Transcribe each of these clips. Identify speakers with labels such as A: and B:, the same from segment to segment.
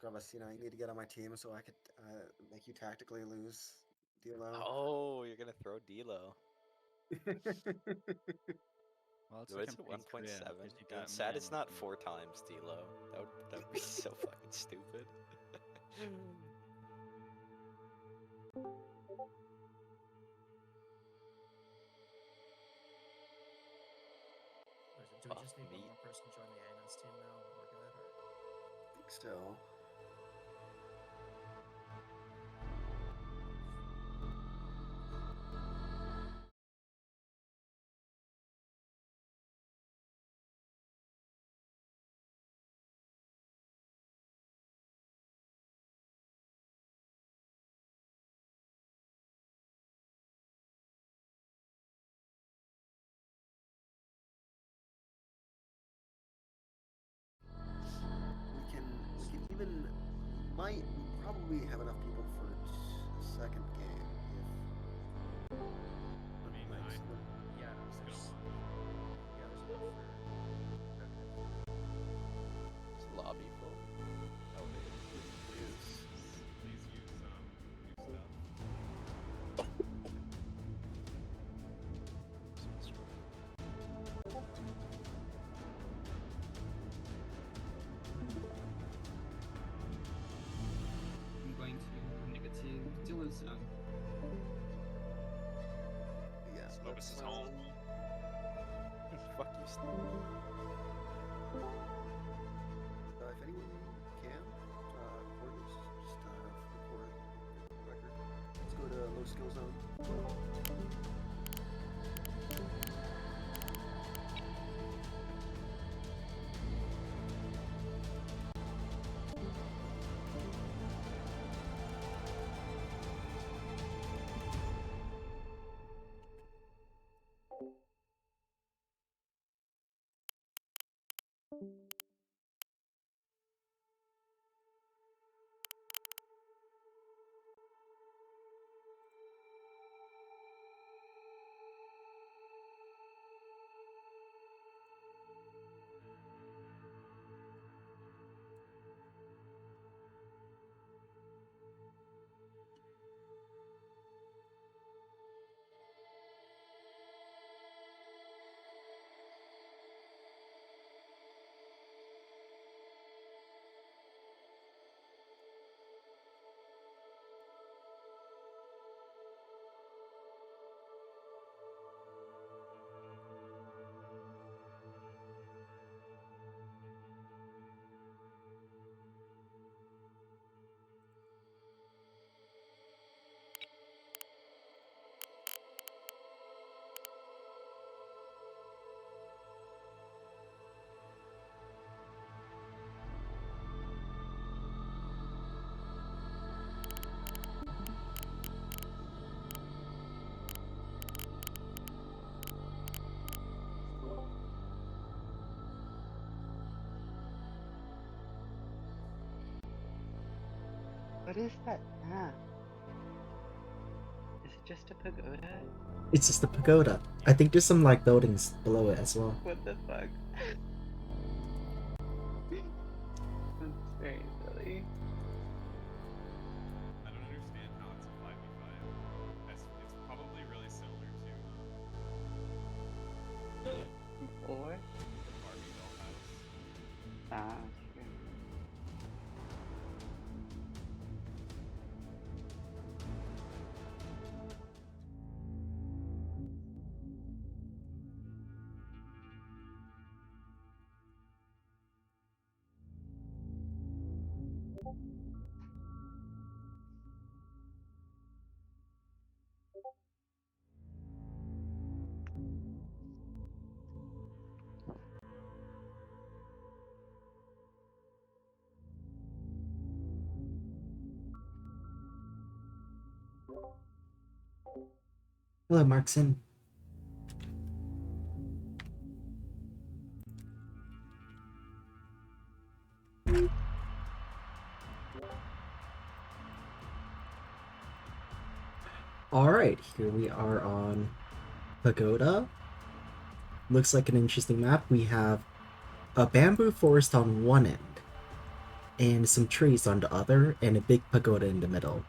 A: Gravasina, you need to get on my team so I could make you tactically lose DLO.
B: Oh, you're gonna throw DLO.
C: Well, it's
B: No, it's
C: looking
B: at
C: pretty
B: 1.7.
C: grim, 'cause you
B: And
C: got
B: sad
C: man
B: it's not
C: and-
B: 4 times DLO. That would be so fucking stupid.
D: Do we
B: Fuck
D: just need
B: me.
D: one more person to join the ANS team now and we're good? Or?
A: I think so. We probably have enough people for a second game if.
E: I mean,
D: Yeah,
E: just
D: there's
E: gonna
D: enough for.
B: Is the lobby full? Oh, it is.
E: please use new stuff.
F: I'm going to negative DLO zone.
A: Yeah,
E: Smobus is home.
B: Fuck you, Steve.
A: If anyone can, record this, just record the record. Let's go to low skill zone.
G: What is that? Is it just a pagoda?
H: It's just a pagoda. I think there's some like buildings below it as well.
G: What the fuck? That's very silly.
E: I don't understand how it's a 5v5. It's probably really similar to
G: Or?
E: the Barbie dollhouse.
G: Ah, sure.
H: Hello, Markson. Alright, here we are on Pagoda. Looks like an interesting map. We have a bamboo forest on one end, and some trees on the other, and a big pagoda in the middle.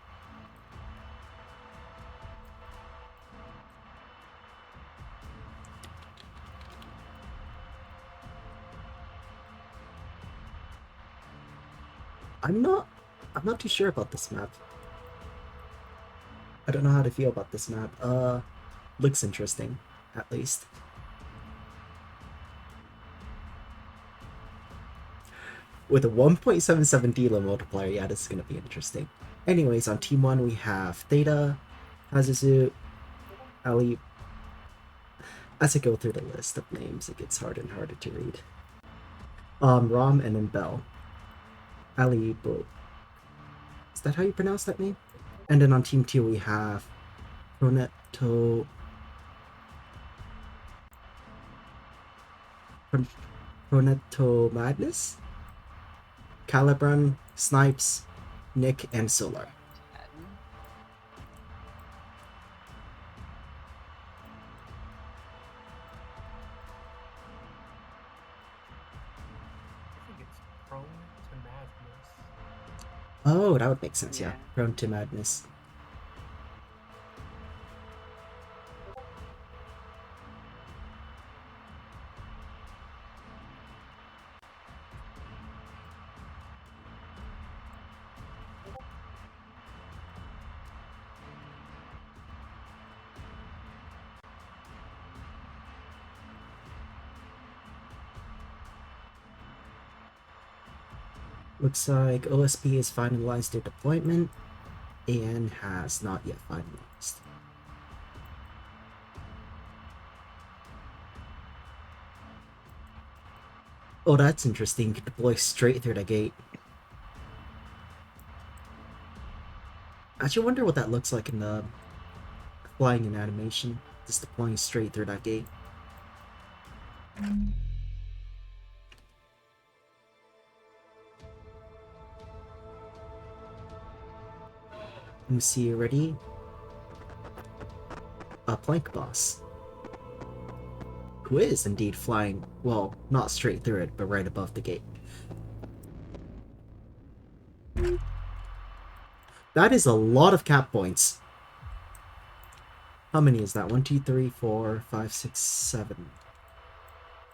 H: I'm not too sure about this map. I don't know how to feel about this map. Looks interesting, at least. With a 1.77 DLO multiplier, yeah, this is gonna be interesting. Anyways, on Team 1 we have Theta, Hazuzu, Ali. As I go through the list of names, it gets harder and harder to read. Rom and then Bell. Ali Bro. Is that how you pronounce that name? And then on Team 2 we have Proneto Madness, Calibran, Snipes, Nick, and Solar.
D: I think it's prone to madness.
H: Oh, that would make sense, yeah.
G: Yeah.
H: Prone to Madness. Looks like OSP has finalized their deployment and has not yet finalized. Oh, that's interesting. You can deploy straight through the gate. I actually wonder what that looks like in the flying in animation. Just deploying straight through that gate. Let me see, you ready? A plank boss. Who is indeed flying, well, not straight through it, but right above the gate. That is a lot of cap points. How many is that? 1, 2, 3, 4, 5, 6, 7.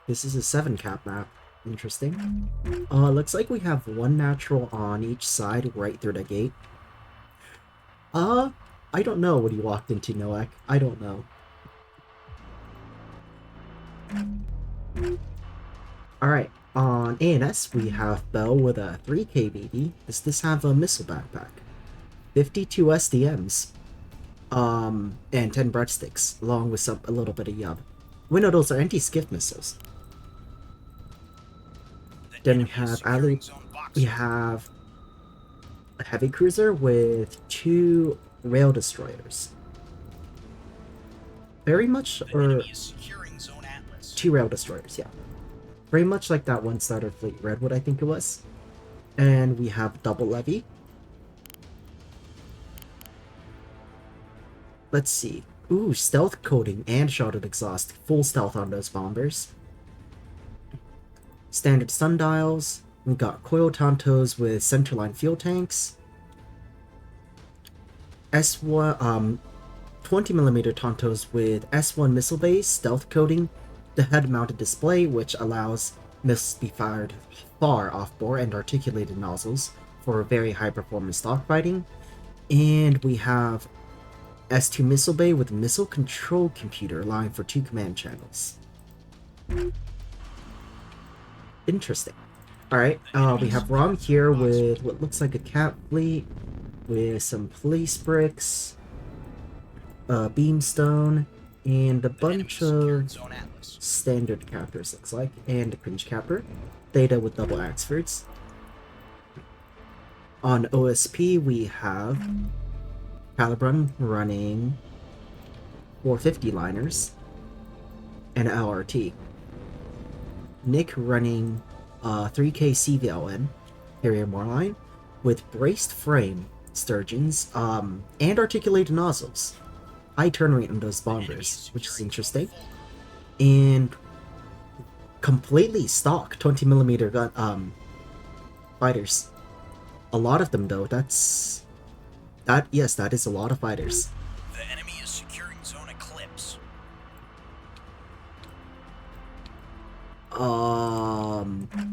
H: This is a 7 cap map. Interesting. Looks like we have one natural on each side right through the gate. I don't know what he walked into, Noak. I don't know. Alright, on ANS we have Bell with a 3k BB. Does this have a missile backpack? 52 SDMs. And 10 breadsticks, along with a little bit of yub. We know those are anti-skiff missiles. Then we have Ali. We have a heavy cruiser with 2 rail destroyers. Very much, or 2 rail destroyers, yeah. Very much like that one Starter Fleet Redwood, I think it was. And we have double levy. Let's see. Ooh, stealth coating and shotted exhaust. Full stealth on those bombers. Standard sundials. We got coil tantos with centerline fuel tanks. S1, 20mm tantos with S1 missile base, stealth coating, the head-mounted display, which allows missiles to be fired far off-bore, and articulated nozzles for very high-performance dogfighting. And we have S2 missile bay with a missile control computer, allowing for 2 command channels. Interesting. Alright, we have Rom here with what looks like a cat fleet, with some police bricks, beamstone, and a bunch of standard captors, looks like, and a cringe capper. Theta with double Axfords. On OSP, we have Calibran running 450 liners and LRT. Nick running 3k CVLN, Harrier Moorline, with braced frame sturgeons and articulated nozzles. High turn rate on those bombers, which is interesting. And completely stock 20mm gun fighters. A lot of them though. Yes, that is a lot of fighters.
C: The enemy is securing zone Eclipse.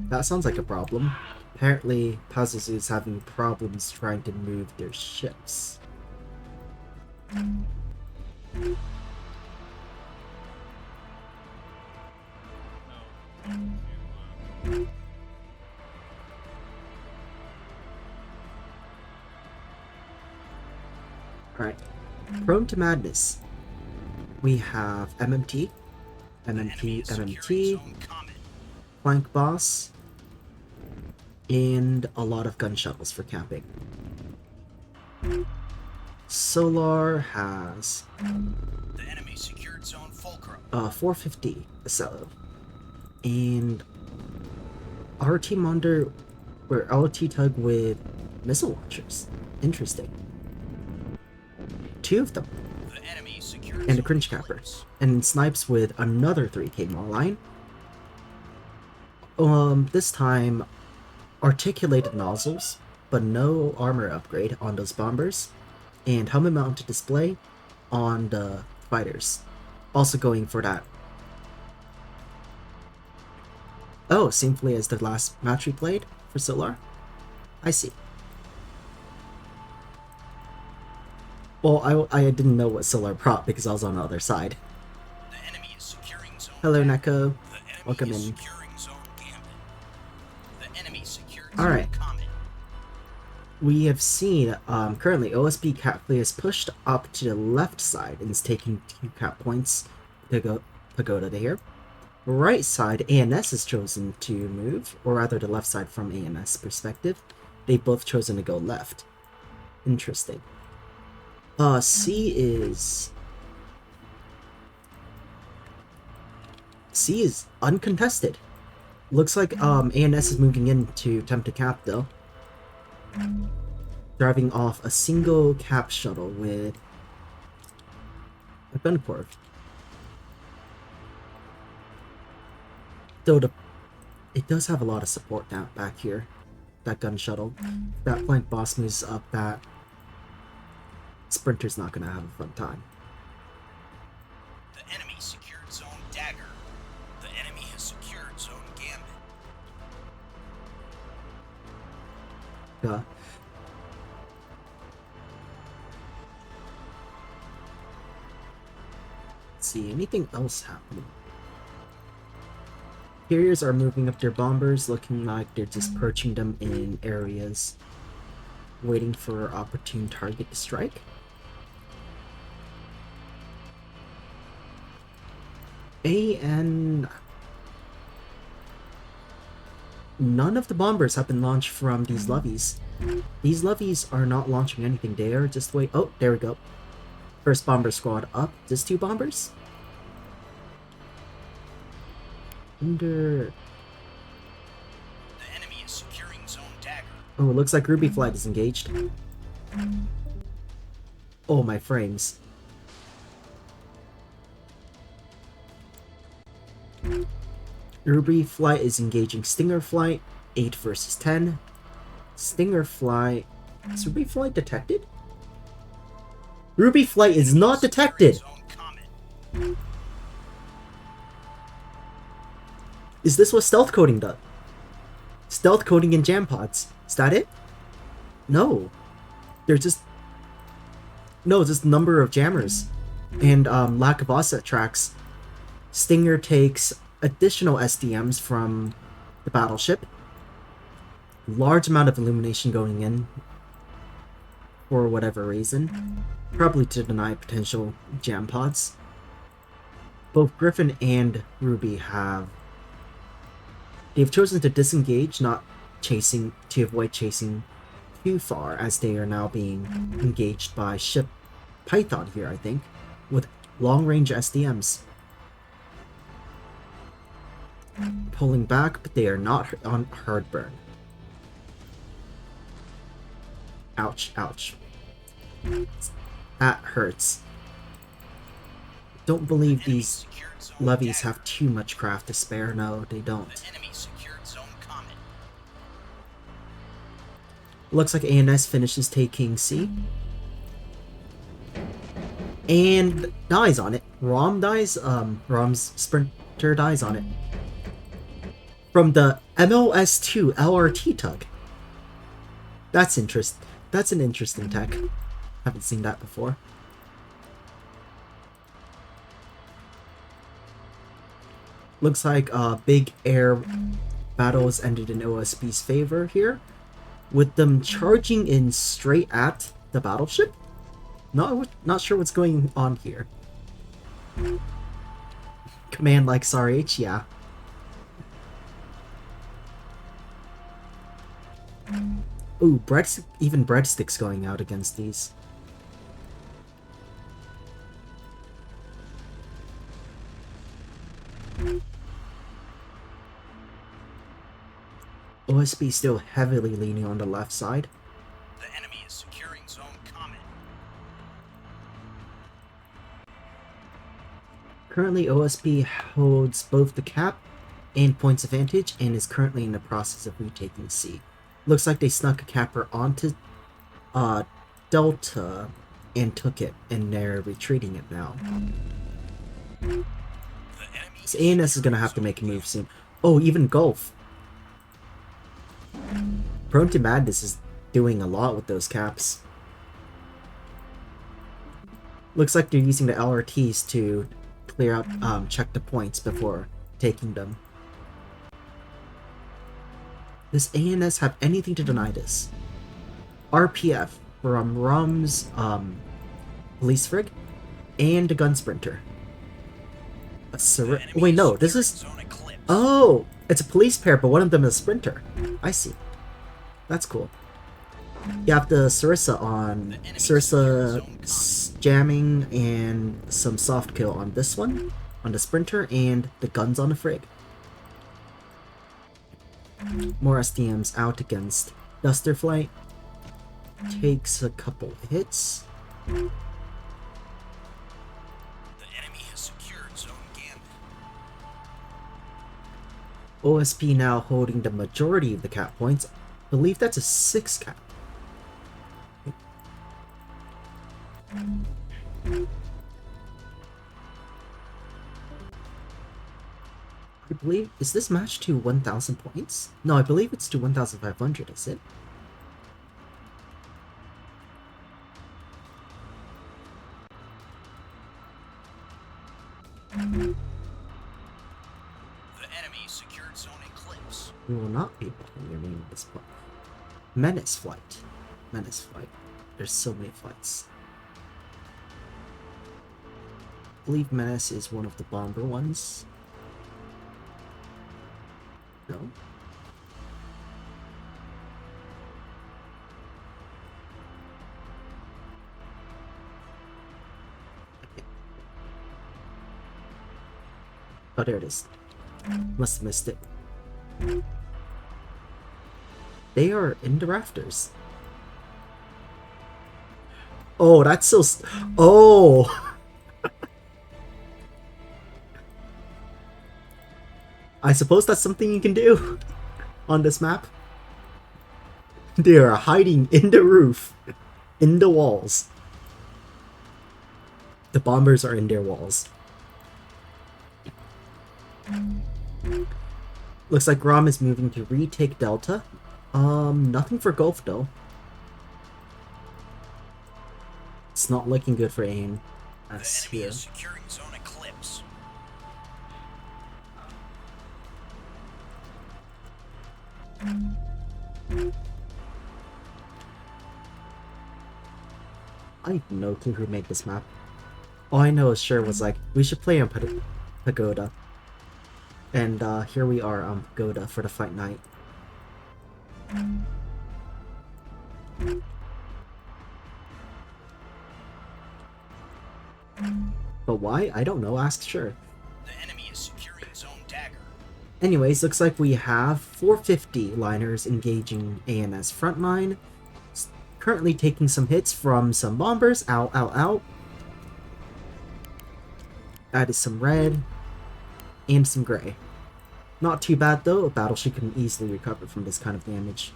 H: That sounds like a problem. Apparently, Pazuzu is having problems trying to move their ships. Alright. Prone to Madness. We have MMT, MMT, Flank Boss, and a lot of gun shuttles for camping. Solar has
C: The enemy secured zone Fulcrum.
H: 450 so, and RT Monder or LT Tug with missile launchers. Interesting. 2 of them.
C: The enemy secured
H: And a Cringe Capper. And Snipes with another 3K more line. This time articulated nozzles, but no armor upgrade on those bombers. And helmet mounted display on the fighters. Also going for that. Oh, same fleet as the last match we played for Solar? I see. Well, I didn't know what Solar brought because I was on the other side.
C: The enemy is securing zone
H: Hello,
C: Gambit.
H: Neko.
C: The enemy
H: Welcome
C: is
H: in.
C: securing zone Gambit. The enemy secured
H: Alright.
C: zone Comet.
H: We have seen, currently OSB Cat Fleet is pushed up to the left side and is taking 2 cap points to go Pagoda to here. Right side, ANS has chosen to move, or rather the left side from ANS perspective. They've both chosen to go left. Interesting. C is uncontested. Looks like ANS is moving in to attempt to cap though. Driving off a single cap shuttle with a Guncorp. Though it does have a lot of support down back here. That gun shuttle. That flank boss moves up, that Sprinter's not gonna have a fun time.
C: The enemy secured zone Dagger. The enemy has secured zone Gambit.
H: Yeah. Let's see, anything else happening? Carriers are moving up their bombers, looking like they're just perching them in areas, waiting for opportune target to strike. And none of the bombers have been launched from these levies. These levies are not launching anything. They are just wait. Oh, there we go. First bomber squad up. Just 2 bombers. Under.
C: The enemy is securing zone Dagger.
H: Oh, it looks like Ruby Flight is engaged. Oh, my frames. Ruby Flight is engaging Stinger Flight, 8 versus 10. Stinger Flight... Is Ruby Flight detected? Ruby Flight is not detected!
C: Zone Comet.
H: Is this what stealth coding does? Stealth coding in jam pods. Is that it? No. They're just... No, just number of jammers. And lack of offset tracks. Stinger takes additional SDMs from the battleship. Large amount of illumination going in. For whatever reason. Probably to deny potential jam pods. Both Griffin and Ruby have... They've chosen to disengage, not chasing, to avoid chasing too far, as they are now being engaged by ship Python here, I think, with long-range SDMs. Pulling back, but they are not on hard burn. Ouch, ouch. That hurts. Don't believe these
C: Secured zone
H: levies
C: Dagger.
H: have too much craft to spare. No, they don't.
C: The enemy secured zone Comet.
H: Looks like ANS finishes taking C. And dies on it. Rom dies, Rom's sprinter dies on it. From the MOS2 LRT tug. That's an interesting tech. Haven't seen that before. Looks like big air battles ended in OSB's favor here, with them charging in straight at the battleship. Not sure what's going on here. Command like SRH, yeah. Ooh, even breadsticks going out against these. OSB still heavily leaning on the left side.
C: The enemy is securing zone Comet.
H: Currently, OSB holds both the cap and points advantage and is currently in the process of retaking C. Looks like they snuck a capper onto Delta and took it, and they're retreating it now. So ANS is going to have to make a move soon. Oh, even Gulf. Prone to Madness is doing a lot with those caps. Looks like they're using the LRTs to clear out, check the points before taking them. Does ANS have anything to deny this? RPF from Rum's police frig and a gun sprinter. Wait, no, this is... Oh! It's a police pair, but one of them is a sprinter. I see. That's cool. You have the Sarissa on... Sarissa jamming and some soft kill on this one, on the sprinter, and the guns on the frig. More SDMs out against Duster Flight. Takes a couple hits.
C: The enemy has secured zone Gambit.
H: OSP now holding the majority of the cap points. I believe that's a 6 cap. I believe, is this match to 1,000 points? No, I believe it's to 1,500, is it?
C: The enemy secured zone Eclipse.
H: We will not be able to remain at this point. Menace Flight. Menace Flight. There's so many flights. I believe Menace is one of the bomber ones. No. Oh, there it is. Must have missed it. They are in the rafters. Oh, that's so... Oh! I suppose that's something you can do on this map. They are hiding in the roof, in the walls. The bombers are in their walls. Looks like Grom is moving to retake Delta. Nothing for Gulf though. It's not looking good for AIM. That's
C: The enemy
H: here.
C: is securing zone Eclipse.
H: I have no clue who made this map. All I know is Sure was like, we should play on Pagoda. And here we are on Pagoda for the fight night. But why? I don't know, ask Sure.
C: The enemy is securing zone Dagger.
H: Anyways, looks like we have 450 liners engaging ANS frontline. Currently taking some hits from some bombers. Ow, ow, ow. That is some red. And some gray. Not too bad though, a battleship can easily recover from this kind of damage.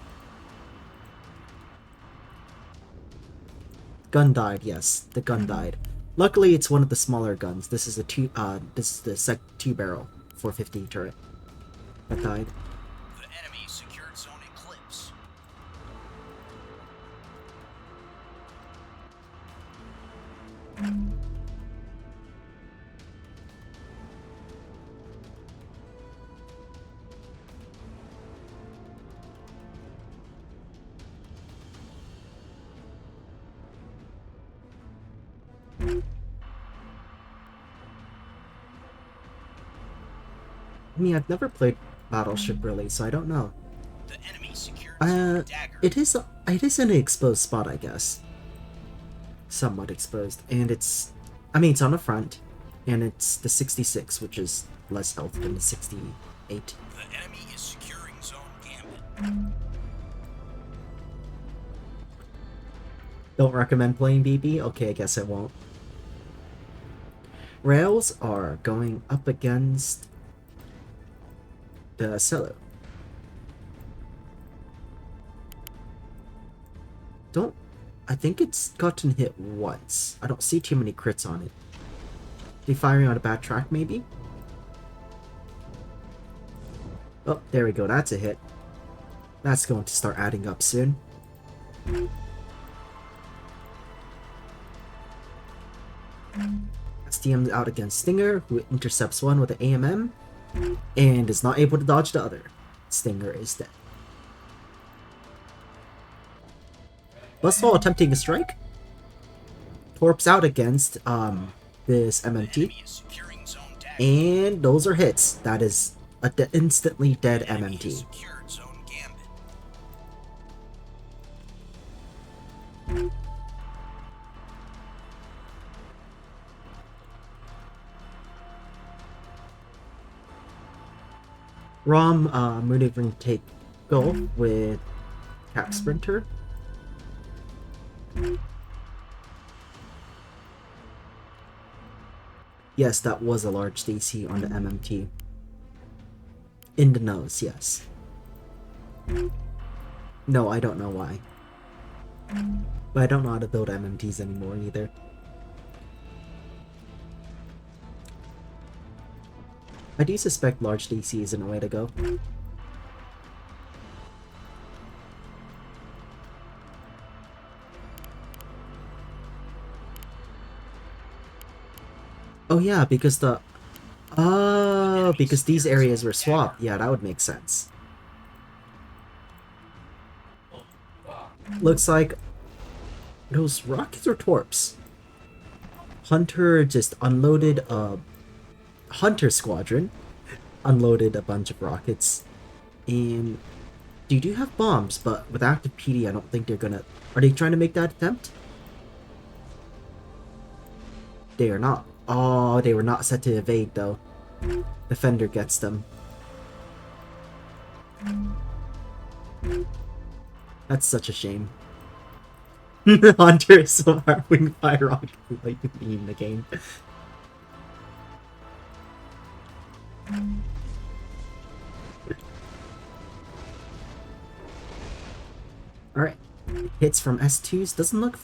H: Gun died, yes. The gun died. Luckily, it's one of the smaller guns. This is the 2-barrel 450 turret that died.
C: The enemy secured zone Eclipse.
H: I mean, I've never played Battleship really, so I don't know.
C: The enemy secured zone Dagger.
H: It is in an exposed spot, I guess. Somewhat exposed, and it's on the front, and it's the 66, which is less health than the 68.
C: The enemy is securing zone Gambit.
H: Don't recommend playing BB? Okay, I guess I won't. Rails are going up against the Cello. I think it's gotten hit once. I don't see too many crits on it. They firing on a bad track, maybe? Oh, there we go. That's a hit. That's going to start adding up soon. STM's out against Stinger, who intercepts one with an AMM, and is not able to dodge the other. Stinger is dead. Busfall attempting a strike. Torps out against this MMT. And those are hits. That is a instantly dead MMT. Rom maneuvering to take goal with Cap Sprinter. Yes, that was a large DC on the MMT. In the nose, yes. No, I don't know why. But I don't know how to build MMTs anymore either. I do suspect large DC isn't a way to go. Oh yeah, because because these areas were swapped. Yeah, that would make sense. Looks like those rockets or torps. Hunter just unloaded a Hunter squadron, unloaded a bunch of rockets, and they do have bombs, but with active PD, I don't think they're gonna. Are they trying to make that attempt? They are not. Oh, they were not set to evade though. Defender gets them. That's such a shame. Hunter is so hard wing fire rocket like in the game. Alright. Hits from S2s doesn't look.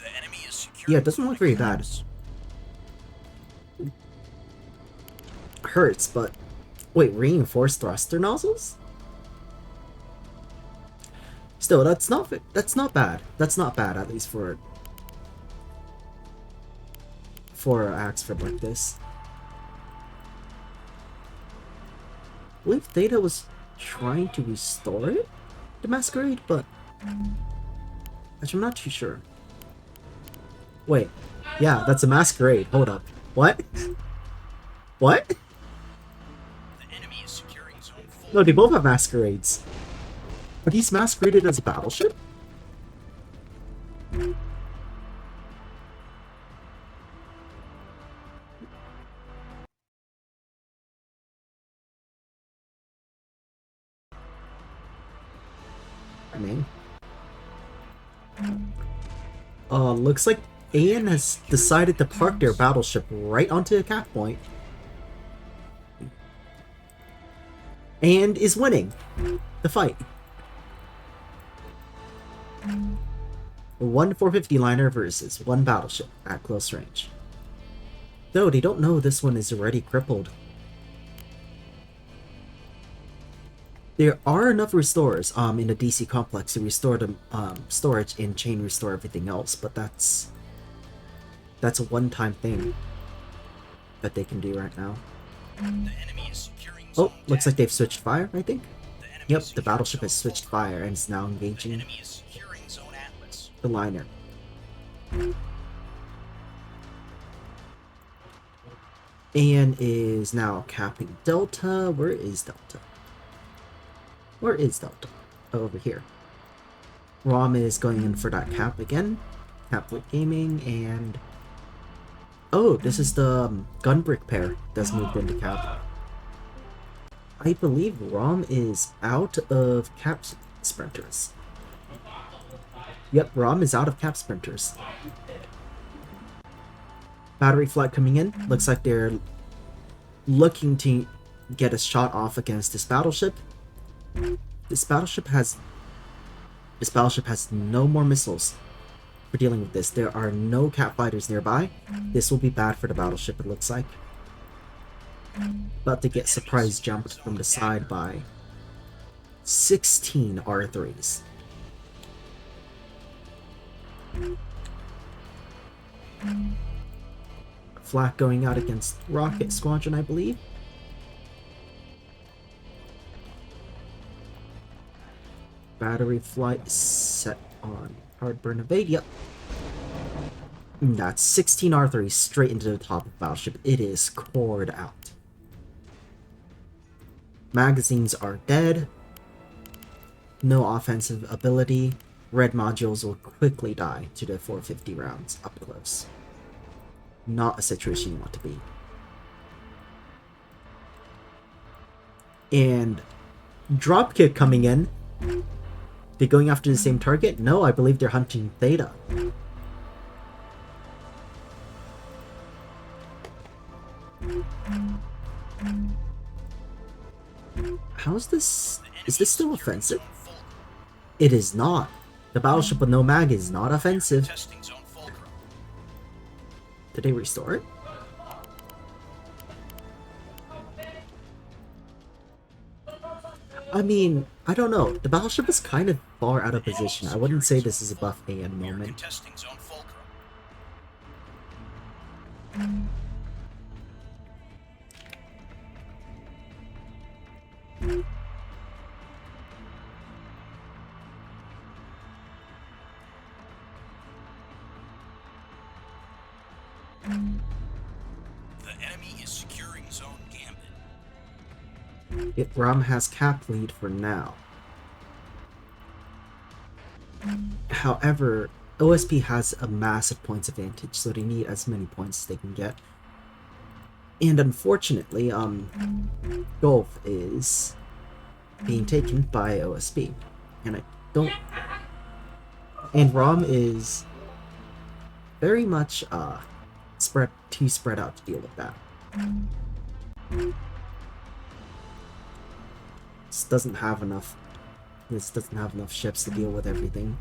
H: Yeah, it doesn't look very bad. Hurts, but wait, reinforced thruster nozzles? Still, that's not bad. That's not bad, at least for Axford like this. I believe Theta was trying to restore it, the Masquerade, but actually, I'm not too sure. Wait, yeah, that's a Masquerade. Hold up, what? What? No, they both have Masquerades. Are these masqueraded as a battleship? I mean... looks like AN has decided to park their battleship right onto a cap point. And is winning the fight. One 450 liner versus one battleship at close range. Though they don't know this one is already crippled. There are enough restorers in the DC complex to restore the storage and chain restore everything else, but that's a one-time thing that they can do right now.
C: The enemy is securing
H: Oh,
C: zone
H: looks like
C: dagger.
H: they've switched fire, I think.
C: The enemy
H: Yep,
C: is
H: the
C: securing
H: battleship
C: zone
H: has switched
C: fulcrum.
H: fire and is now
C: The
H: engaging
C: enemy is securing zone Atlas.
H: the liner. And is now capping Delta. Where is Delta? Where is Delta? Oh, over here. Rom is going in for that cap again. Cap with gaming and... Oh, this is the gunbrick pair that's moved into cap. I believe Rom is out of cap sprinters. Yep, Rom is out of cap sprinters. Battery flight coming in. Looks like they're looking to get a shot off against this battleship. This battleship has no more missiles for dealing with this. There are no cap fighters nearby. This will be bad for the battleship, it looks like. About to get surprise jumped from the side by 16 R3s. Flak going out against Rocket Squadron, I believe. Battery flight set on hard burn evade. Yep. And that's 16 R3 straight into the top of the battleship. It is cored out. Magazines are dead. No offensive ability. Red modules will quickly die to the 450 rounds up close. Not a situation you want to be. And dropkick coming in. They're going after the same target? No, I believe they're hunting Theta. How's this? Is this still offensive? It is not. The battleship with no mag is not offensive.
C: Testing zone fulcrum.
H: Did they restore it? I mean, I don't know. The battleship is kind of far out of position. I wouldn't say this is a buff AN
C: We are
H: moment.
C: contesting zone fulcrum. The enemy is securing zone gambit.
H: Rom has cap lead for now. However, OSP has a massive points advantage, so they need as many points as they can get. And unfortunately, Gulf is being taken by OSP. And I don't... And Rom is very much too spread out to deal with that. This doesn't have enough ships to deal with everything.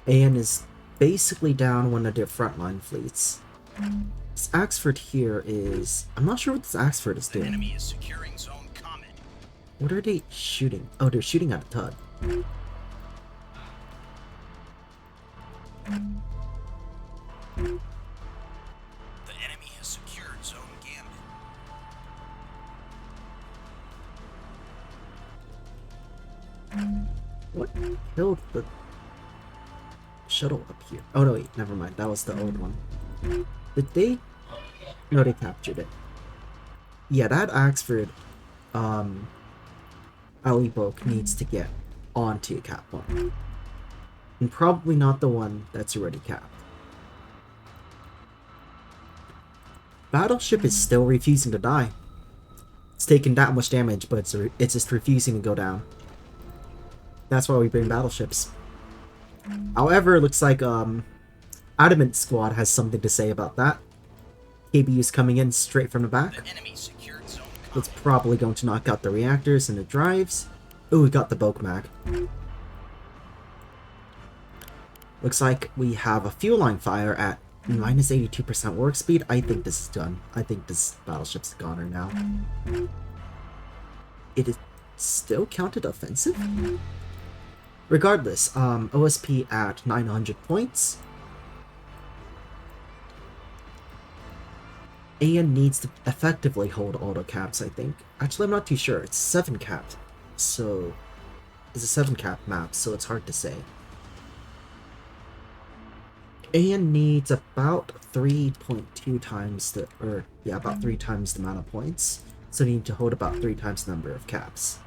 H: AN is basically down one of their frontline fleets. This Axford here is... I'm not sure what this Axford is
C: The
H: doing.
C: enemy is securing zone Comet.
H: What are they shooting? Oh, they're shooting at a Tud.
C: The enemy has secured zone gambit.
H: What killed the shuttle up here? Oh no, wait, never mind. That was the old one. Did they? No, they captured it. Yeah, that Axford, Alibok needs to get onto a cap one. And probably not the one that's already capped. Battleship is still refusing to die. It's taking that much damage, but it's just refusing to go down. That's why we bring battleships. However, it looks like Adamant Squad has something to say about that. KBU's coming in straight from the back.
C: The enemy secured zone
H: It's
C: Comet.
H: probably going to knock out the reactors and the drives. Oh, we got the Boke Mag. Looks like we have a fuel line fire at minus 82% work speed. I think this is done. I think this battleship's a goner now. It is still counted offensive? Regardless, OSP at 900 points. AN needs to effectively hold auto caps, I think. Actually, I'm not too sure. It's 7 capped. So, it's a 7 cap map, so it's hard to say. AN needs about 3.2 times the, about 3 times the amount of points. So they need to hold about 3 times the number of caps.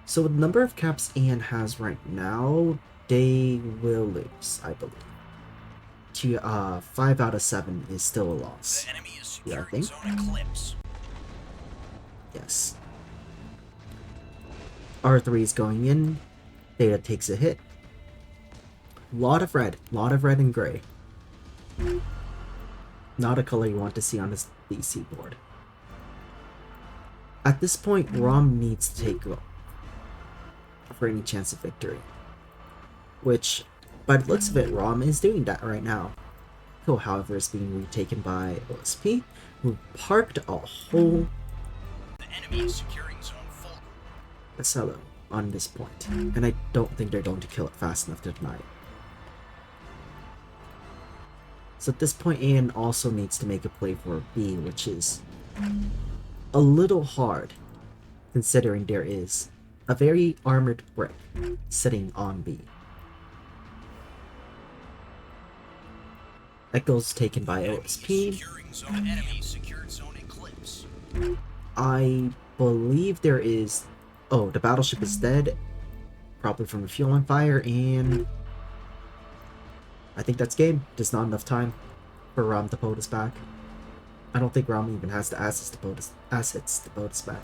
H: So with the number of caps AN has right now, they will lose, I believe. 5 out of 7 is still a loss.
C: The enemy is
H: Yeah, I
C: securing
H: think.
C: zone eclipse.
H: Yes. R3 is going in. Data takes a hit. Lot of red and gray. Not a color you want to see on this BC board. At this point, Rom needs to take go for any chance of victory. Which, by the looks of it, Rom is doing that right now. Hill, however, is being retaken by OSP, who parked a whole
C: The enemy is securing zone full.
H: Casello on this point, and I don't think they're going to kill it fast enough to deny it. So at this point, AN also needs to make a play for B, which is a little hard, considering there is a very armored brick sitting on B. Echo's taken by OSP.
C: Securing zone. The enemy secured zone eclipse.
H: I believe there is... Oh, the battleship is dead. Probably from the fuel on fire, and... I think that's game. There's not enough time for Rom to POTUS back. I don't think Rom even has the assets to POTUS back.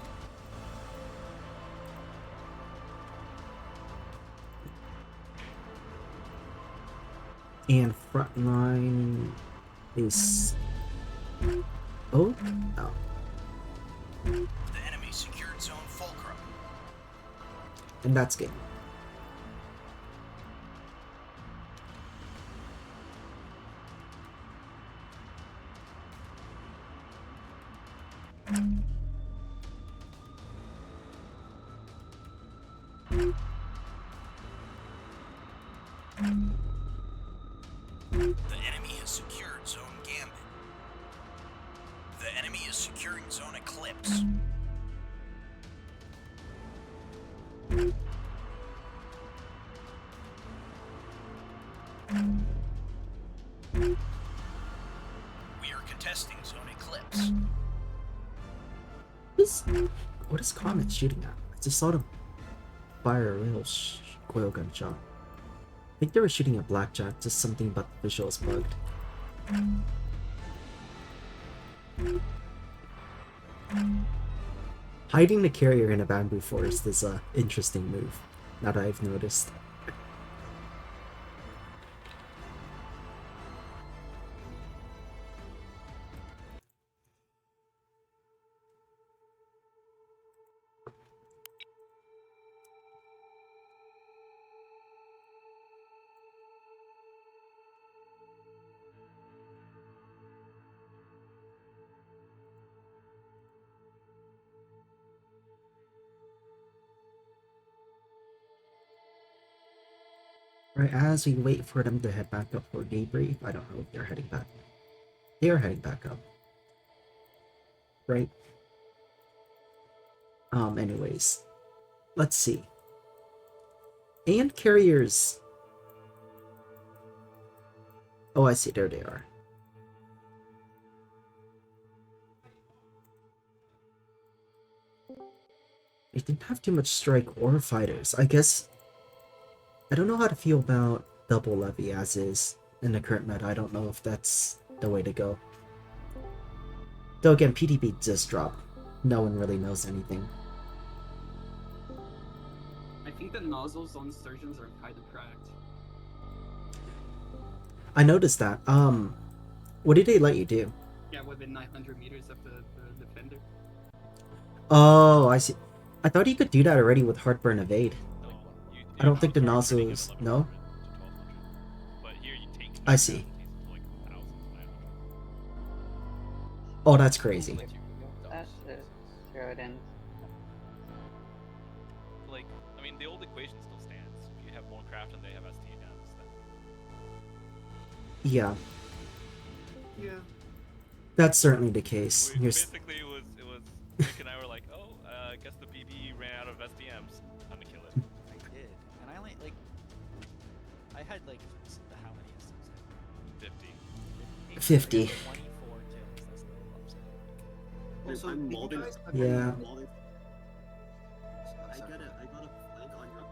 H: And frontline is... Oh? No.
C: The enemy secured zone fulcrum.
H: And that's game.
C: The enemy has secured zone gambit. The enemy is securing zone eclipse. We are contesting zone eclipse.
H: What is Comet shooting at? I just saw them fire a real coil gun shot. I think they were shooting at Blackjack, just something about the visuals bugged. Hiding the carrier in a bamboo forest is a interesting move, now that I've noticed. Right, as we wait for them to head back up for debrief, I don't know if they're heading back. They are heading back up. Right? Anyways. Let's see. And carriers. Oh, I see. There they are. They didn't have too much strike or fighters. I guess... I don't know how to feel about double levy as is in the current meta. I don't know if that's the way to go. Though again, PTB just dropped. No one really knows anything.
F: I think the nozzles on surgeons are kind of cracked.
H: I noticed that. What did they let you do?
F: Yeah, within 900 meters of the defender.
H: Oh, I see. I thought you could do that already with Heartburn Evade.
E: No, you
H: I don't think the
E: start shooting
H: nozzles...
E: at
H: No?
E: 1100 to 1200.
H: I see.
E: Like 1,900.
H: Oh, that's crazy.
G: That's it. 0 it ends.
I: Like, I mean, the old equation still stands. If you have more craft and they have STMs, then
H: Yeah,
A: Yeah.
H: that's certainly the case. You're
I: basically it was Nick and I were like, oh, I guess the BB ran out of STMs. Time to kill it.
B: I did, and I only I had how many instances?
I: 50.
H: 50.
B: 24 kills. That's a little upsetting.
A: Also,
J: I'm
A: did you
J: molding-
A: guys have
H: Yeah.
A: any-
J: I got a flank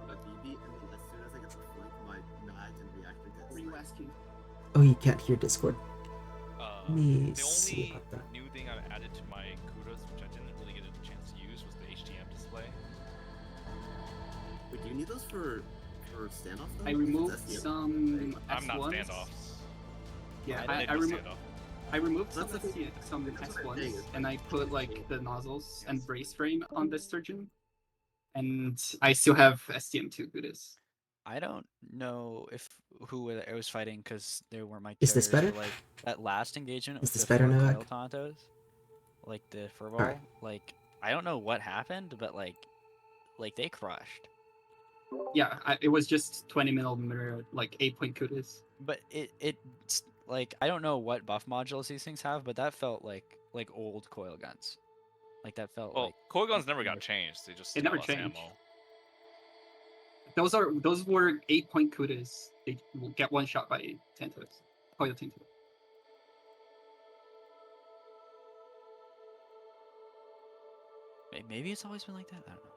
J: on a BB, and then as soon as I get the flank, my mag and reactor gets
F: What are you
J: sniped.
F: asking?
H: Oh, you can't hear Discord. Let
I: The
H: me see
I: only
H: about that.
I: new thing I've added to my kudos, which I didn't really get a chance to use, was the HTM display.
J: Wait, do you need those for standoff though?
F: I
J: Because
F: removed
J: that's the-
F: some
I: I'm not
F: S1s.
I: standoffs.
F: Yeah,
I: I
F: I
I: didn't
F: removed.
I: standoff.
F: I removed some,
J: That's the thing.
F: some
J: That's what I'm saying,
F: S1s
J: it's
F: and I
J: like-
F: put like the nozzles and brace frame on the sturgeon. And I still have STM2 Buddhas.
B: I don't know if who I was fighting because they weren't my
H: Is this
B: carriers,
H: better?
B: but, like that last engagement
H: Is
B: with
H: this
B: the
H: better,
B: 4
H: Novak?
B: coil Tontos, like the furball,
H: Alright.
B: like I don't know what happened, but like they crushed.
F: Yeah, it was just 20mm, like 8-point Kudas.
B: But it's like I don't know what buff modules these things have, but that felt like old coil guns. Like that felt
I: Well,
B: like
I: coil guns never got changed. They just
F: It
I: steal
F: never
I: less
F: changed.
I: ammo.
F: Those were 8-point Kudas. They will get one shot by Tentos. Coil Tento.
B: maybe it's always been like that. I don't know.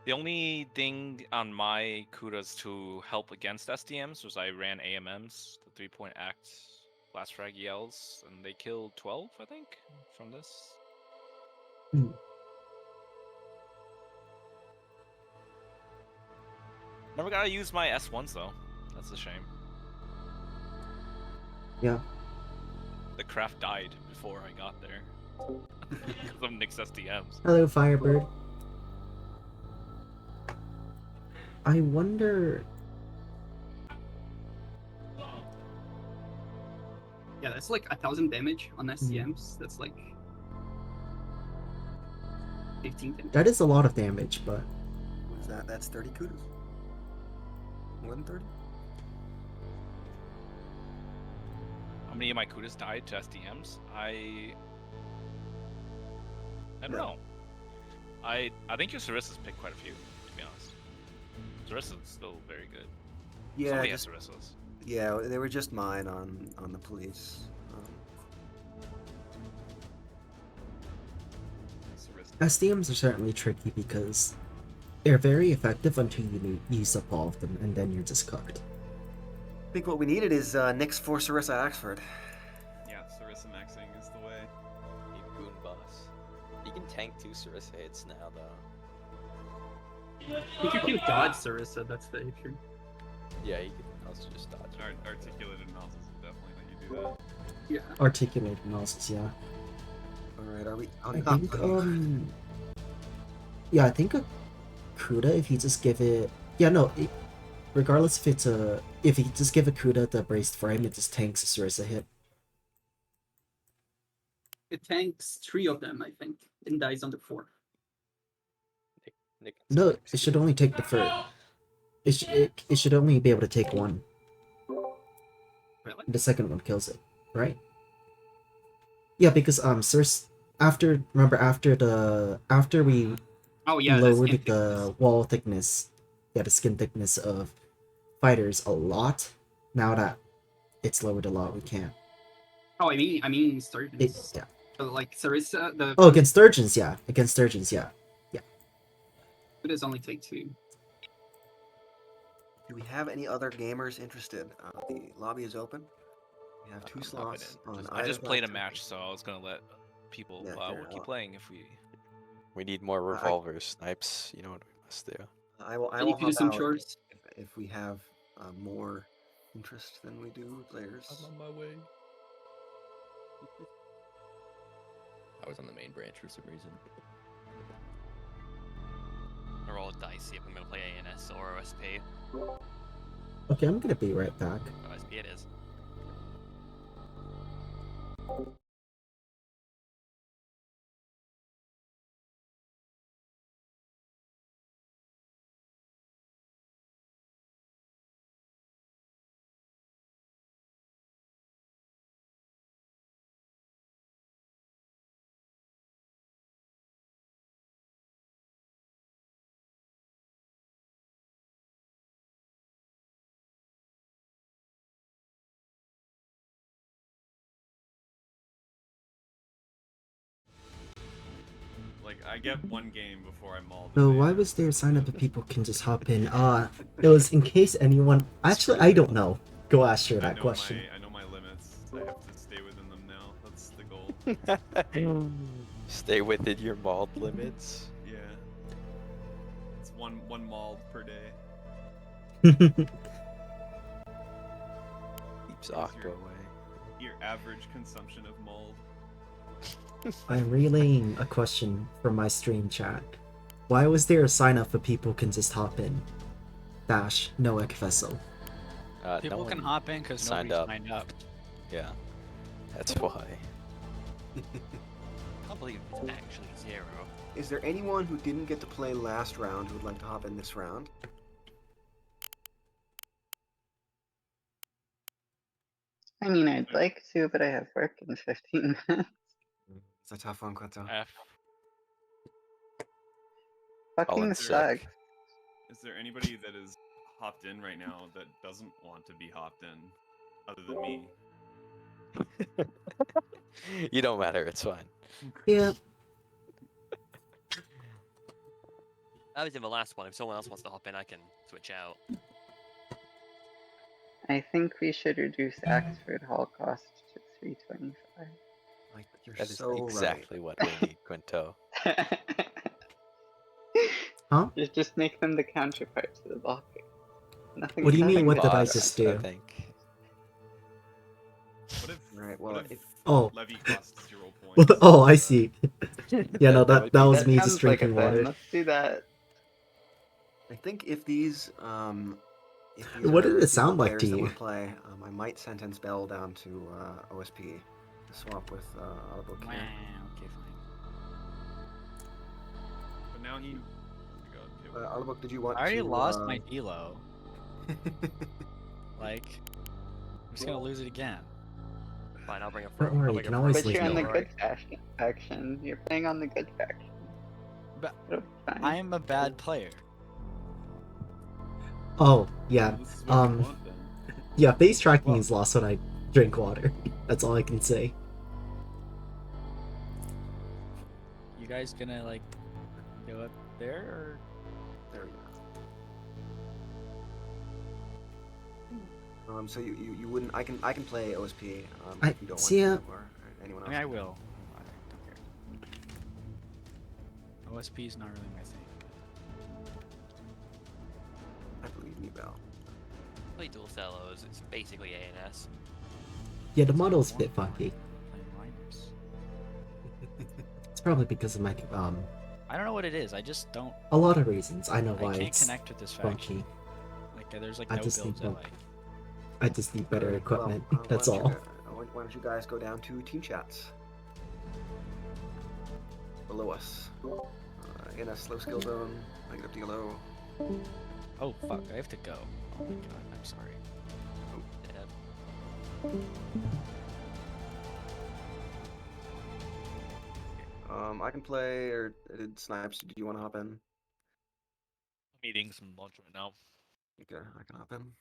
I: The only thing on my kudos to help against SDMs was I ran AMMs, the 3-point act blast frag yells, and they killed 12, I think, from this.
H: Hmm.
I: Never gotta use my S1s though. That's a shame.
H: Yeah.
I: The craft died before I got there. Because of Nick's SDMs.
H: Hello, Firebird. I wonder.
F: Yeah, that's like 1,000 damage on STMs. That's like 15 damage.
H: That is a lot of damage, but
A: What is that? That's 30 kudos. More than 30?
I: How many of my kudos died to SDMs? I don't know. I think your Sarissa's picked quite a few, to be honest. Sarissa's still very good.
A: Yeah,
I: Somebody
A: just,
I: has Sarissas.
A: yeah, they were just mine on the police.
H: SDMs are certainly tricky because they're very effective until you use up all of them, and then you're just cooked.
A: I think what we needed is Nick's for Sarissa Axford.
E: Yeah, Sarissa maxing is the way.
B: You goon boss. You can tank 2 Sarissa hits now, though.
F: You can dodge Sarissa, that's the issue.
B: Yeah, you can also just dodge.
E: Articulated nozzles will definitely let you do that.
F: Yeah.
H: Articulated nozzles, yeah.
A: Alright, are we
H: I
A: on top?
H: think yeah, I think a Kuda, if you just give it, yeah, no, regardless if it's a, if you just give a Kuda the braced frame, it just tanks a Sarissa hit.
F: It tanks 3 of them, I think, and dies on the 4.
B: Nick
H: No, it should only take the first. It should only be able to take 1.
F: Really?
H: The second one kills it, right? Yeah, because after we
F: Oh yeah, the
H: lowered
F: skin
H: the
F: thickness.
H: wall thickness, yeah, the skin thickness of fighters a lot. Now that it's lowered a lot, we can't.
F: Oh, I mean Sturgeons.
H: Yeah.
F: So, like Sarissa, the
H: Oh, against Sturgeons, yeah. Against Sturgeons, yeah.
F: Kudas only take 2.
A: Do we have any other gamers interested? The lobby is open. We have 2 slots.
I: I just
A: either
I: played a
A: side.
I: match, so I was gonna let people
A: Yeah,
I: we'll
A: here,
I: keep playing if we.
B: We need more revolvers, snipes. You know what we must do.
A: I will
F: I need to do
A: hop
F: some
A: out
F: chores.
A: if we have more interest than we do players.
B: on my way. I was on the main branch for some reason.
K: Or roll a dice, see if I'm gonna play ANS or OSP.
H: Okay, I'm gonna be right back.
K: OSP it is.
E: Like, I get one game before I maul.
H: So why was there a sign up that people can just hop in? It was in case anyone. Actually, I don't know. Go ask her that question.
E: I know my limits. I have to stay within them now. That's the goal.
L: Stay within your mauled limits.
E: Yeah. It's one mauled per day.
L: Keeps
E: What is
L: Octo
E: your-
L: away.
E: Your average consumption of mauled.
H: I'm relaying a question from my stream chat. Why was there a sign up that people can just hop in? Dash, no vessel.
B: People
L: no
B: can
L: one
B: hop in because
L: signed
B: nobody
L: up.
B: signed up.
L: Yeah, that's why.
K: I can't believe it's actually 0.
A: Is there anyone who didn't get to play last round who would like to hop in this round?
G: I mean, I'd like to, but I have work in 15 minutes.
A: It's a tough one, Quetzal.
I: F.
G: Fucking
L: in
G: suck.
L: sick.
E: Is there anybody that is hopped in right now that doesn't want to be hopped in, other than me?
L: You don't matter, it's fine.
H: Yeah.
K: I was in the last one. If someone else wants to hop in, I can switch out.
G: I think we should reduce Axford Hall cost to 325.
A: Like, you're
L: That is
A: so
L: exactly what we need, Quinto.
H: Huh?
G: Just make them the counterpart to the blocker. Nothing.
H: What do you mean?
G: nothing
H: What did I
G: bad
H: just
G: about
L: I
H: do?
L: think.
E: What if,
A: Right,
E: what
A: well,
E: if
A: if-
H: Oh.
E: Levy costs 0 points?
H: Oh, I see. Yeah, no,
L: That would
H: that
L: be
H: was
G: That
H: me
L: nice.
H: just
G: sounds like a
H: drinking
G: thing.
H: water.
G: Let's do that.
A: I think if these if
H: What did it
A: are
H: sound like
A: players
H: to
A: that
H: you?
A: want to play, I might sentence Bell down to OSP to swap with Audible
B: Wow.
A: here.
B: Okay, fine.
E: But now he. Oh my god,
A: Audible, did you want
B: I already
A: to?
B: lost my DLO. Like, I'm just gonna lose it again.
K: Fine, I'll bring a
H: Don't
K: friend.
H: worry,
K: I'll
H: you
K: bring
H: can
K: a
H: always
K: friend.
G: But
H: leave
G: you're in
H: me.
G: the
B: Alright.
G: good faction. You're playing on the good faction.
B: But
G: It'll be fine.
B: I am a bad player.
H: Oh, yeah.
E: This is what we want then.
H: Yeah, face tracking
B: Well-
H: is lost when I drink water. That's all I can say.
B: You guys gonna like go up there or?
A: There we go. So you wouldn't? I can play OSP. If you don't
H: see,
A: want to, or anyone
B: I
A: else.
B: mean, I
A: can.
B: will. I don't care. OSP is not really my thing.
A: I believe me, Bell.
K: Play dual cellos. It's basically ANS.
H: Yeah, the model's a bit funky.
B: Playing liners.
H: It's probably because of my
B: I don't know what it is. I just don't.
H: a lot of reasons. I know why
B: I can't
H: it's
B: connect with this faction.
H: funky.
B: Like, there's like
H: I
B: no
H: just
B: builds
H: need
B: I
H: more-
B: like.
H: I just need better equipment.
A: Well,
H: That's
A: why don't
H: all.
A: why don't you guys go down to team chats below us? In a slow skill zone, negative DLO.
B: Oh fuck! I have to go. Oh my god! I'm sorry.
K: Yeah.
A: I can play, or did Snipes? Do you want to hop in?
I: I'm eating some lunch right now.
A: Okay, I can hop in.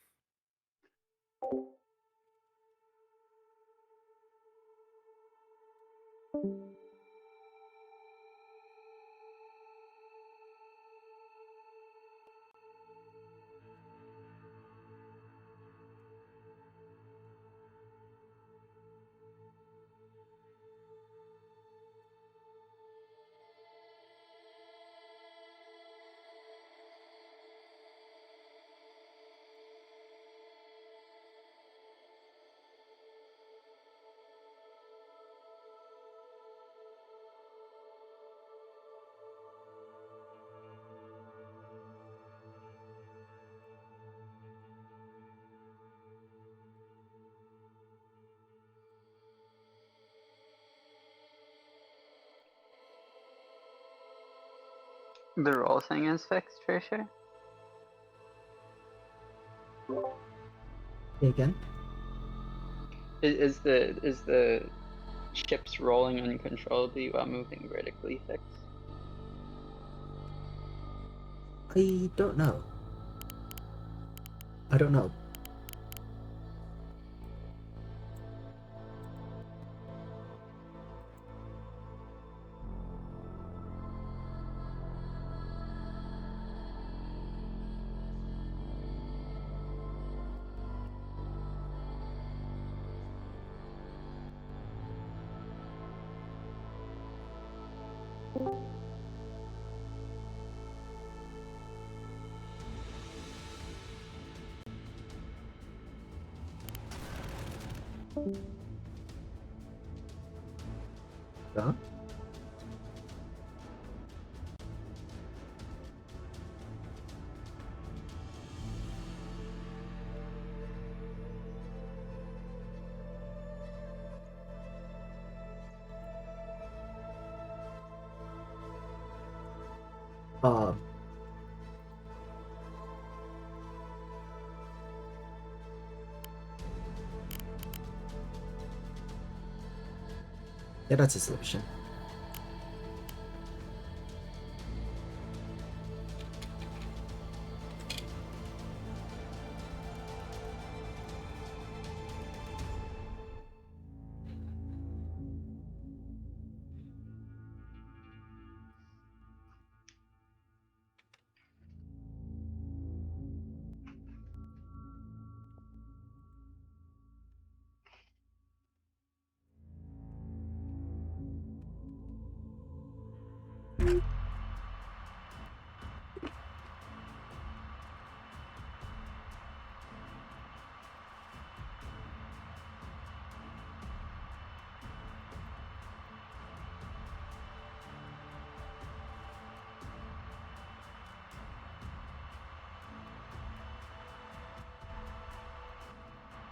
G: The roll thing is fixed for sure.
H: Again?
G: Is the ships rolling uncontrollably while moving vertically fixed?
H: I don't know. I don't know. Huh? Uh, yeah, that's a solution.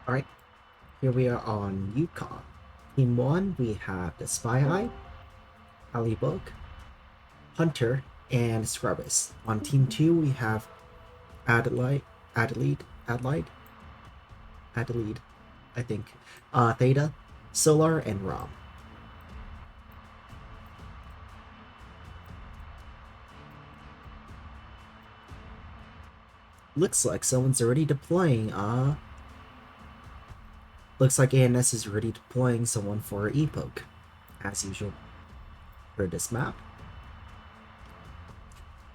H: Alright, here we are on Yukon. Team 1, we have the Spy Eye, Alibug, Hunter, and Scrubbus. On Team 2, we have Adelaide, I think, Theta, Solar, and Rom. Looks like someone's already deploying, looks like ANS is already deploying someone for Epoch, as usual, for this map.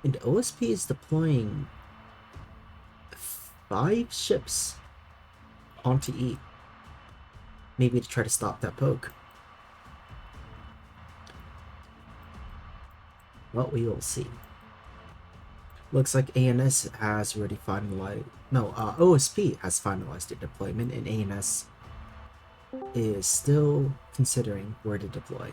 H: And OSP is deploying 5 ships onto E. Maybe to try to stop that poke. Well, we will see. Looks like ANS has already finalized... No, OSP has finalized their deployment, and ANS is still considering where to deploy.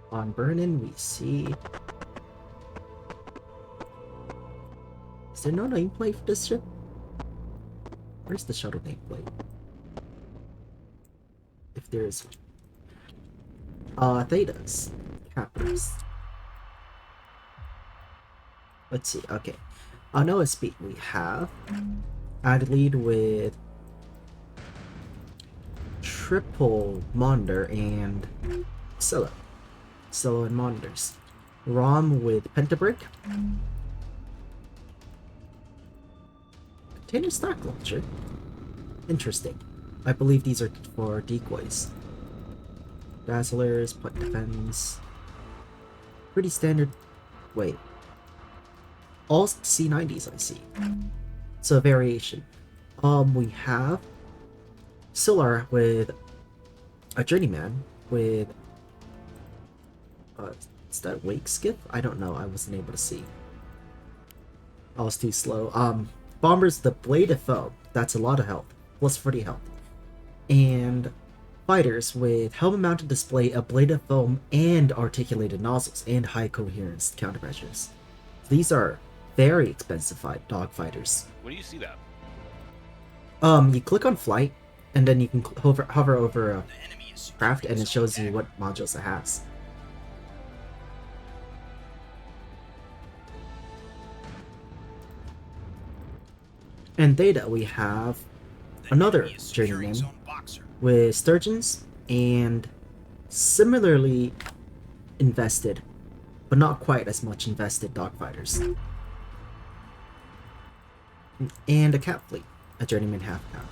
H: On Burnin, we see... Is there no nameplate for this ship? Where's the shuttle nameplate? If there is one. Thetas. Cappers. Let's see, okay. On OSP, we have Adelaide with triple Monder and Scylla. Scylla and Monders. Rom with Pentabrick. Container stock launcher. Interesting. I believe these are for decoys. Dazzlers, point defense. Pretty standard. Wait. All C90s I see. So variation. We have Solar with a journeyman with is that wake skip? I don't know. I wasn't able to see. I was too slow. Bombers, the blade of foam. That's a lot of health. Plus 40 health. And fighters with helmet-mounted display, a blade of foam, and articulated nozzles, and high coherence countermeasures. These are very expensive dog fighters.
I: Where do you see that?
H: You click on flight, and then you can hover over a craft, and it shows you what modules it has. And Theta, we have another journeyman with sturgeons and similarly invested, but not quite as much invested dogfighters. And a cat fleet, a journeyman half cat.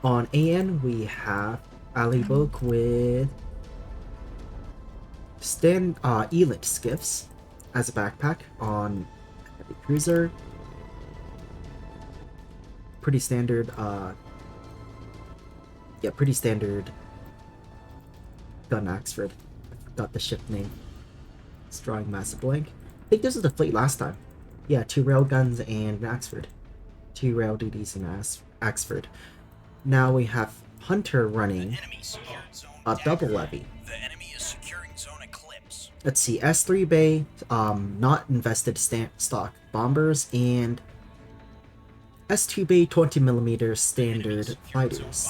H: On AN, we have Alibok with elite skiffs as a backpack on heavy cruiser. Pretty standard, pretty standard gun Axford. I forgot the ship name. It's drawing massive blank. I think this was the fleet last time. Yeah, 2 railguns and an Axford. 2 rail duties and Axford. Now we have Hunter running a double levy. Let's see, S3 Bay, not invested stock bombers, and S2 Bay 20mm standard fighters.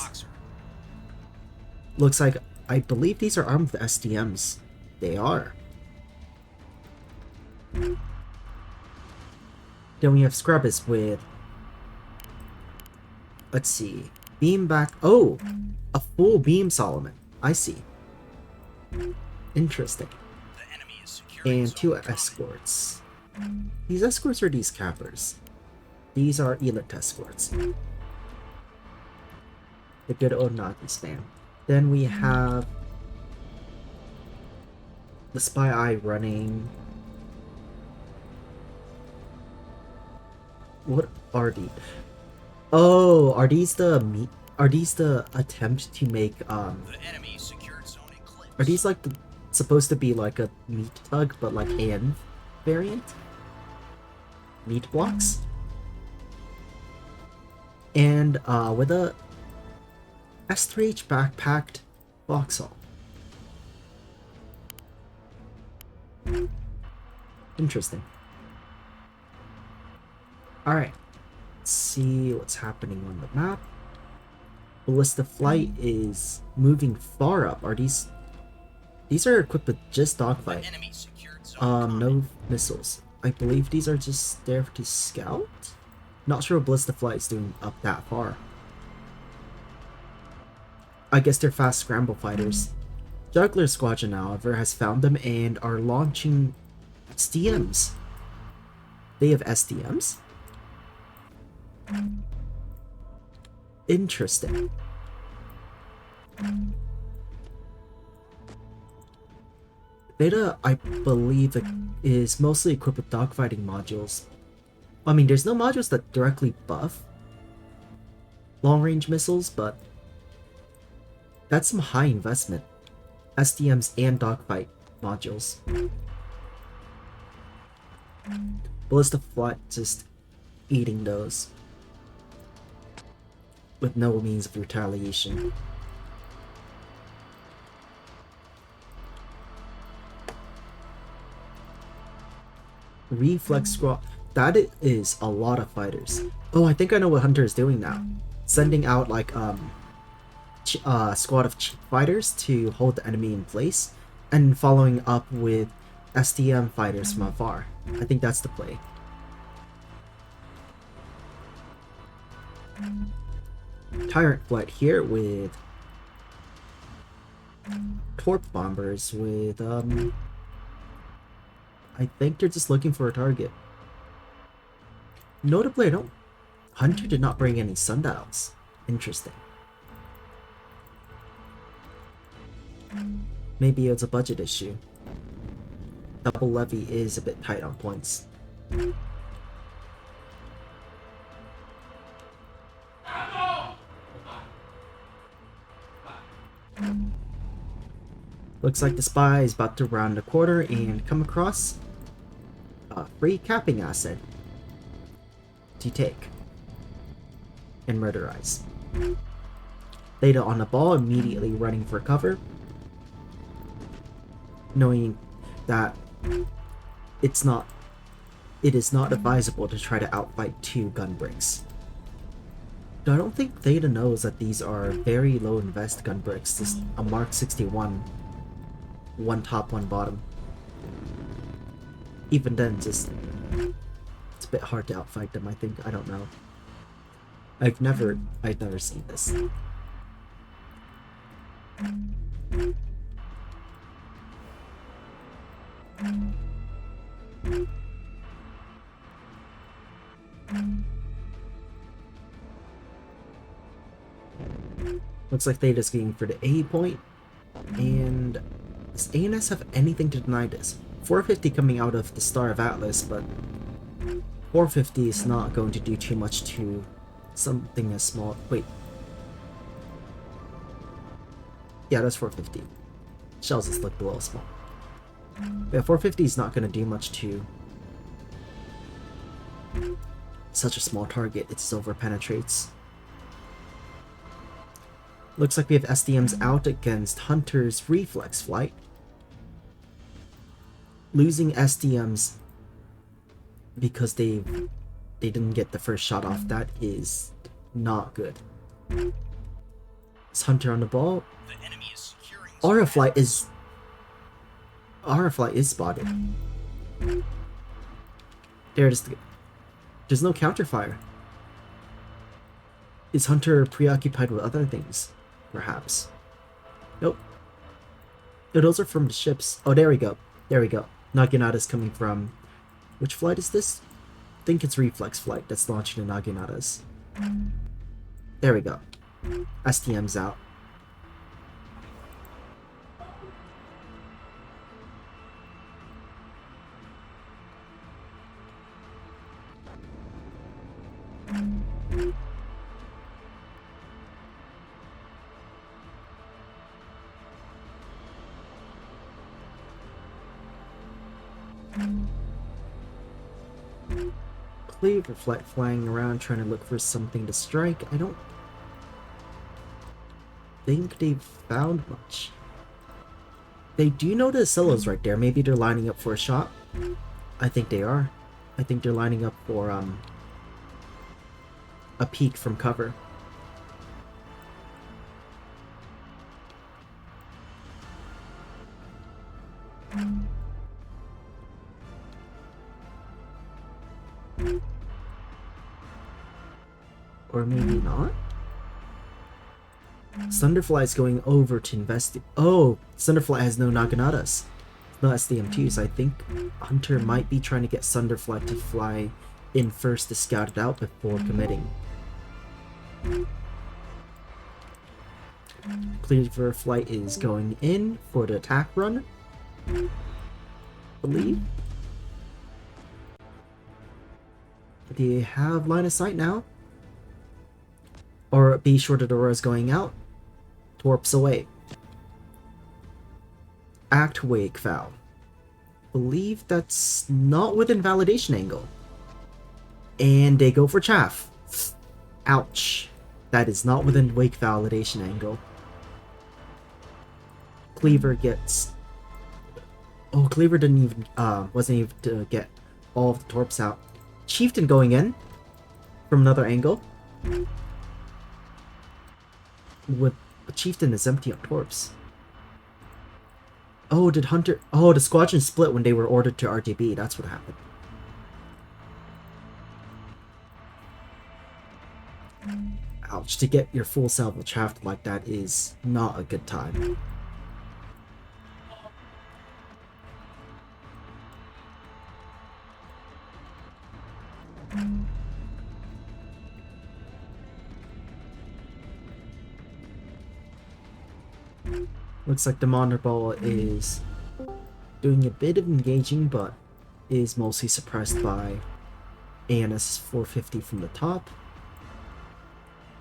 H: Looks like, I believe these are armed with SDMs. They are. Then we have Scrubbers with, let's see, beam back. Oh, a full beam Solomon. I see. Interesting. And 2 escorts. These escorts are these cappers. These are elite escorts. The good old Nagi spam. Then we have the Spy Eye running. What are these? Oh, are these the attempt to make are these like supposed to be like a meat tug but like AN variant? Meat blocks? And with a S3H backpacked Vauxhall. Interesting. Alright. Let's see what's happening on the map. Ballista Flight is moving far up. Are these are equipped with just dogfight. No missiles. I believe these are just there to scout? Not sure what Ballista Flight is doing up that far. I guess they're fast scramble fighters. Juggler Squadron, however, has found them and are launching SDMs. They have SDMs? Interesting. Beta, I believe, is mostly equipped with dogfighting modules. I mean, there's no modules that directly buff long-range missiles, but that's some high investment. SDMs and dogfight modules. Ballista Flight just eating those with no means of retaliation. Reflex Squad. That is a lot of fighters. Oh, I think I know what Hunter is doing now. Sending out like squad of fighters to hold the enemy in place, and following up with SDM fighters from afar. I think that's the play. Tyrant Flight here with Torp Bombers with I think they're just looking for a target. Notably, Hunter did not bring any sundials. Interesting. Maybe it's a budget issue. Double levy is a bit tight on points. Looks like the spy is about to round the corner and come across a free capping asset to take and murderize. Theta on the ball, immediately running for cover, knowing that it is not advisable to try to outfight 2 gun bricks. I don't think Theta knows that these are very low invest gun bricks. Just a Mark 61, 1 top, 1 bottom. Even then, it's a bit hard to outfight them. I think. I don't know. I've never seen this. Looks like Theta's going for the A point, and does ANS have anything to deny this? 450 coming out of the Star of Atlas, but 450 is not going to do too much to something as small. Wait. Yeah, that's 450. Shells just look a little small. Yeah, 450 is not going to do much to such a small target. It silver penetrates. Looks like we have SDMs out against Hunter's Reflex Flight. Losing SDMs because they didn't get the first shot off, that is not good. Is Hunter on the ball?
C: The enemy is securing
H: Aura Flight is spotted. There's no counterfire. Is Hunter preoccupied with other things? Perhaps. Nope. No, those are from the ships. Oh, there we go. There we go. Naginata's coming from... Which flight is this? I think it's Reflex Flight that's launching the Naginatas. There we go. STM's out. Cleaver Flight flying around trying to look for something to strike. I don't think they've found much. They do know the silos right there. Maybe they're lining up for a shot. I think they are. I think they're lining up for a peek from cover. Or maybe not? Thunderfly's going over to investigate. Oh, Thunderfly has no Naginatas. No SDM2s. I think Hunter might be trying to get Thunderfly to fly in first to scout it out before committing. Cleaver Flight is going in for the attack run. I believe. They have line of sight now. Or be sure that Aurora is going out. Torps away. Act Wake Foul. Believe that's not within validation angle. And they go for chaff. Ouch. That is not within wake validation angle. Cleaver gets... Oh, Cleaver didn't even, wasn't able to get all of the torps out. Chieftain going in from another angle. With the Chieftain is empty on torps. Oh, did Hunter... Oh, the squadron split when they were ordered to RTB. That's what happened. Ouch, to get your full salvo chaffed like that is not a good time. Looks like the Monitor Ball is doing a bit of engaging, but is mostly suppressed by ANS 450 from the top.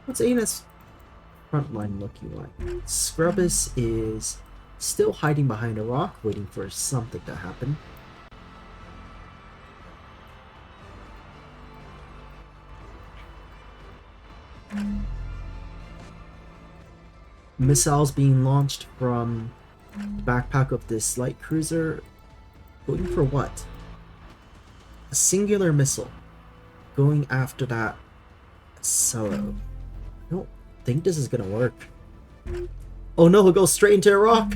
H: What's ANS front line looking like? Scrubbus is still hiding behind a rock, waiting for something to happen. Missiles being launched from the backpack of this light cruiser. Going for what? A singular missile. Going after that solo. I don't think this is gonna work. Oh no, he'll go straight into a rock!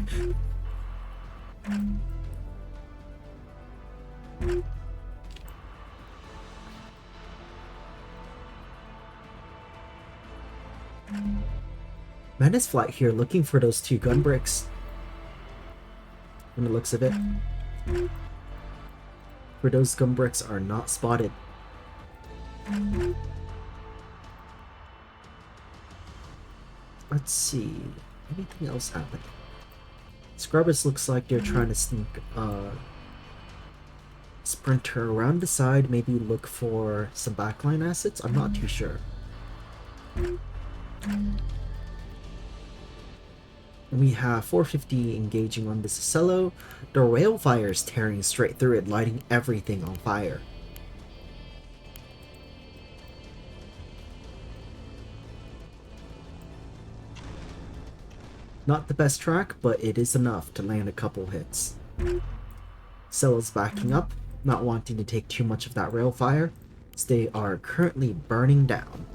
H: Menace Flight here looking for those 2 gun bricks. From the looks of it. Where those gun bricks are not spotted. Let's see. Anything else happening? Scrubbers looks like they're trying to sneak Sprinter around the side, maybe look for some backline assets. I'm not too sure. We have 450 engaging on this Cello. The rail fire is tearing straight through it, lighting everything on fire. Not the best track, but it is enough to land a couple hits. Cello's backing up, not wanting to take too much of that rail fire, as they are currently burning down.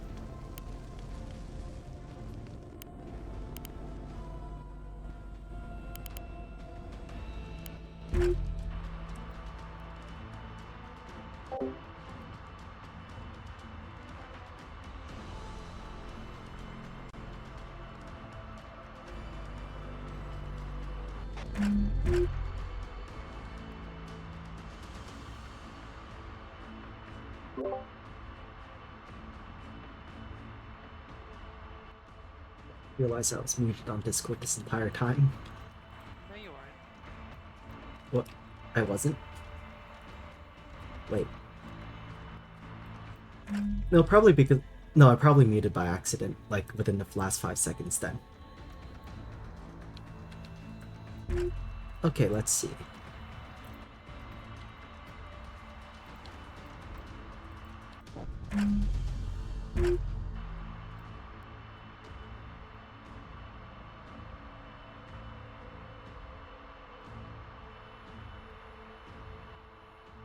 H: Realize I was muted on Discord this entire time.
K: No, you aren't.
H: What? I wasn't? Wait. No, probably because... No, I probably muted by accident, like within the last 5 seconds then. Okay, let's see.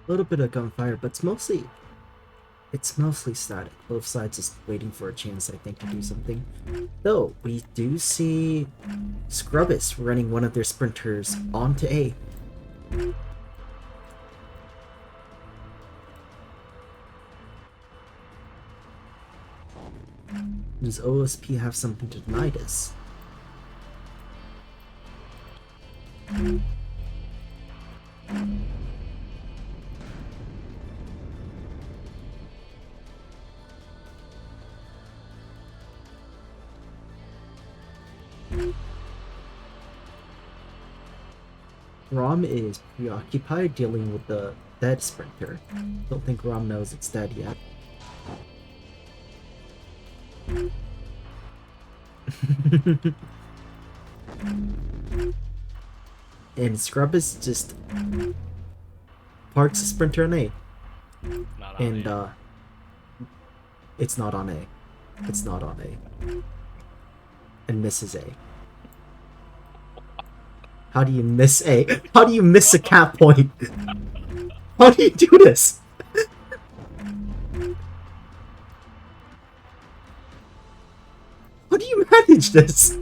H: A little bit of gunfire, but it's mostly static. Both sides just waiting for a chance, I think, to do something. Though we do see Scrubbus running one of their sprinters onto A. Does OSP have something to deny this? Rom is preoccupied dealing with the dead sprinter. Don't think Rom knows it's dead yet. And Scrubbus just parks the sprinter on A.
I: Not on
H: And
I: A.
H: it's not on A. It's not on A. And misses A. How do you miss A? How do you miss a cap point? How do you do this? How do you manage this?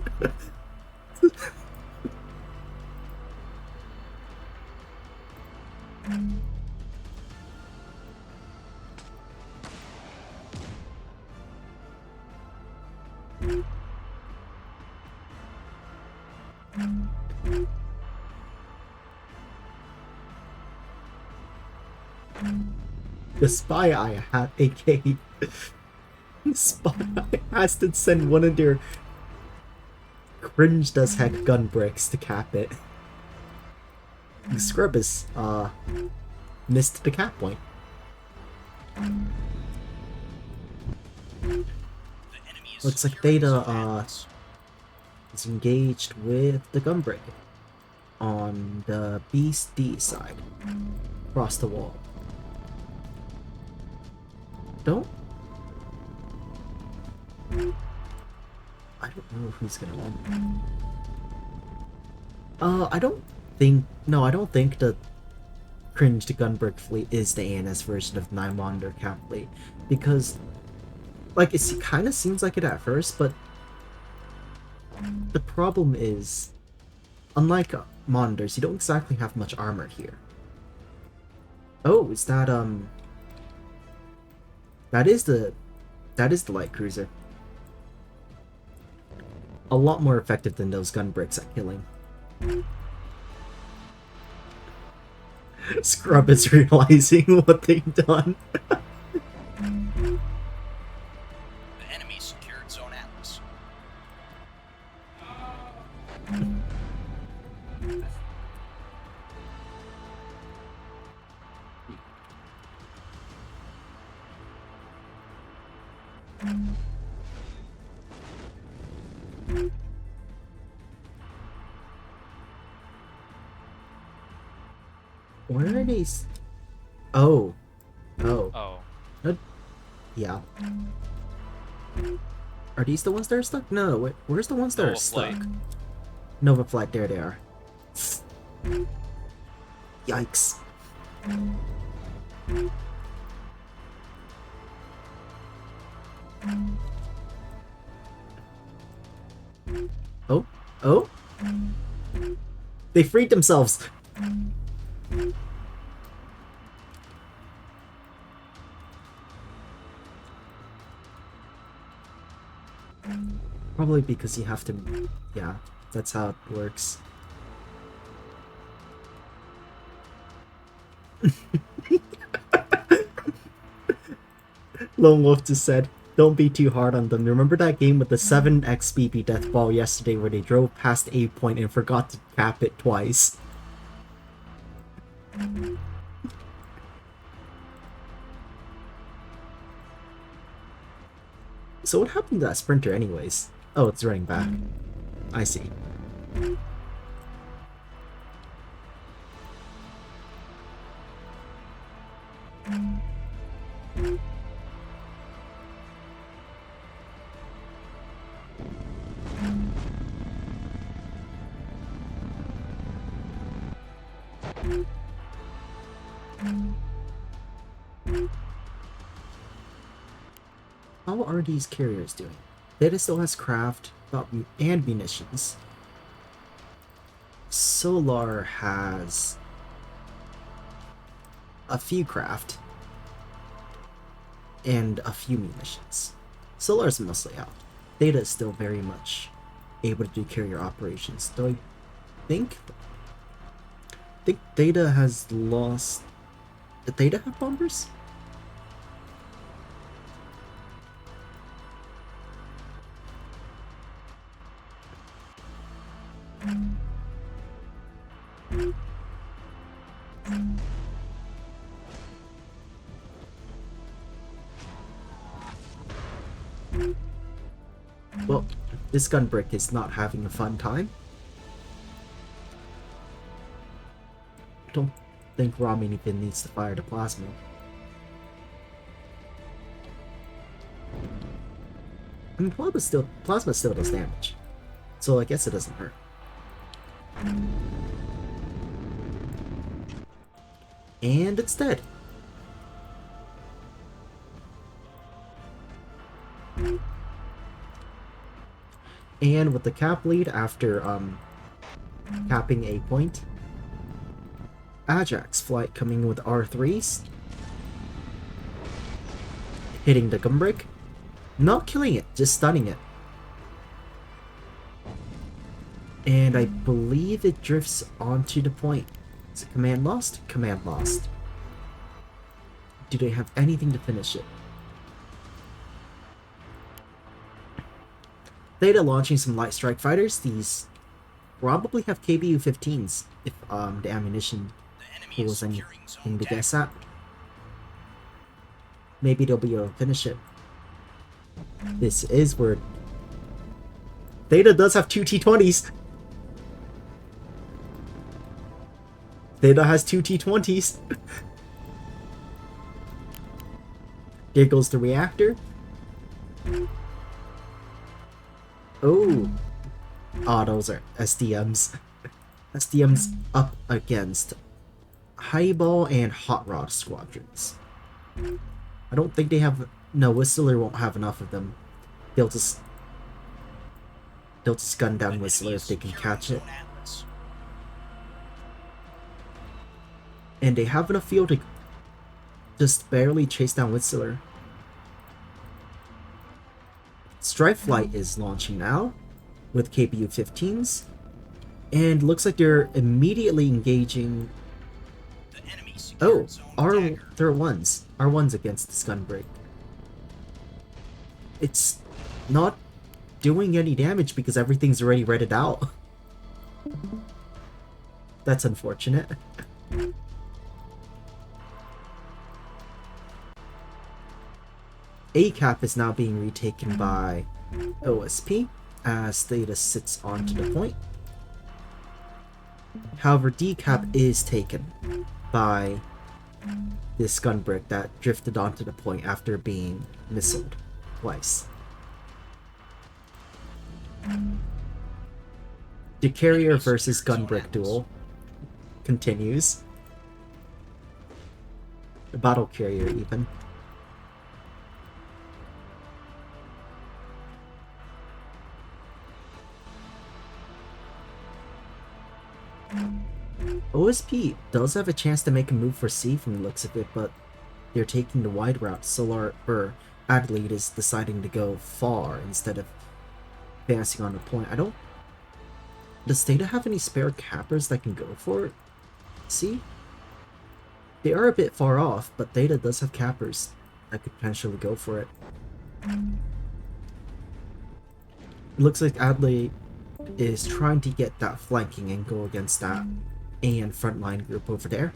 H: The spy eye had AK. Spy eye has to send one of their cringed as heck gun bricks to cap it. Scrubbus missed the cap point.
C: The enemy is
H: Looks like
C: securing
H: Theta
C: zone admins.
H: is engaged with the Gunbreak on the Beast D side, across the wall. I don't know who's gonna win. I don't think the cringed Gunbreak fleet is the ANS version of Nymonder Cap fleet, because like it kind of seems like it at first, but the problem is, unlike monitors, you don't exactly have much armor here. Oh, is that that is the light cruiser. A lot more effective than those Gunbricks at killing. Scrub is realizing what they've done.
C: The enemy secured Zone Atlas.
H: Where are these? Oh.
I: Oh.
H: No. Yeah. Are these the ones that are stuck? No, where's the ones that are stuck? Nova Flight, there they are. Yikes. Oh? Oh? They freed themselves! Probably because you have to... Yeah, that's how it works. Lone Wolf just said, don't be too hard on them. Remember that game with the 7x BB death ball yesterday where they drove past A point and forgot to cap it twice? So what happened to that sprinter anyways? Oh, it's running back. I see. How are these carriers doing? Data still has craft and munitions. Solar has a few craft and a few munitions. Solar's mostly out. Data is still very much able to do carrier operations, though I think Data has lost... Did Data have bombers? Well, this Gunbrick is not having a fun time. Don't think Ramen even needs to fire the plasma. I mean, plasma still does damage, so I guess it doesn't hurt. And it's dead. And with the cap lead after capping a point, Ajax flight coming with R3s, hitting the Gunbreak, not killing it, just stunning it. And I believe it drifts onto the point. Is it command lost? Command lost. Do they have anything to finish it? Theta launching some light strike fighters. These probably have KBU-15s if the ammunition pool was anything to guess at. Maybe they'll be able to finish it. This is where Theta does have 2 T20s. Theta has 2 T20s. There goes the reactor. Oh. Oh, those are SDMs. SDMs up against Highball and Hot Rod squadrons. I don't think they have... No, Whistler won't have enough of them. They'll just gun down Whistler if they can catch it. And they have enough fuel to just barely chase down Whistler. Strike Flight is launching now with KBU-15s. And looks like they're immediately engaging... Oh, they're R1s. R1s against this gun break. It's not doing any damage because everything's already redded out. That's unfortunate. A-cap is now being retaken by OSP as Theta sits onto the point. However, D-cap is taken by this gun brick that drifted onto the point after being missiled twice. The carrier versus gun brick duel continues. The battle carrier even. OSP does have a chance to make a move for C from the looks of it, but they're taking the wide route. Adelaide is deciding to go far instead of advancing on the point. Does Theta have any spare cappers that can go for it? See? They are a bit far off, but Theta does have cappers that could potentially go for it. It looks like Adelaide is trying to get that flanking angle against that and frontline group over there.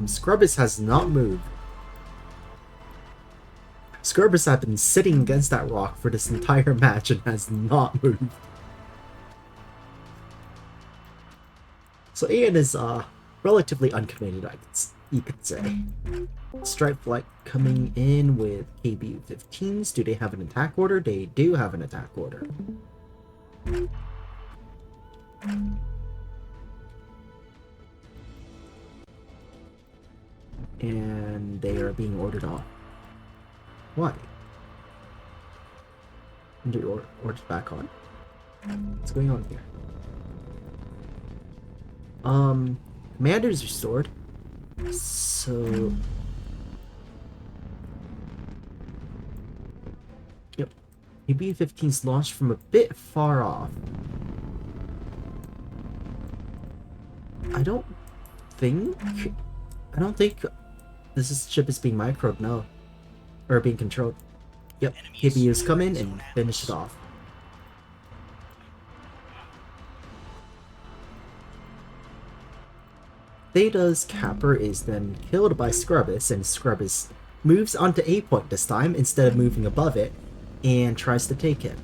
H: Scrubbus has not moved. Scrubbus had been sitting against that rock for this entire match and has not moved. So Ian is relatively uncommitted, you could say. Strike Flight coming in with KBU-15s. Do they have an attack order? They do have an attack order. And they are being ordered off. Why? And they're ordered back on. What's going on here? Commander's restored. So... Yep. KBU-15's launched from a bit far off. I don't think this ship is being microed, no. Or being controlled. Yep, KBU's come in and finish it off. Theta's capper is then killed by Scrubbus, and Scrubbus moves onto A point this time instead of moving above it, and tries to take it.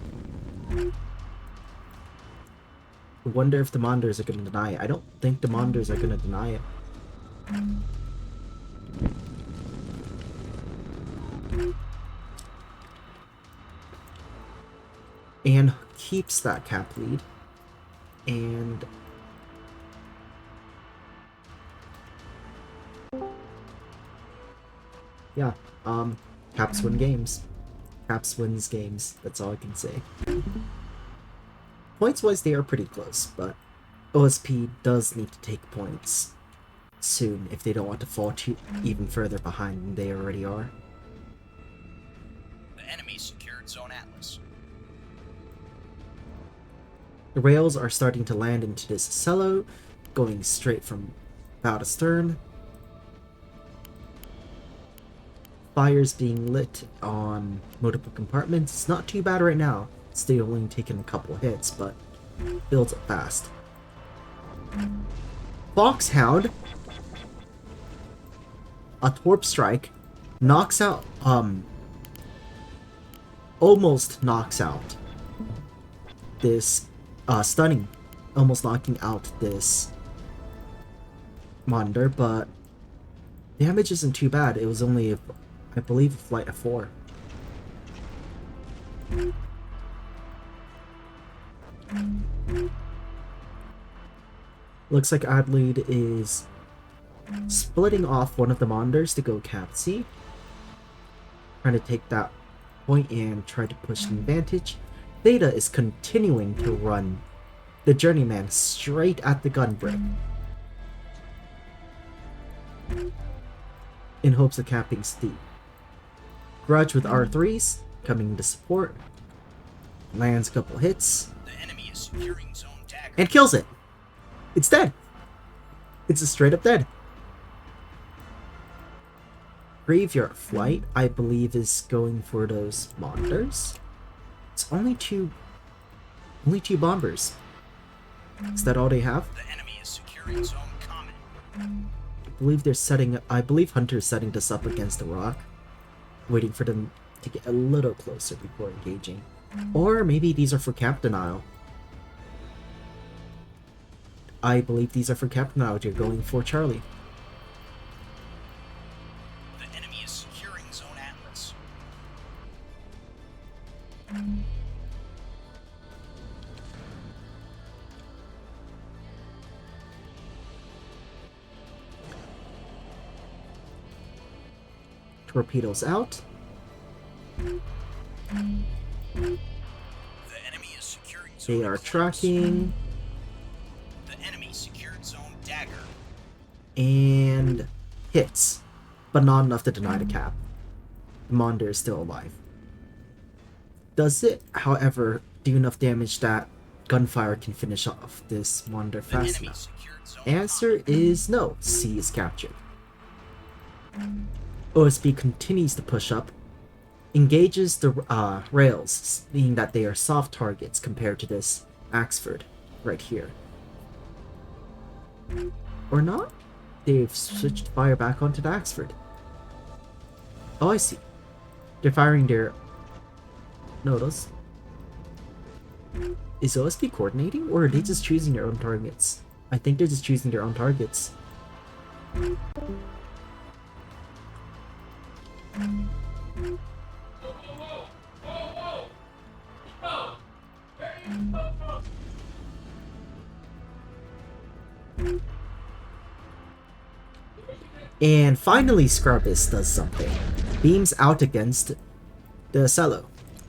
H: I wonder if the Monders are going to deny it. I don't think the Monders are going to deny it. And keeps that cap lead. And... yeah, Caps win games. Caps wins games. That's all I can say. Points-wise, they are pretty close, but OSP does need to take points soon if they don't want to fall even further behind than they already are.
C: The enemy secured Zone Atlas.
H: The rails are starting to land into this cello, going straight from bow to stern. Fires being lit on multiple compartments. It's not too bad right now. Still only taking a couple hits, but builds up fast. Foxhound a Torp Strike knocks out, almost knocks out this, stunning, almost knocking out this monitor, but damage isn't too bad. It was only, I believe, a flight of 4. Looks like Adlead is splitting off one of the monitors to go Cap C. Trying to take that point and try to push an advantage. Theta is continuing to run the Journeyman straight at the gun brick in hopes of capping Steve. Grudge with R3s coming to support. Lands a couple hits.
C: The enemy is securing zone dagger.
H: And kills it. It's dead. It's a straight up dead. Graveyard Flight, I believe, is going for those monitors. It's only two bombers. Is that all they have?
C: The enemy is securing zone common.
H: I believe Hunter's setting this up against the rock, waiting for them to get a little closer before engaging. Or maybe these are for cap denial. I believe these are for cap denial. You're going for Charlie.
C: The enemy is securing zone Atlas.
H: Torpedoes out.
C: The enemy is securing zone
H: They are
C: Eclipse.
H: tracking.
C: The enemy secured zone dagger.
H: And hits, but not enough to deny the cap. The monitor is still alive. Does it, however, do enough damage that gunfire can finish off this monitor
C: The
H: fast
C: enemy
H: enough?
C: secured zone
H: Answer is no. C is captured. OSB continues to push up, engages the rails, meaning that they are soft targets compared to this Axford right here. Or not? They've switched fire back onto the Axford. Oh, I see. They're firing their... No, those... Is OSP coordinating, or are they just choosing their own targets? I think they're just choosing their own targets. And finally Scrubus does something. Beams out against the cello,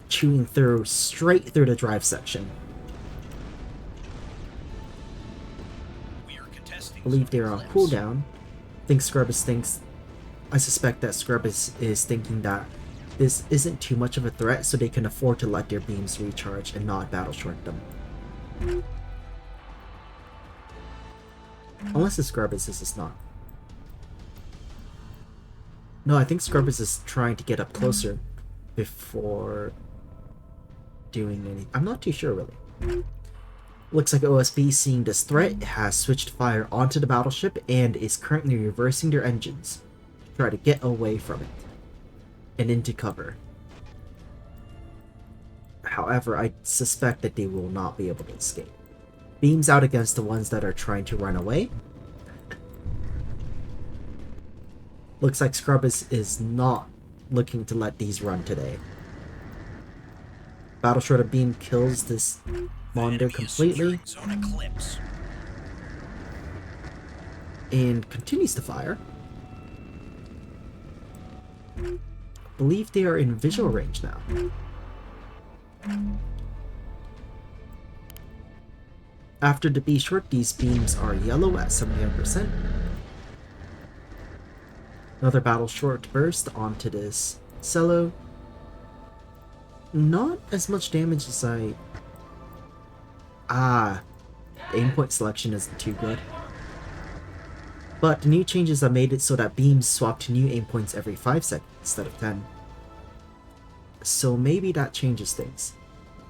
H: chewing through straight through the drive section.
C: We are contesting
H: I believe they're
C: zone
H: on
C: Eclipse.
H: cooldown. I suspect that Scrubus is thinking that this isn't too much of a threat, so they can afford to let their beams recharge and not battle short them. Unless the Scrubus is not. No, I think Scrubus is trying to get up closer before doing anything. I'm not too sure, really. Looks like OSB, seeing this threat, has switched fire onto the battleship and is currently reversing their engines to try to get away from it and into cover. However, I suspect that they will not be able to escape. Beams out against the ones that are trying to run away. Looks like Scrubus is not looking to let these run today. Battle Shredder Beam kills this monitor completely
C: Zone Eclipse.
H: and continues to fire. I believe they are in visual range now. After the B short, these beams are yellow at 79%. Another battle short burst onto this cello. Not as much damage as the aim point selection isn't too good. But the new changes have made it so that beams swap to new aim points every 5 seconds instead of 10. So maybe that changes things.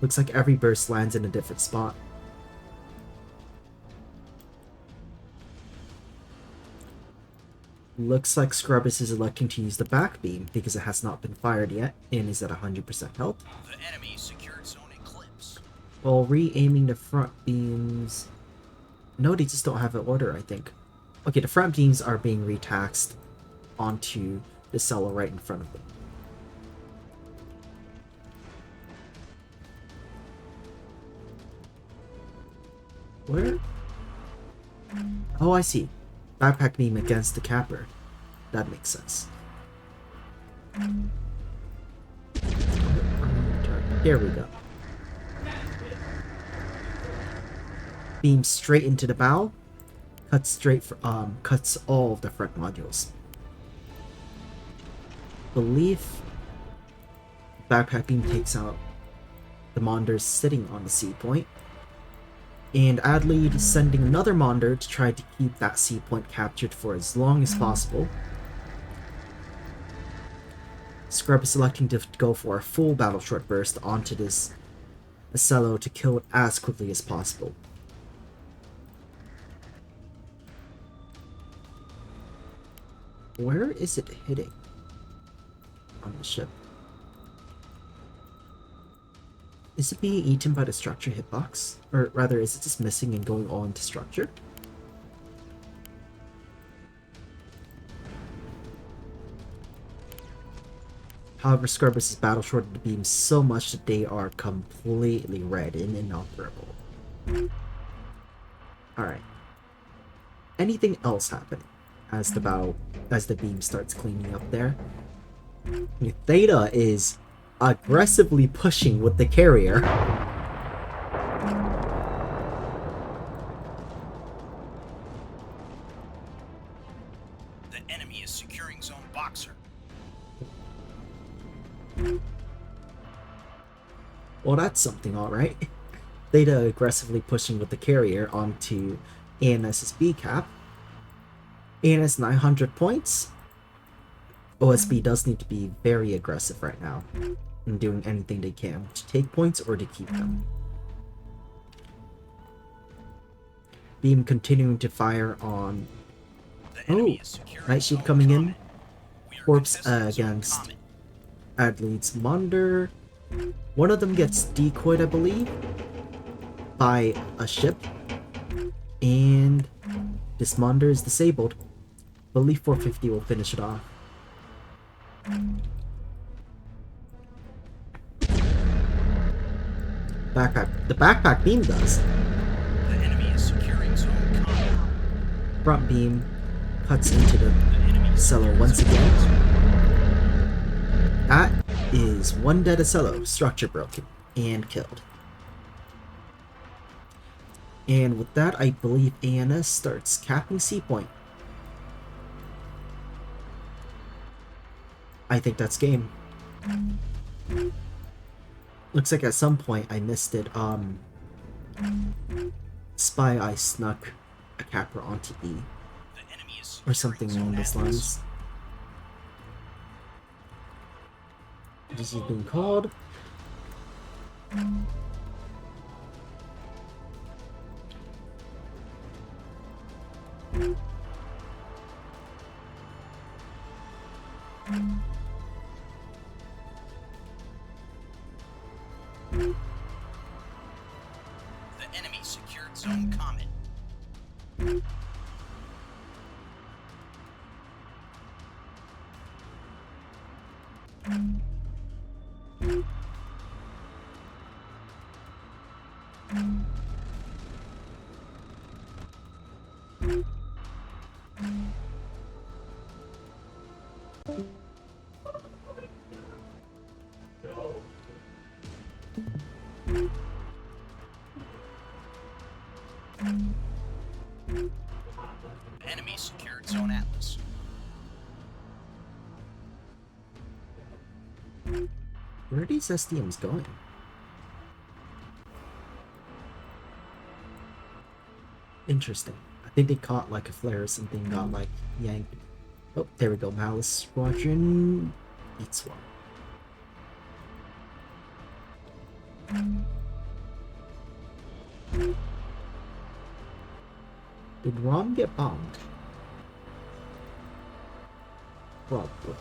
H: Looks like every burst lands in a different spot. Looks like Scrubbus is electing to use the back beam because it has not been fired yet and is at 100% health.
C: The enemy secured zone Eclipse.
H: While re-aiming the front beams... No, they just don't have an order, I think. Okay, the front beams are being retaxed onto the cello right in front of them. Where? Oh, I see. Backpack beam against the capper. That makes sense. There we go. Beam straight into the bow. Cuts straight for cuts all of the front modules. Believe backpack beam takes out the Monders sitting on the C point. And Adlead is sending another Monder to try to keep that C point captured for as long as possible. Scrub is selecting to go for a full battle short burst onto this Acello to kill it as quickly as possible. Where is it hitting on the ship? Is it being eaten by the structure hitbox? Or rather, is it just missing and going on to structure? However, Scrubbers' battle shorted the beams so much that they are completely red and inoperable. Alright. Anything else happening as the beam starts cleaning up there? Theta is aggressively pushing with the carrier.
C: The enemy is securing zone Boxer.
H: Well, that's something, alright. Theta aggressively pushing with the carrier onto ANS's B cap. ANS 900 points. OSB does need to be very aggressive right now in doing anything they can to take points or to keep them. Beam continuing to fire on... Oh, Night Shield coming in. Corpse against Adlead's Monder. One of them gets decoyed, I believe, by a ship. And this Monder is disabled. I believe 450 will finish it off. The backpack beam does.
C: The enemy is securing zone combat.
H: Front beam cuts into the cello once again. That is one dead Acello, structure broken, and killed. And with that, I believe ANS starts capping C point. I think that's game. Looks like at some point I missed it. Spy Eye snuck a capper onto E. Or something along those lines. This is being called.
C: The enemy secured zone Comet. Enemy secured zone Atlas.
H: Where are these SDMs going? Interesting. I think they caught like a flare or something, got like yanked. Oh, there we go. Malice Squadron eats one. Did Rom get bombed? Probably.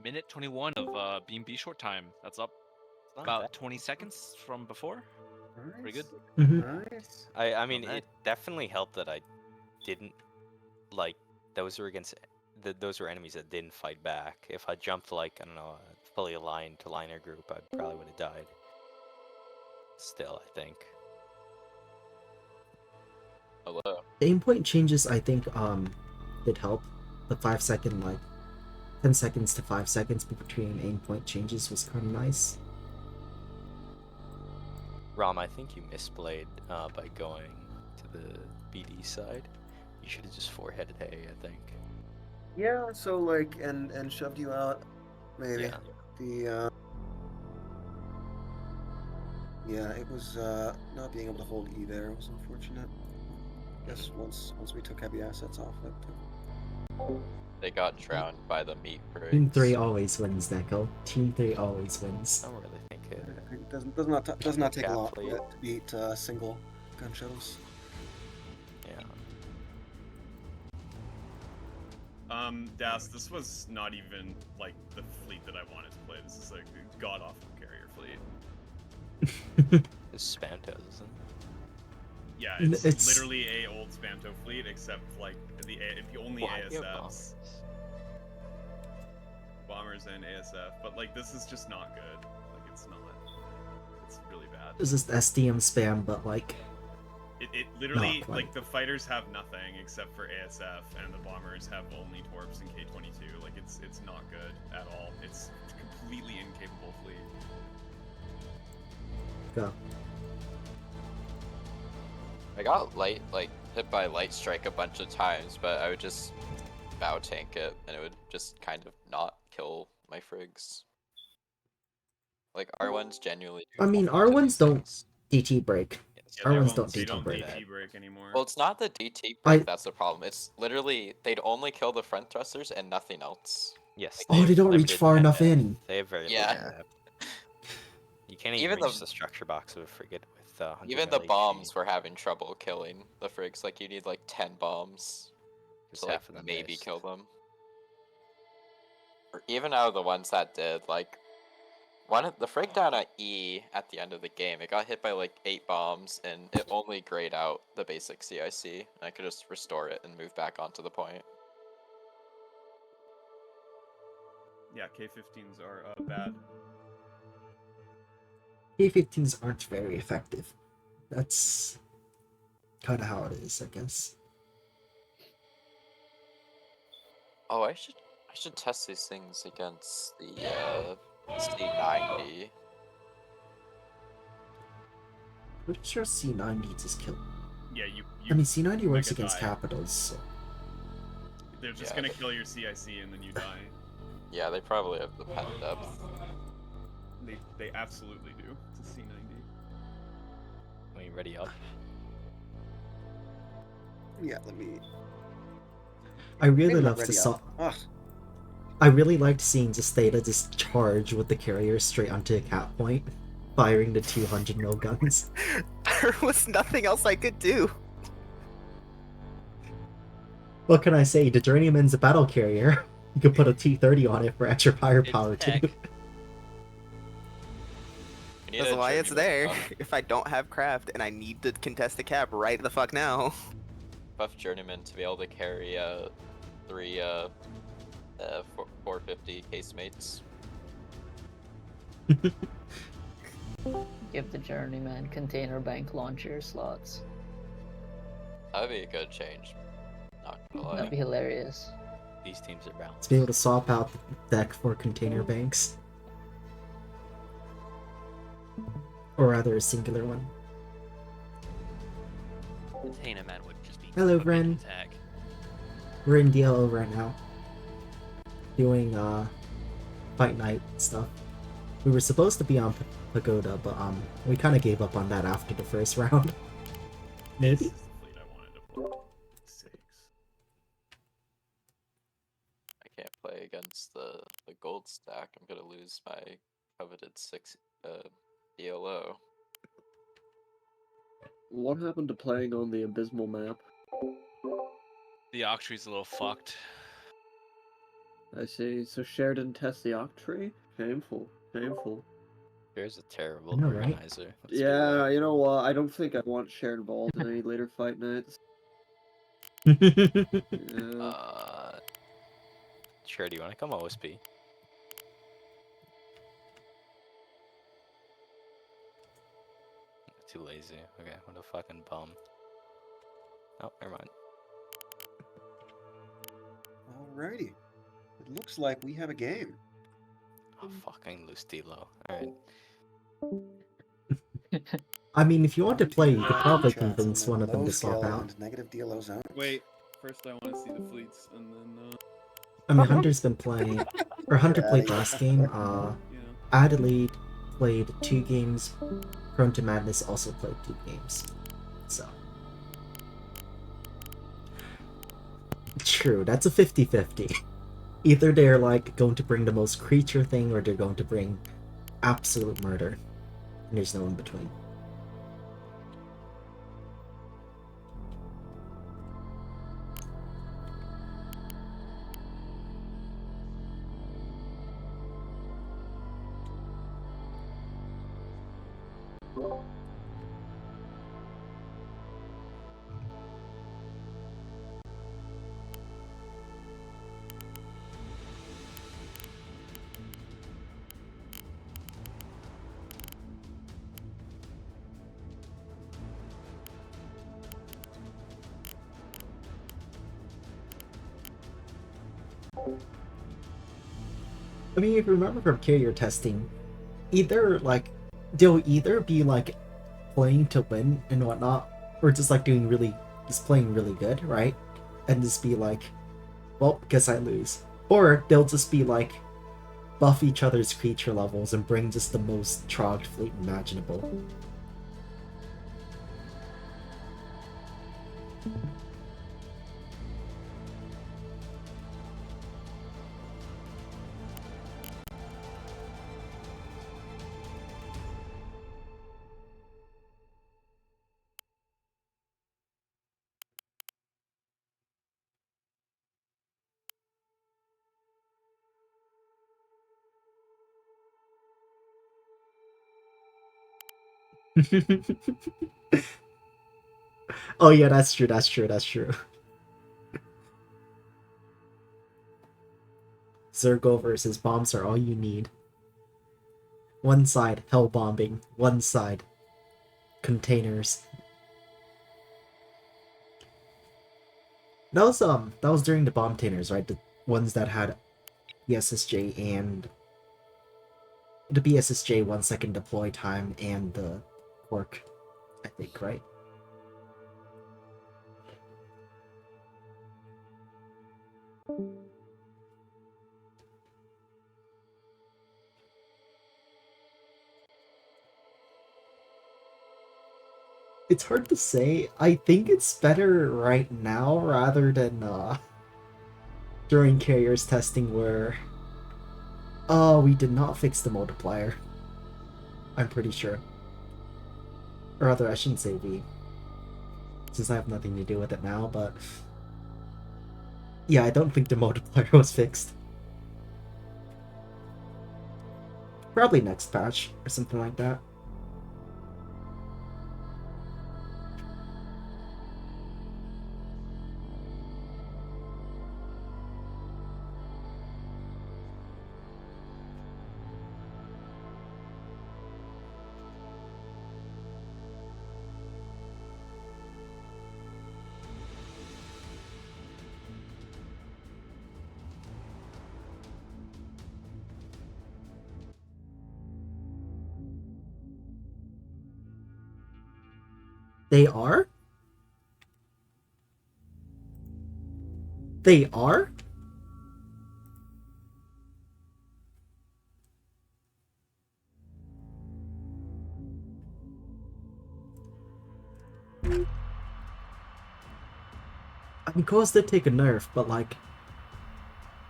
I: Minute 21 of B&B short time. That's up
L: Not
I: about
L: bad.
I: 20 seconds from before. Pretty good.
J: Nice.
L: I mean,
K: bad.
L: it definitely helped that I didn't like those were against those were enemies that didn't fight back. If I jumped like I don't know, a fully aligned to liner group, I probably would have died. Still, I think.
K: Hello.
H: The aim point changes, I think, did help. The 5 second, like, 10 seconds to 5 seconds between aim point changes was kind of nice.
L: Rom, I think you misplayed by going to the BD side. You should have just foreheaded hay, I think.
A: Yeah, so like, and shoved you out, maybe.
L: Yeah.
A: The yeah, it was not being able to hold E there was unfortunate. Guess once we took heavy assets off it.
K: They got drowned by the meat birds.
H: Team 3 always wins, Neko. Team 3 always wins.
L: I don't really think it.
A: It does not take a
L: Gap
A: lot
L: lead.
A: to beat single gun shows.
L: Yeah.
E: Das, this was not even like the fleet that I wanted to play. This is like a god awful carrier fleet.
L: It's Spanto, isn't it?
E: Yeah,
H: N-
E: it's,
H: it's-
E: literally a old Spanto fleet, except like the only
L: Why do you have
E: ASFs,
L: bombers?
E: bombers and ASF. But like this is just not good. Like it's not. It's really bad.
H: This is SDM spam, but like,
E: It literally,
H: Not quite.
E: like, the fighters have nothing except for ASF, and the bombers have only Torps and K-22. Like, it's not good at all. It's a completely incapable fleet.
H: go.
K: I got hit by light strike a bunch of times, but I would just bow tank it, and it would just kind of not kill my frigs. Like R1s genuinely. do
H: I mean,
K: awful to
H: R1s
K: these
H: don't
K: things.
H: DT break.
E: Yeah,
H: R1s
E: they
H: don't
E: they
H: DT
E: don't
H: break.
E: DT break anymore.
K: Well, it's not the DT
H: I-
K: break that's the problem. It's literally they'd only kill the front thrusters and nothing else.
L: Yes.
H: Oh, they
L: have
H: don't reach
L: limited
H: far enough
L: depth.
H: in.
L: They have very
K: Yeah.
L: limited depth. You can't even
K: Even
L: reach
K: the-
L: the structure box of a frigate with 100
K: Even the
L: LHG.
K: bombs were having trouble killing the frigs. Like you need like 10 bombs
L: Just
K: to like
L: half of them
K: maybe
L: missed.
K: kill them. Or even out of the ones that did, like the frig down at E at the end of the game, it got hit by like 8 bombs and it only grayed out the basic CIC. And I could just restore it and move back onto the point.
E: Yeah, K-15s are bad.
H: K-15s aren't very effective. That's kind of how it is, I guess.
K: Oh, I should test these things against the C90.
H: Pretty sure C90 just kill.
E: Yeah, you
H: I mean, C90 works
E: make a
H: against
E: die.
H: capitals, so.
E: They're just
K: Yeah,
E: gonna
K: they-
E: kill your CIC and then you die.
K: Yeah, they probably have the pen depth.
E: They absolutely do. It's a C90.
L: Are you ready up?
A: Yeah, let me.
H: I really
A: Maybe not
H: loved the
A: ready
H: song.
A: up. Ugh.
H: I really liked seeing just Theta just charge with the carrier straight onto a cap point, firing the 200 mil guns.
M: There was nothing else I could do.
H: What can I say? The Journeyman's a battle carrier. You could put a T-30 on it for extra firepower too.
K: heck. We need
M: That's
K: a
M: why it's
K: journeyman
M: there.
K: buff.
M: If I don't have craft and I need to contest the cap right the fuck now.
K: Buff journeyman to be able to carry 3 450 casemates.
N: Give the journeyman container bank launcher slots.
K: That'd be a good change. Not gonna lie.
N: That'd be hilarious.
L: These teams are balanced.
H: To be able to swap out the deck for container banks. Or rather, a singular one.
O: Container man would just be.
H: Hello,
O: a big
H: Vren.
O: attack.
H: We're in DLO right now. Doing, Fight Night stuff. We were supposed to be on Pagoda, but, we kind of gave up on that after the first round. Maybe?
E: This is the fleet I wanted to play. Sakes.
K: I can't play against the gold stack. I'm gonna lose my coveted 6 DLO.
A: What happened to playing on the abysmal map?
I: The Octree's a little fucked.
A: I see. So Cher didn't test the Octree? Shameful. Shameful.
L: Cher's a terrible
H: I know, right?
L: organizer. Let's be
A: Yeah,
L: real.
A: you know what? I don't think I want Cher involved in any later fight nights. Yeah.
L: Sure, do you want to come OSP? Too lazy. Okay, what a fucking bum. Oh, never mind.
A: Alrighty. It looks like we have a game.
L: Oh, fucking loose D-low. Alright.
H: I mean, if you want to play, you could probably
A: Shots in
H: convince
A: the
H: one of them
A: low
H: to swap
A: skill
H: out.
A: and negative DLO zone.
E: Wait, first I want to see the fleets, and then
H: I mean, Hunter's been playing, or Hunter
A: Get
H: played
A: outta here.
H: last game. Adelaide played 2 games. Prone to Madness also played 2 games. So. True, that's a 50-50. Either they're like going to bring the most creature thing, or they're going to bring absolute murder. And there's no in between. I mean, if you remember from carrier testing, either like they'll either be like playing to win and whatnot, or just like just playing really good, right? And just be like, well, guess I lose. Or they'll just be like buff each other's creature levels and bring just the most trogged fleet imaginable. Oh yeah, that's true, that's true, that's true. Zergo versus bombs are all you need. One side, hell bombing. One side, containers. That was during the bomb containers, right? The ones that had BSSJ and the BSSJ 1 second deploy time and the Quark, I think, right? It's hard to say. I think it's better right now rather than during carriers testing where we did not fix the multiplier. I'm pretty sure. Or rather, I shouldn't say we, since I have nothing to do with it now, but yeah, I don't think the multiplier was fixed. Probably next patch or something like that. They are? They are? I mean, coils did take a nerf, but like,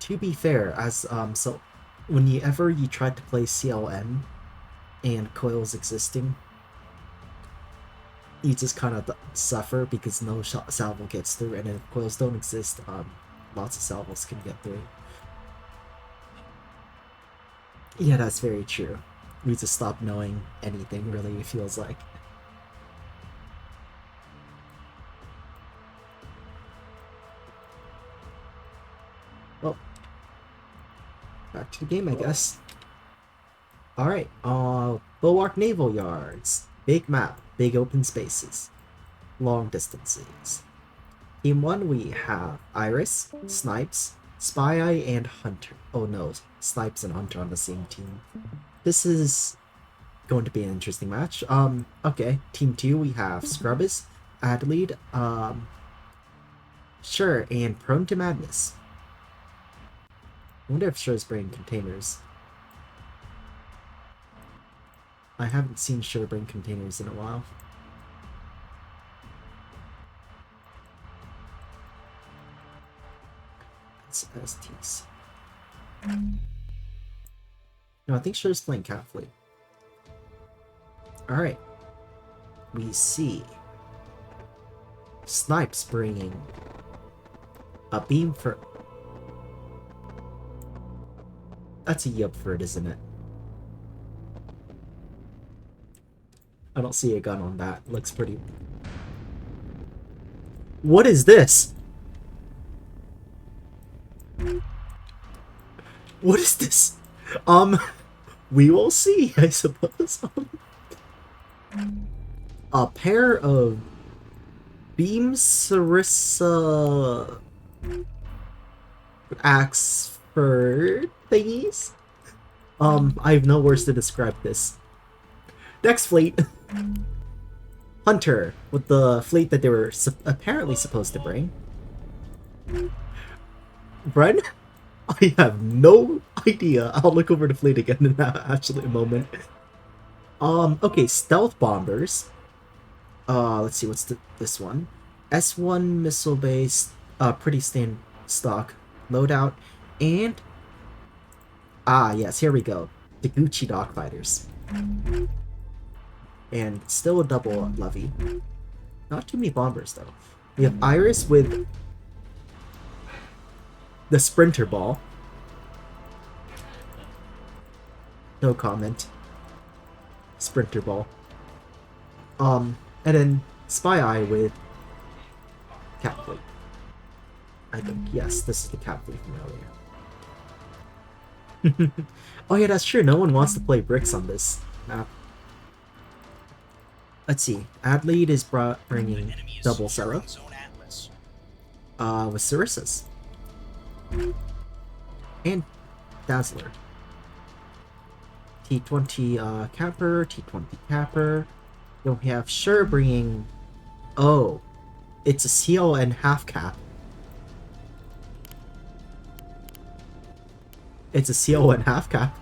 H: to be fair, as so whenever you tried to play CLN and coils existing, you just kind of suffer because no salvo gets through, and if coils don't exist, lots of salvos can get through. Yeah, that's very true. We just stop knowing anything, really, it feels like. Well, back to the game, I guess. Alright, Bulwark Naval Yards. Big map, big open spaces, long distances. Team 1, we have Iris, Snipes, Spy Eye, and Hunter. Oh no, Snipes and Hunter on the same team. This is going to be an interesting match. Okay, Team 2, we have Scrubbus, Adlead, Sure, and Prone to Madness. I wonder if Sure's bringing containers. I haven't seen Sure bring containers in a while. It's STs. No, I think Sure's playing Cat Fleet. Alright. We see Snipes bringing a beam for... That's a Yupford, isn't it? I don't see a gun on that. Looks pretty... What is this? What is this? We will see, I suppose. A pair of Beam Sarissa Axford thingies? I have no words to describe this. Next fleet. Hunter, with the fleet that they were apparently supposed to bring. Bren? I have no idea. I'll look over the fleet again in actually a moment. Okay, stealth bombers. Let's see, what's this one? S1 missile base, pretty stock loadout, and yes, here we go. The Gucci Dogfighters. And still a double levy. Not too many bombers though. We have Iris with the Sprinter Ball. No comment. Sprinter Ball. And then Spy Eye with Cat Fleet. I think, yes, this is the Cat Fleet from earlier. Oh yeah, that's true. No one wants to play bricks on this map. Let's see. Adlead is bringing double Sarah. With Sarissas. And Dazzler. T20 Capper, T20 Capper. Then we have Sure bringing... Oh. It's a CLN half cap. It's a CLN half cap.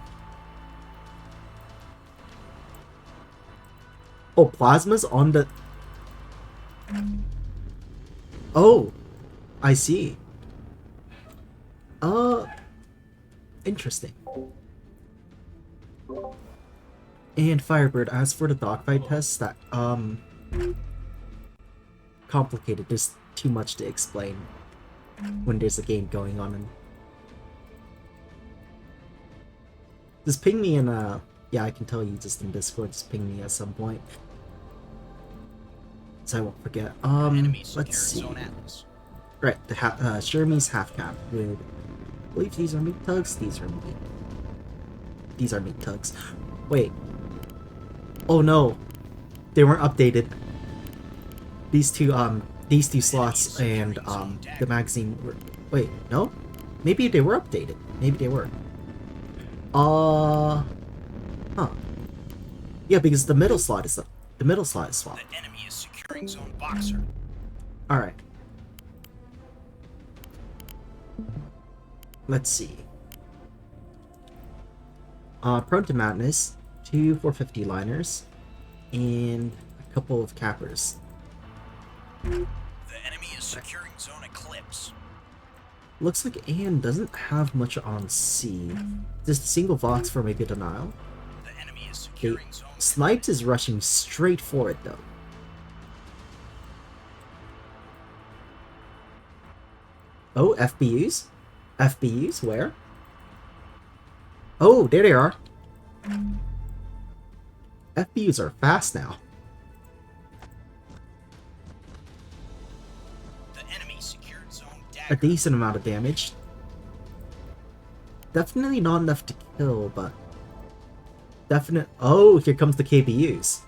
H: Oh, Plasma's on the... Oh. I see. Interesting. And Firebird, as for the dogfight test, that, complicated. There's too much to explain when there's a game going on. And just ping me in, yeah, I can tell you just in Discord, just ping me at some point. So I won't forget. Let's see. Right, the Shermie's half cap with... I believe these are meat tugs. These are meat. These are meat tugs. Wait. Oh no. They weren't updated. These two slots and the magazine were... Wait, no? Maybe they were updated. Maybe they were. Huh. Yeah, because the middle slot is swapped.
C: securing zone boxer.
H: Alright. Let's see. Prone to Madness, 2 450 liners, and a couple of cappers.
C: The enemy is securing zone eclipse.
H: Looks like Anne doesn't have much on C. Just a single Vox for maybe Denial.
C: The enemy is
H: Okay.
C: securing zone.
H: Snipes is rushing straight for it though. Oh, FBUs? FBUs? Where? Oh, there they are. FBUs are fast now.
C: The enemy secured zone
H: A
C: dagger.
H: decent amount of damage. Definitely not enough to kill, but... Definite... Oh, here comes the KBUs.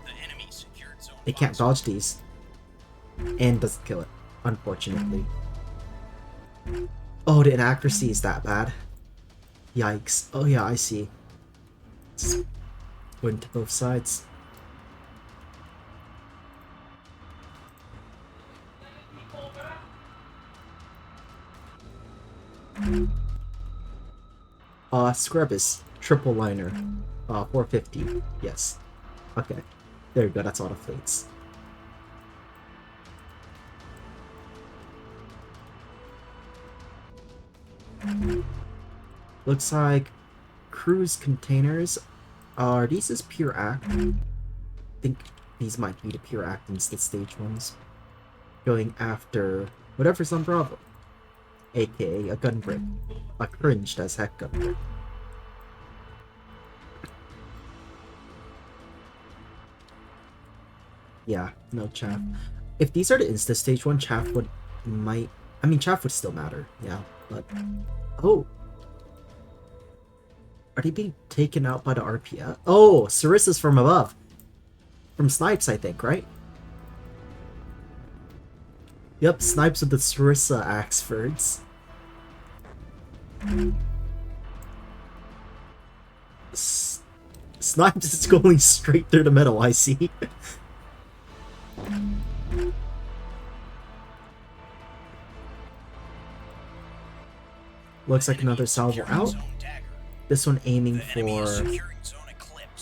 C: The enemy secured zone
H: They can't
C: boxer.
H: dodge these. And doesn't kill it, unfortunately. Oh, the inaccuracy is that bad. Yikes. Oh yeah, I see. Just went to both sides. Scrubbus, triple liner. 450. Yes. Okay. There you go, that's all the fleets. Looks like cruise containers. Are these is pure act? I think these might be the pure act instead stage ones. Going after whatever's on Bravo. AKA a gun brick. A cringed as heck gun brick. Yeah, no chaff. If these are the insta stage one, chaff would chaff would still matter, yeah, but oh. Are they being taken out by the RPF? Oh, Sarissa's from above. From Snipes, I think, right? Yep, Snipes with the Sarissa Axfords. Snipes is going straight through the middle, I see. Looks like another salvo out. This one aiming for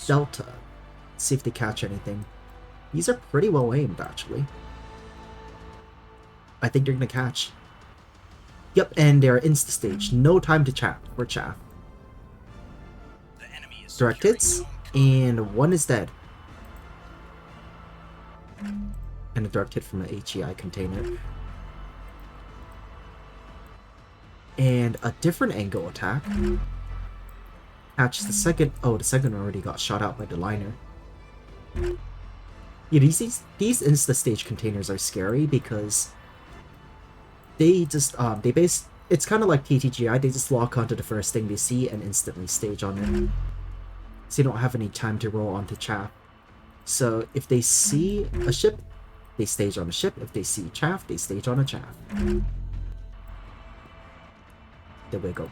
H: Delta. See if they catch anything. These are pretty well aimed, actually. I think they're gonna catch. Yep, and they're insta-stage. No time to chat for chaff. Direct hits, and one is dead. And a direct hit from an HEI container. And a different angle attack. Catches the second. Oh, the second already got shot out by the liner. Yeah, these insta stage containers are scary because they just it's kind of like TTGI. They just lock onto the first thing they see and instantly stage on it. So you don't have any time to roll onto chaff. So if they see a ship, they stage on a ship. If they see chaff, they stage on a chaff. There we go.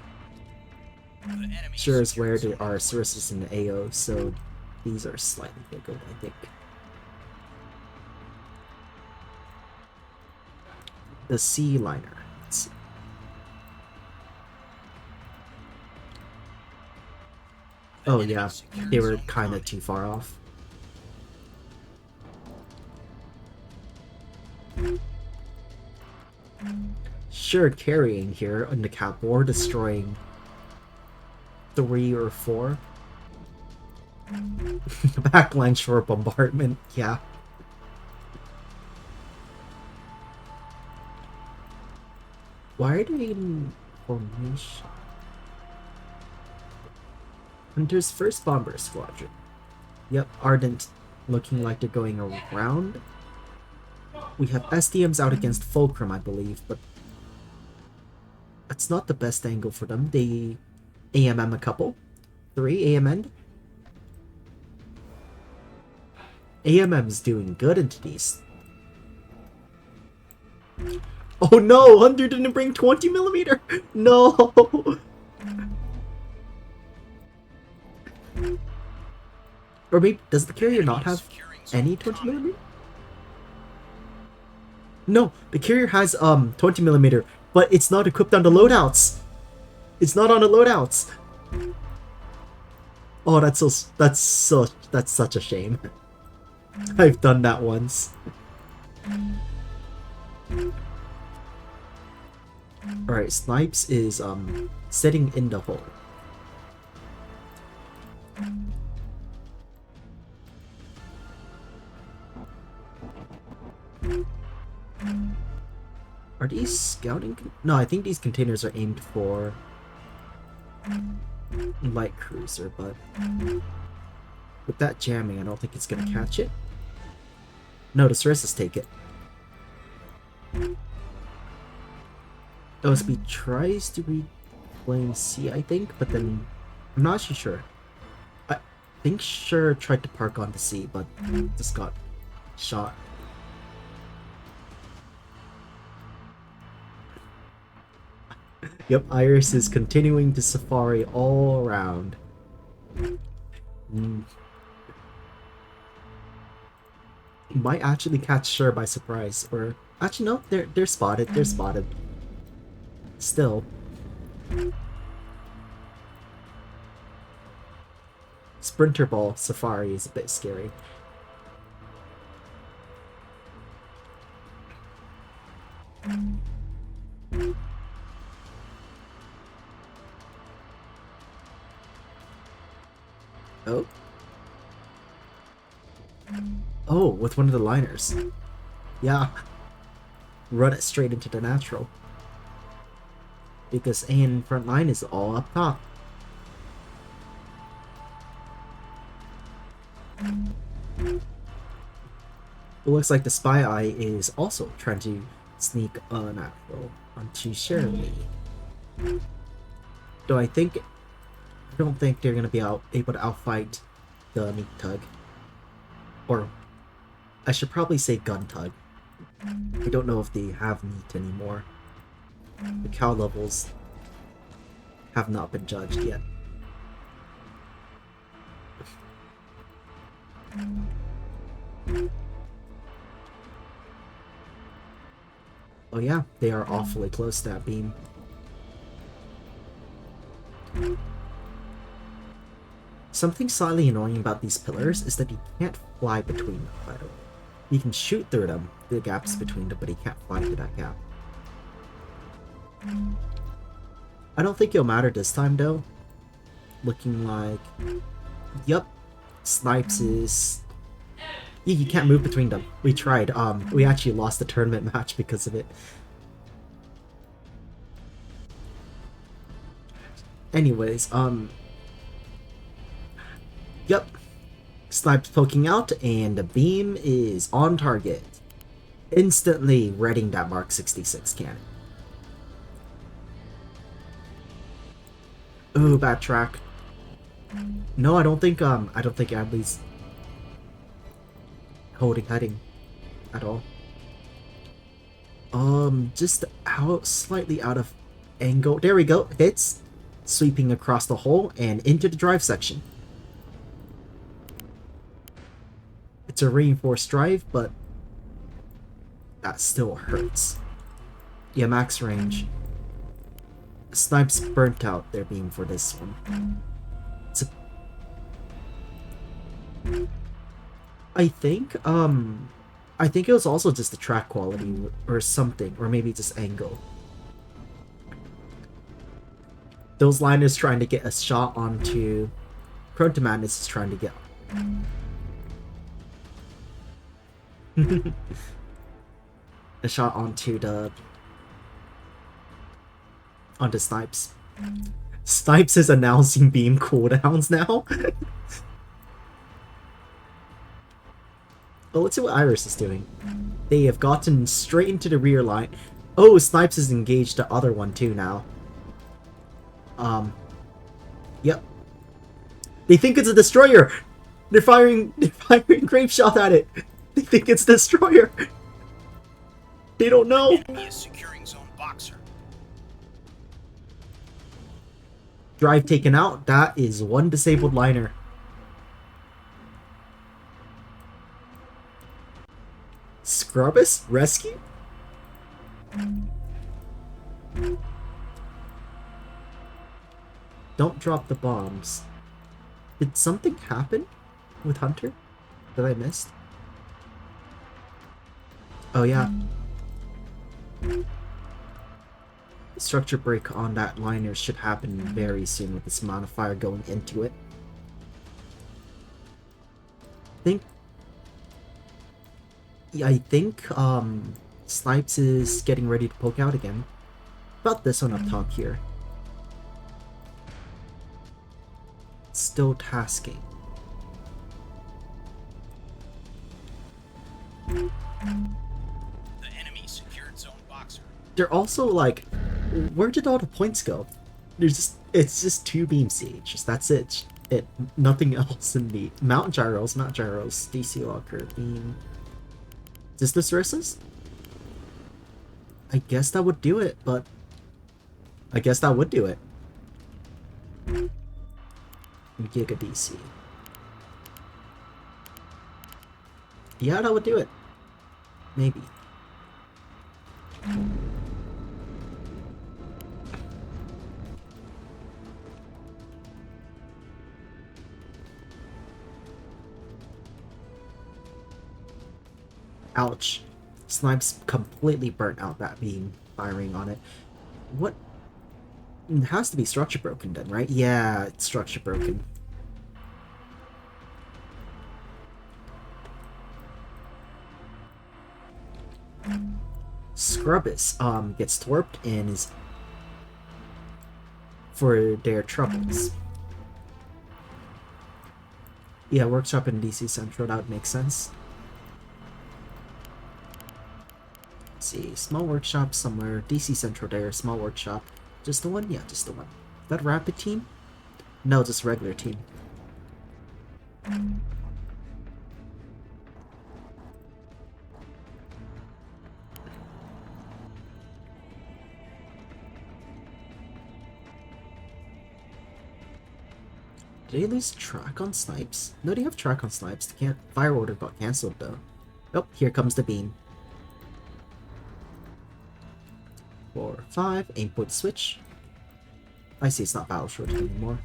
H: Sure is where there are sources in the AO, so these are slightly bigger, I think. The C liner. Let's see. Oh yeah, they were kind of too far off. Sure, carrying here on the cap or destroying 3 or 4. Backline shore bombardment, yeah. Why are they in formation? Hunter's first bomber squadron. Yep, Ardent looking like they're going around. We have SDMs out against Fulcrum, I believe, but that's not the best angle for them. They AMM a couple. 3 AMN. AMM's doing good into these. Oh no! Hunter didn't bring 20mm! No! Or maybe, does the carrier not have any 20mm? No, the carrier has 20mm, but it's not equipped on the loadouts. It's not on the loadouts. Oh, that's such a shame. I've done that once. Alright, Snipes is sitting in the hole. Are these scouting? No, I think these containers are aimed for light cruiser, but with that jamming, I don't think it's gonna catch it. No, the Ceresis take it. OSB tries to reclaim C, I think, but then I'm not actually sure. I think Sure tried to park on the C, but just got shot. Yep, Iris is continuing to safari all around. Might actually catch Sure by surprise, or actually no, they're spotted. They're spotted. Still, Sprinter Ball Safari is a bit scary. Oh. Oh, with one of the liners. Yeah. Run it straight into the natural. Because AN front line is all up top. It looks like the Spy Eye is also trying to sneak a natural onto Shirley. Though I don't think they're gonna be able to outfight the Meat Tug. Or I should probably say Gun Tug. I don't know if they have meat anymore. The cow levels have not been judged yet. Oh yeah, they are awfully close to that beam. Something slightly annoying about these pillars is that you can't fly between them, by the way. You can shoot through them, the gaps between them, but you can't fly through that gap. I don't think it'll matter this time, though. Looking like... Yup. Snipes is... You can't move between them. We tried. We actually lost the tournament match because of it. Anyways, Yep. Snipes poking out, and the beam is on target. Instantly readying that Mark 66 cannon. Ooh, bad track. No, I don't think Adley's heading at all. Just slightly out of angle. There we go. Hits. Sweeping across the hole and into the drive section. It's a reinforced drive, but that still hurts. Yeah, max range. Snipes burnt out their beam for this one. I think it was also just the track quality or something, or maybe just angle. Those liners trying to get a shot onto... Prone to Madness is trying to get... a shot onto Snipes. Snipes is announcing beam cooldowns now. Oh, let's see what Iris is doing. They have gotten straight into the rear line. Oh, Snipes is engaged the other one too now. Yep. They think it's a destroyer. They're firing grape shot at it. They think it's a destroyer. They don't know.
C: Enemy is securing zone boxer.
H: Drive taken out. That is one disabled liner. Scrubbus? Rescue? Don't drop the bombs. Did something happen with Hunter that I missed? Oh yeah. Structure break on that liner should happen very soon with this amount of fire going into it. I think Snipes is getting ready to poke out again. About this one up top here. Still tasking.
C: The enemy secured zone boxer.
H: They're also like, where did all the points go? It's just 2 beam siege. That's it. Nothing else in the mount gyros, DC locker, beam. Is this Rissa's? I guess that would do it, but Giga DC. Yeah, that would do it. Maybe. Ouch. Snipes completely burnt out that beam firing on it. What? It has to be structure broken then, right? Yeah, it's structure broken. Scrubbus gets torped and is for their troubles. Yeah, workshop in DC Central, that would make sense. Let's see, small workshop somewhere, DC Central there, small workshop. Just the one? Yeah, just the one. Is that rapid team? No, just regular team. Did they lose track on Snipes? No, they have track on Snipes. They can't. Fire order got cancelled though. Oh, here comes the beam. 4, 5, aim point switch. I see it's not battle short anymore.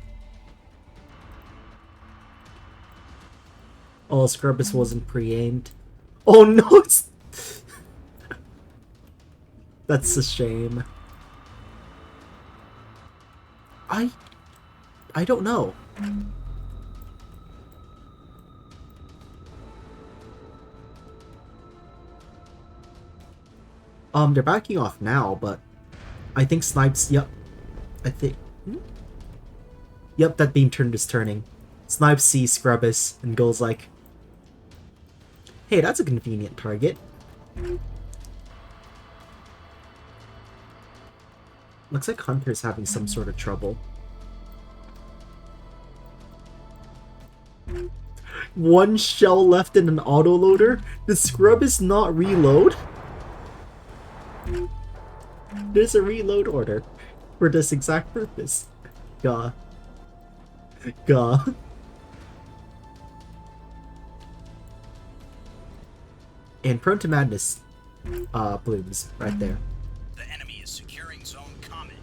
H: Oh, Scrubbus wasn't pre-aimed. Oh no, it's... That's a shame. I don't know. They're backing off now, but I think Snipes, yep. I think... Yep, that beam turn is turning. Snipes sees Scrubbus and goes like, hey, that's a convenient target. Looks like Hunter's having some sort of trouble. One shell left in an autoloader? The Scrubbus not reload? There's a reload order for this exact purpose. Gah. Gah. And Prone to Madness blooms right there.
C: The enemy is securing zone common.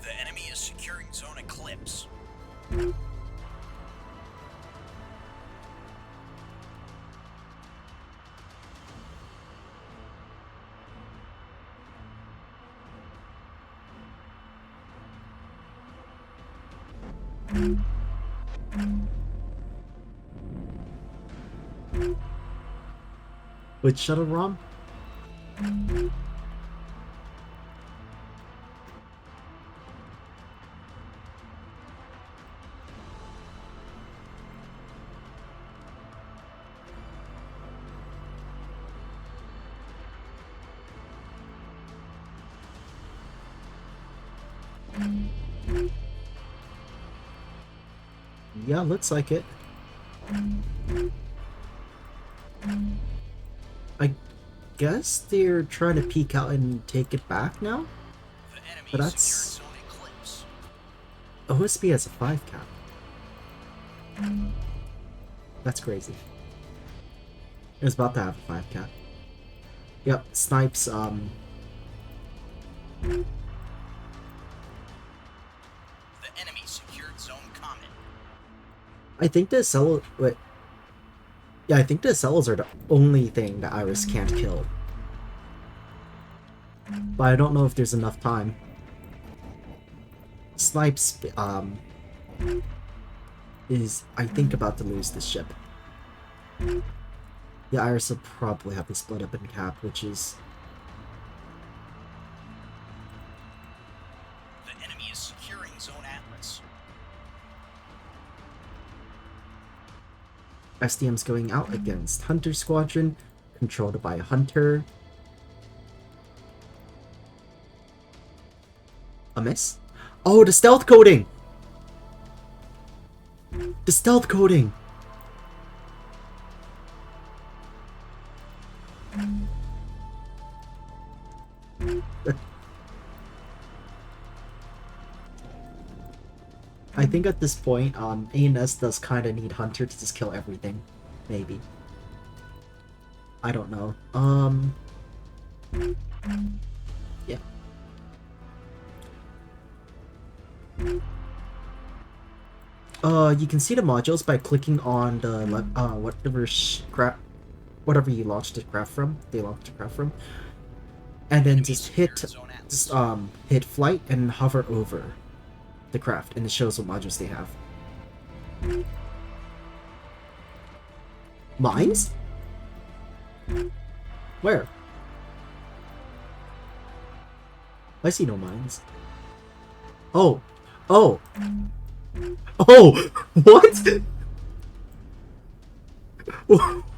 C: The enemy is securing zone eclipse.
H: With Shuttle ROM? Yeah, looks like it. I guess they're trying to peek out and take it back now? But that's... OSB has a 5 cap. That's crazy. It was about to have a 5 cap. Yep, Snipes,
C: The enemy secured zone common.
H: I think the Cells... Wait. Yeah, I think the Cells are the only thing that Iris can't kill. But I don't know if there's enough time. Snipes, is, I think, about to lose this ship. Yeah, Iris will probably have to split up in cap, which is...
C: The enemy is securing zone Atlas.
H: SDM's going out against Hunter Squadron, controlled by a Hunter. A miss? Oh, the stealth coding! The stealth coding! I think at this point, ANS does kind of need Hunter to just kill everything. Maybe. I don't know. Yeah. You can see the modules by clicking on the whatever you launched the craft from. They launched the craft from, and then just hit flight and hover over the craft, and it shows what modules they have. Mines? Where? I see no mines. Oh. Oh. Oh! What?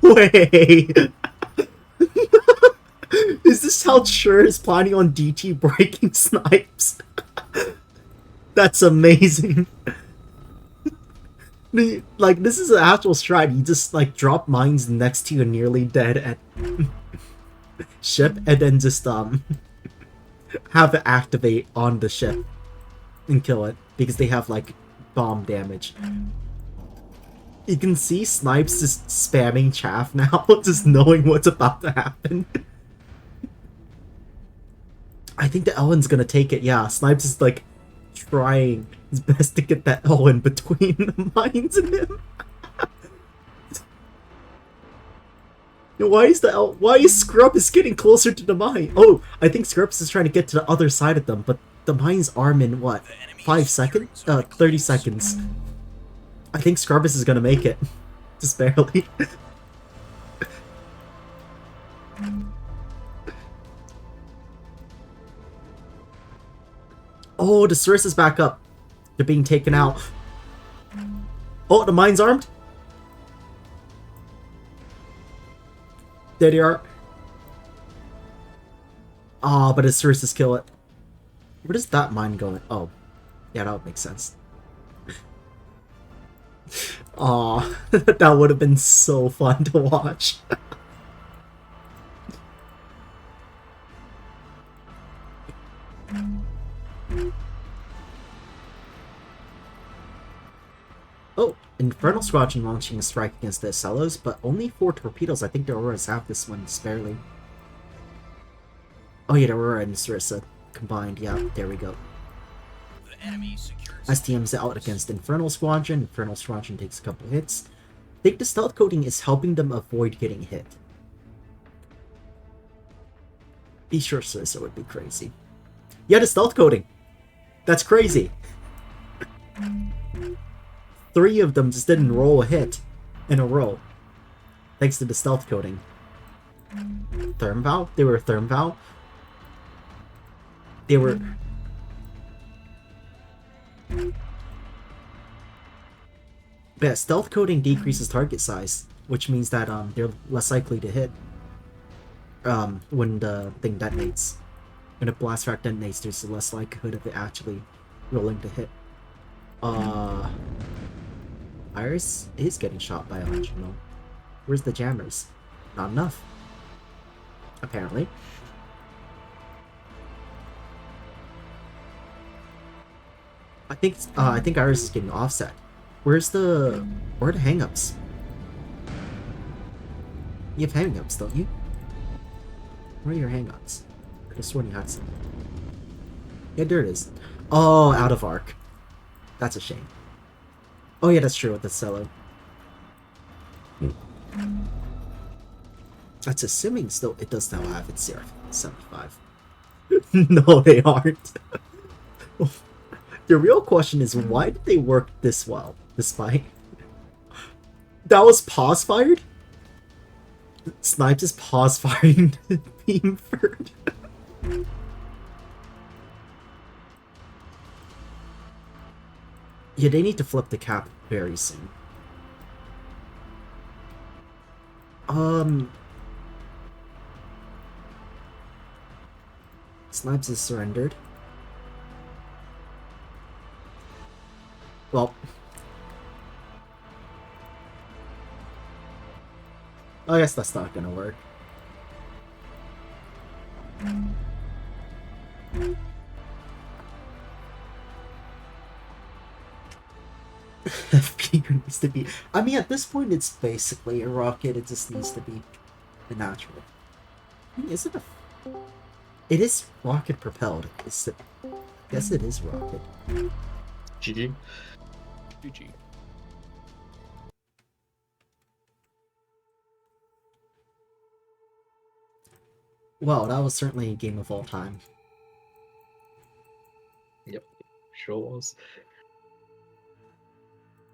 H: Wait. Is this how Chur is planning on DT breaking Snipes? That's amazing. Like, this is an actual strat. You just, like, drop mines next to your nearly dead at ship, and then just, have it activate on the ship and kill it, because they have, like, bomb damage. You can see Snipes just spamming chaff now, just knowing what's about to happen. I think the Ellen's gonna take it, yeah. Snipes is, like, trying his best to get that L in between the mines and him. Why is Scrubbus getting closer to the mine? Oh, I think Scrubbus is trying to get to the other side of them, but the mines arm in what? 5 seconds? 30 seconds. I think Scrubbus is gonna make it. Just barely. Oh, the Cirrus is back up. They're being taken out. Oh, the mine's armed. There they are. Ah, but the Cirrus is kill it. Where does that mine go? Oh, yeah, that would make sense. Aw, that would have been so fun to watch. Oh, Infernal Squadron launching a strike against the Acellos, but only 4 torpedoes. I think the Auroras have this one sparely. Oh yeah, the Aurora and Sarissa combined. Yeah, there we go. STM's out against Infernal Squadron. Infernal Squadron takes a couple hits. I think the stealth coating is helping them avoid getting hit. Be sure Sarissa would be crazy. Yeah, the stealth coating! That's crazy! 3 of them just didn't roll a hit in a row. Thanks to the stealth coating. Thermval? They were Thermval? They were... Yeah, stealth coating decreases target size, which means that they're less likely to hit when the thing detonates. When a blast frac detonates, there's less likelihood of it actually rolling to hit. Iris is getting shot by 100 mil. Where's the jammers? Not enough. Apparently. I think Iris is getting offset. Where are the hang-ups? You have hang-ups, don't you? Where are your hang-ups? I could have sworn you had some. Yeah, there it is. Oh, out of arc. That's a shame. Oh yeah, that's true with the cello. That's assuming still it does now have its 0.75. No, they aren't. The real question is, why did they work this well, despite... That was pause fired? Snipes is pause firing Beamford. Yeah, they need to flip the cap very soon. Snipes is surrendered. Well, I guess that's not gonna work. FPU needs to be... I mean, at this point, it's basically a rocket. It just needs to be a natural. I mean, is it a... It is rocket propelled. Is it... Yes, it is rocket.
P: GG.
I: GG.
H: Well, that was certainly a game of all time.
P: Yep, sure was.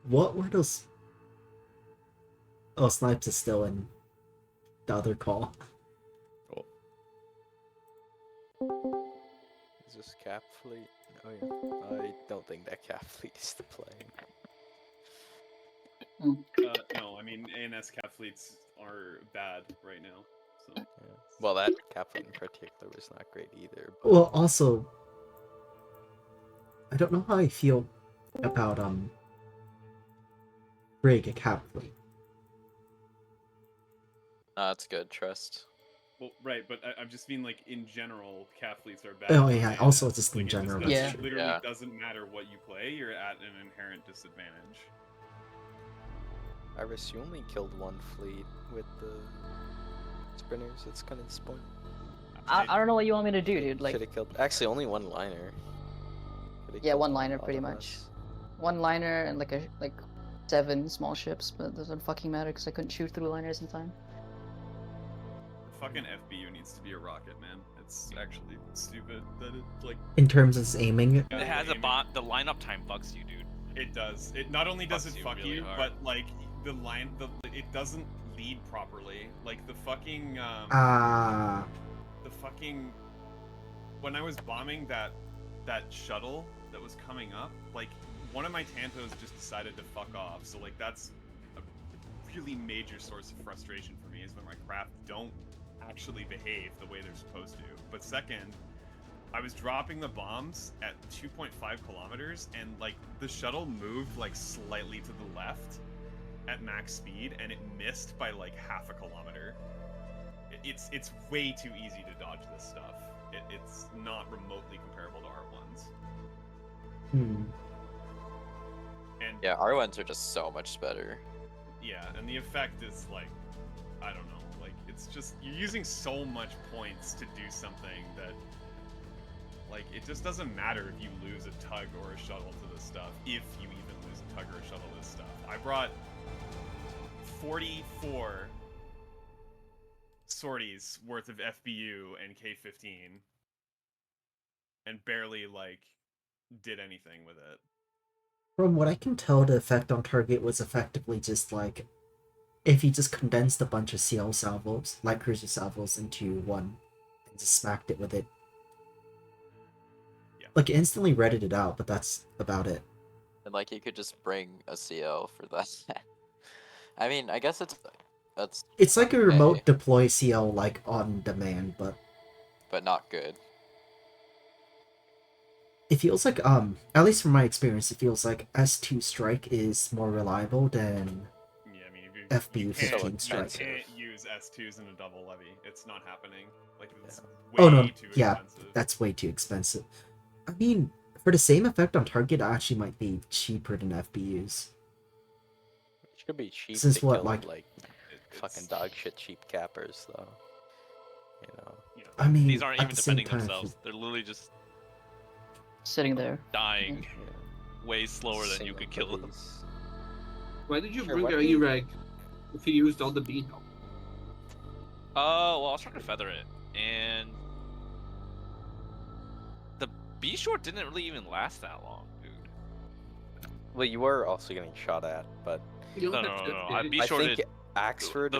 H: What were those... Oh, Snipes is still in the other call.
K: Is this cap fleet? Oh yeah. I don't think that cap fleet is the play.
E: No, I mean ANS cap fleets are bad right now. So.
K: Yeah. Well, that cap fleet in particular was not great either. But...
H: Well, also, I don't know how I feel about Brig a cap fleet.
K: That's good. Trust.
E: Well, right, but I'm just mean like in general, cap fleets are bad.
H: Oh yeah, also just in
E: like,
H: general.
E: It literally doesn't matter what you play, you're at an inherent disadvantage.
K: Iris, you only killed one fleet with the sprinters. It's kind of disappointing.
N: I don't know what you want me to do, dude. Like,
K: should have killed. Actually, only one liner.
N: Yeah, one liner pretty much. One liner and like 7 small ships, but it doesn't fucking matter because I couldn't shoot through liners in time.
E: Fucking FBU needs to be a rocket, man. It's actually stupid that it like.
H: In terms of its aiming.
I: It has a bot. The lineup time fucks you, dude.
E: It does. It not only does it fuck
I: really
E: you,
I: hard.
E: but like it doesn't lead properly. Like the fucking the fucking when I was bombing that shuttle that was coming up, like one of my Tantos just decided to fuck off. So like that's a really major source of frustration for me is when my craft don't actually behave the way they're supposed to. But second, I was dropping the bombs at 2.5 kilometers and like the shuttle moved like slightly to the left at max speed and it missed by like half a kilometer. It's way too easy to dodge this stuff. It's not remotely comparable to R1s. And
K: yeah, R1s are just so much better.
E: Yeah, and the effect is like, I don't know, like it's just you're using so much points to do something that like it just doesn't matter if you lose a tug or a shuttle to this stuff, if you even lose a tug or a shuttle to this stuff. I brought 44 sorties worth of FBU and K15 and barely like did anything with it.
H: From what I can tell, the effect on target was effectively just like if you just condensed a bunch of CL salvos, light cruiser salvos, into one and just smacked it with it.
E: Yeah.
H: Like it instantly redded it out, but that's about it.
K: And like you could just bring a CL for that. I mean, I guess
H: it's like a remote deploy CL like on demand, but
K: not good.
H: it feels like at least from my experience, it feels like S2 strike is more reliable than
E: Yeah, I mean, if you
H: FBU
E: can't,
H: 15
E: you
H: strike.
E: can't use S2s in a double levy. It's not happening. Like it's way
H: Oh no,
E: too
H: yeah,
E: expensive.
H: that's way too expensive. I mean, for the same effect on target, it actually might be cheaper than FBUs.
L: It should be cheap
H: Since
L: to
H: what,
L: kill
H: like,
L: like fucking dog shit cheap cappers though. You know.
H: I mean,
I: These aren't
H: at
I: even
H: the same
I: defending
H: time,
I: themselves. They're literally just
N: Sitting there.
I: dying way slower than you could kill them.
F: Why did you
L: Sure,
F: bring
L: what
F: a
L: do you-
F: E-Reg if you used all the B help?
I: Well, I was trying to feather it, and the B short didn't really even last that long, dude.
L: Well, you were also getting shot at, but
I: No. I B shorted.
L: think Axford.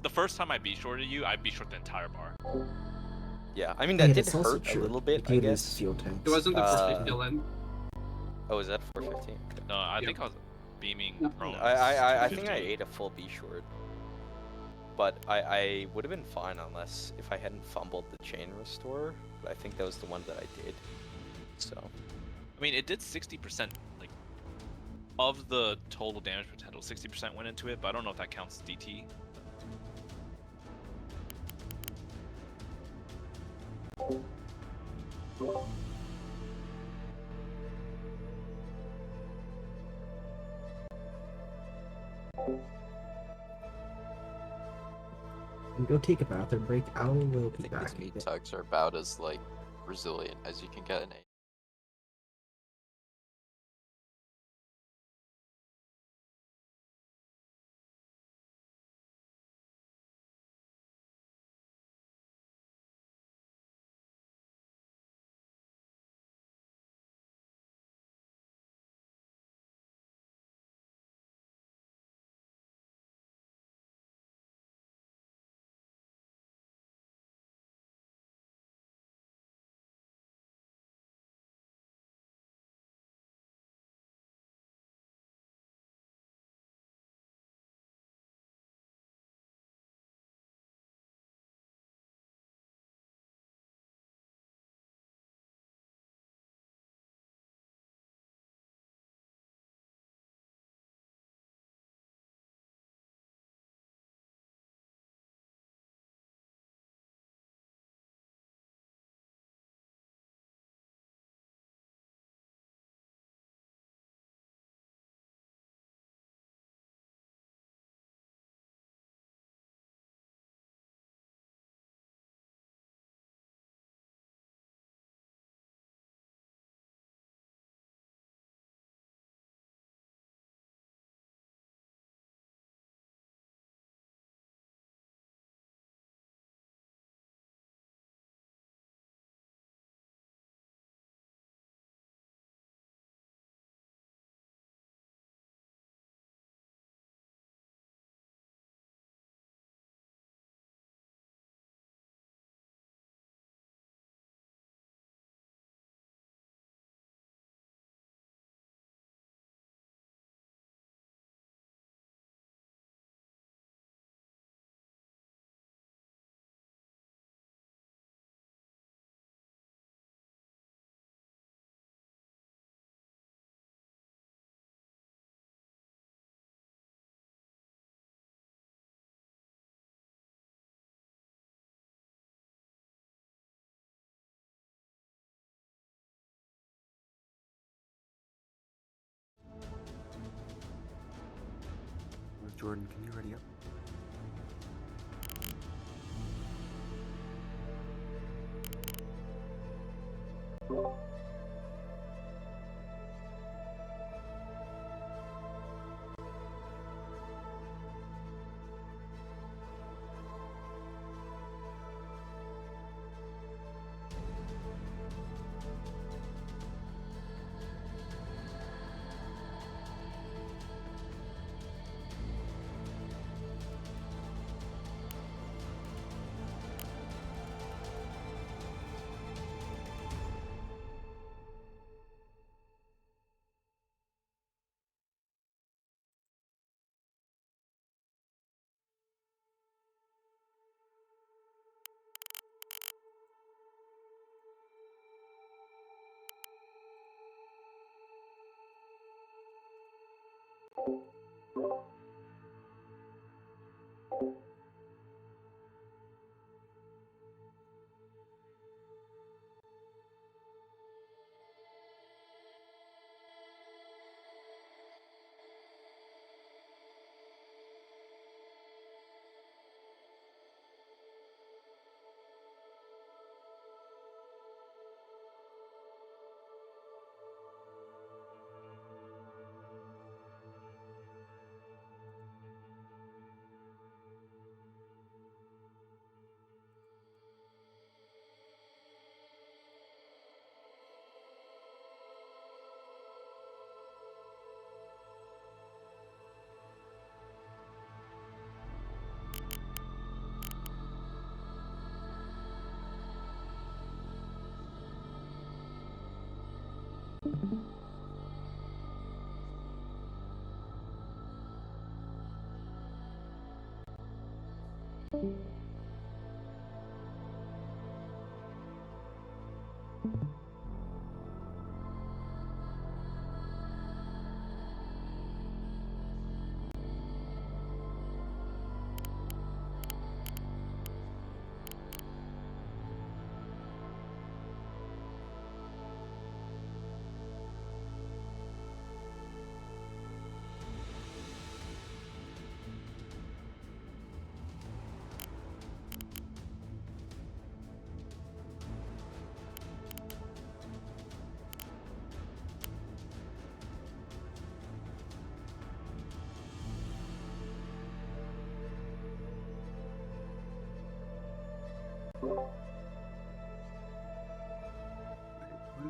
I: The first time I B shorted you, I B shorted the entire bar.
L: Yeah, I mean
H: Hey,
L: that did
H: that's also
L: hurt a
H: true.
L: little bit,
H: If
L: I
H: you lose
L: guess.
H: fuel tanks.
F: It wasn't the 450 LN.
L: Oh, is that 415?
I: No, I think I was beaming prone.
L: I think I ate a full B short. But I would have been fine unless if I hadn't fumbled the chain restore. But I think that was the one that I did. So.
I: I mean, it did 60%, like, of the total damage potential. 60% went into it, but I don't know if that counts as DT.
H: Go take a bathroom break. I will be back.
K: These meat tugs are about as like resilient as you can get in a.
A: Jordan, can you ready up?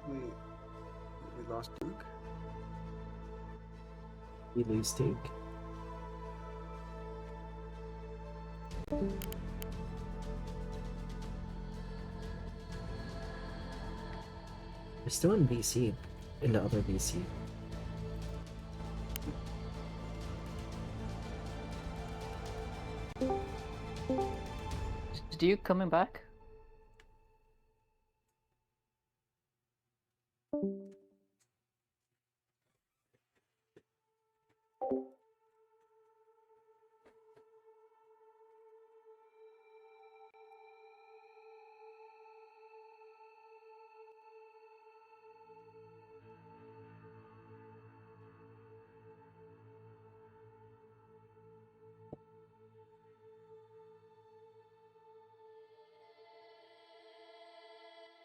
A: We lost Duke.
H: We lose Duke. We're still in BC, in the other BC.
N: Is Duke coming back?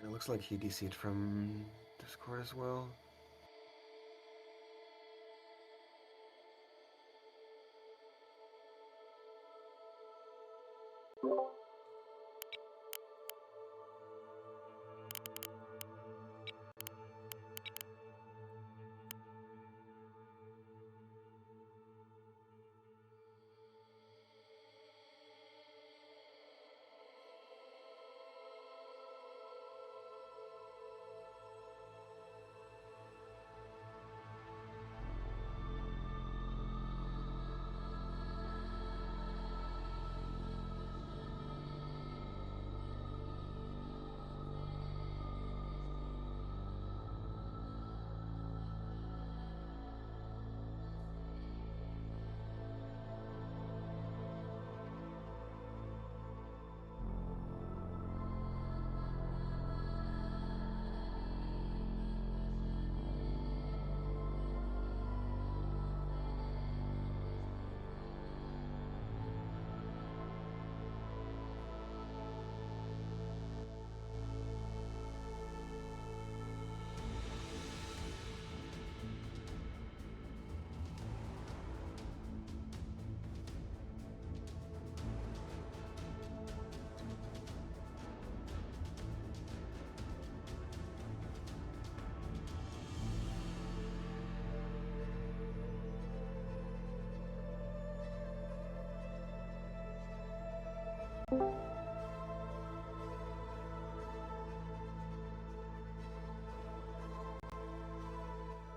A: And it looks like he DC'd from Discord as well.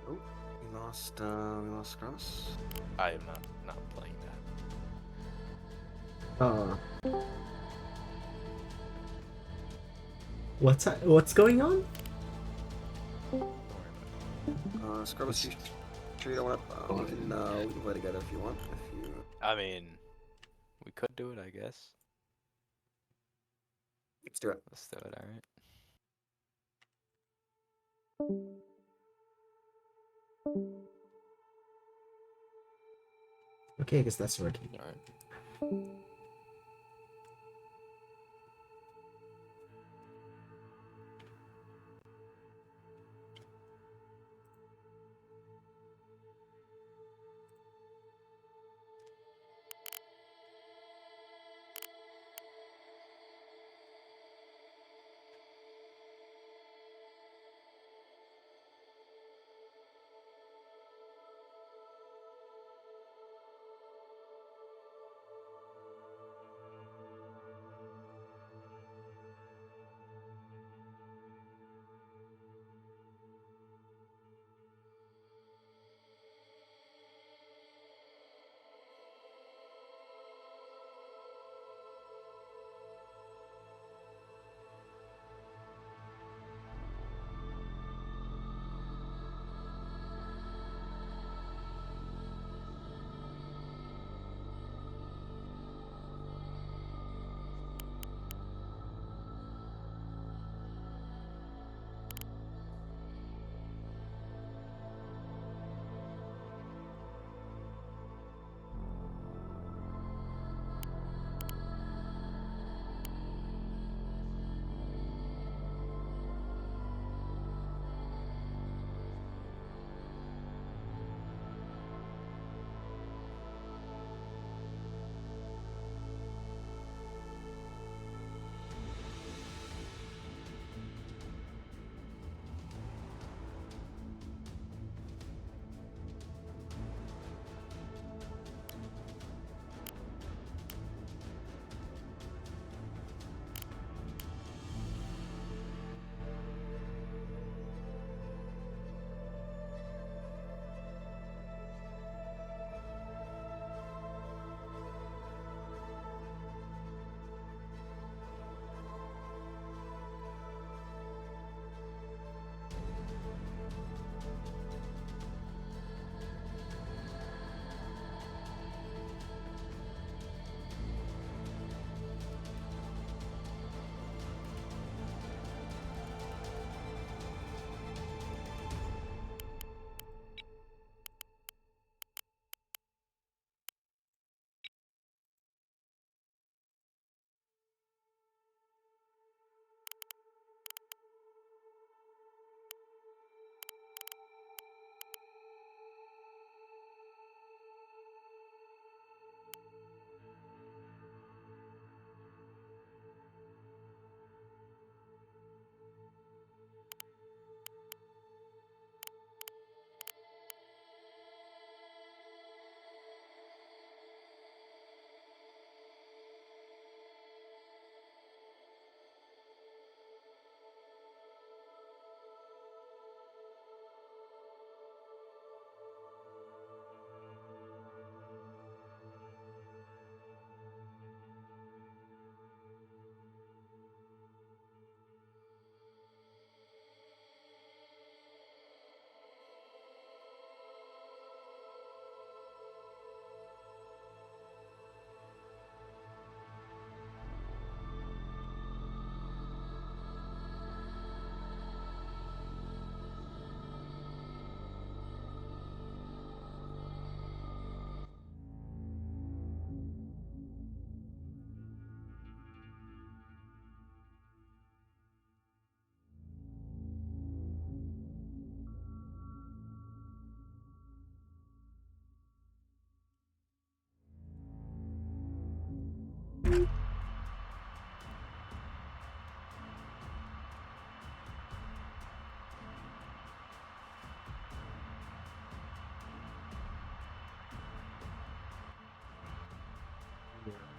A: Oh, we lost Cross.
L: I am not playing that.
H: What's going on?
A: Scrubs Sure you don't want to. We can play together if you want. If you.
L: I mean, we could do it, I guess.
A: Let's do it.
L: Let's do it. All right.
H: Okay, I guess that's working.
L: All right.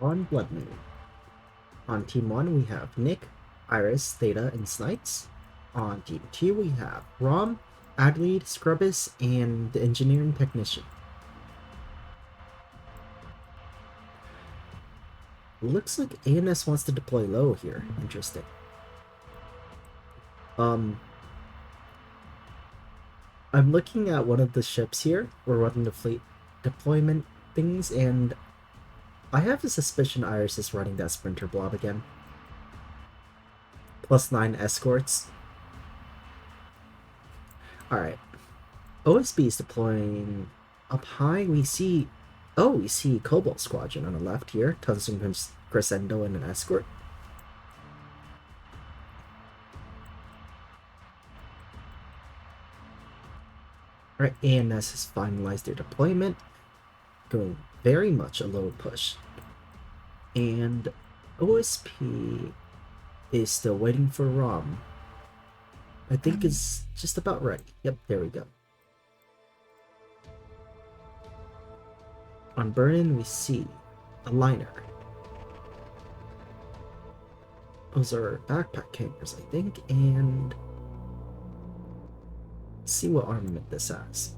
H: On Blood Moon. On Team 1, we have Nick, Iris, Theta, and Snipes. On Team 2, we have Rom, Adlead, Scrubbus, and the Engineering Technician. Looks like ANS wants to deploy low here. Interesting. I'm looking at one of the ships here. We're running the fleet deployment things, and I have a suspicion Iris is running that sprinter blob again. +9 escorts. Alright. OSB is deploying up high. We see Cobalt Squadron on the left here. Tungsten Crescendo and an escort. Alright, ANS has finalized their deployment. Going very much a low push. And OSP is still waiting for ROM. I think it's just about ready. Yep, there we go. On Burnin, we see a liner. Those are backpack carriers, I think, and let's see what armament this has.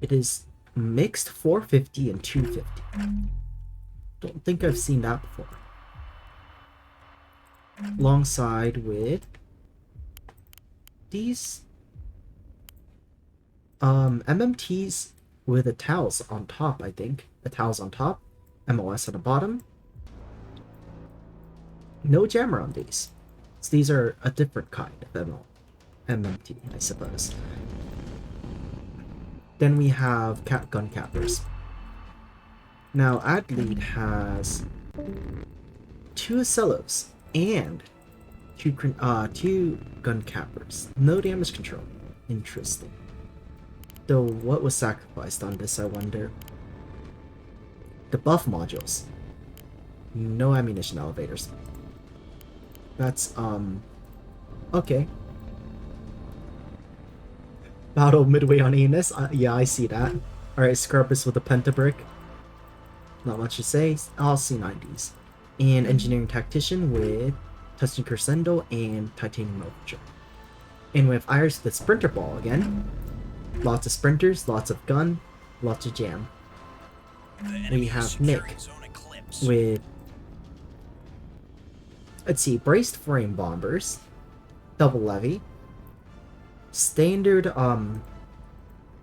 H: It is mixed 450 and 250. Don't think I've seen that before. Alongside with these MMTs with a towels on top, I think. The towels on top, MOS on the bottom. No jammer on these. So these are a different kind of MMT, I suppose. Then we have gun cappers. Now, Adlead has 2 Acellos and 2 gun cappers. No damage control. Interesting. Though, what was sacrificed on this, I wonder? The buff modules. No ammunition elevators. That's, okay. Battle midway on Anus. Yeah, I see that. Alright, Scrubbers with a Pentabrick. Not much to say. All C90s. And Engineering Tactician with Tungsten Crescendo and Titanium Overture. And we have Iris with the Sprinter Ball again. Lots of sprinters, lots of gun, lots of jam. We have Nick with, let's see, braced frame bombers, double levy, standard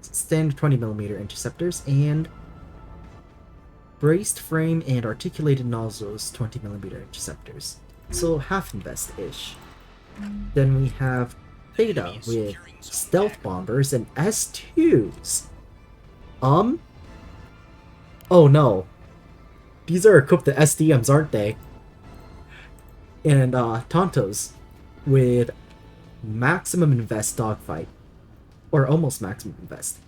H: 20mm interceptors, and braced frame and articulated nozzles 20mm interceptors. So half invest-ish. Then we have Theta with stealth bombers and S2s. Oh no. These are equipped to SDMs, aren't they? And Tontos with maximum invest dogfight. Or almost maximum invest.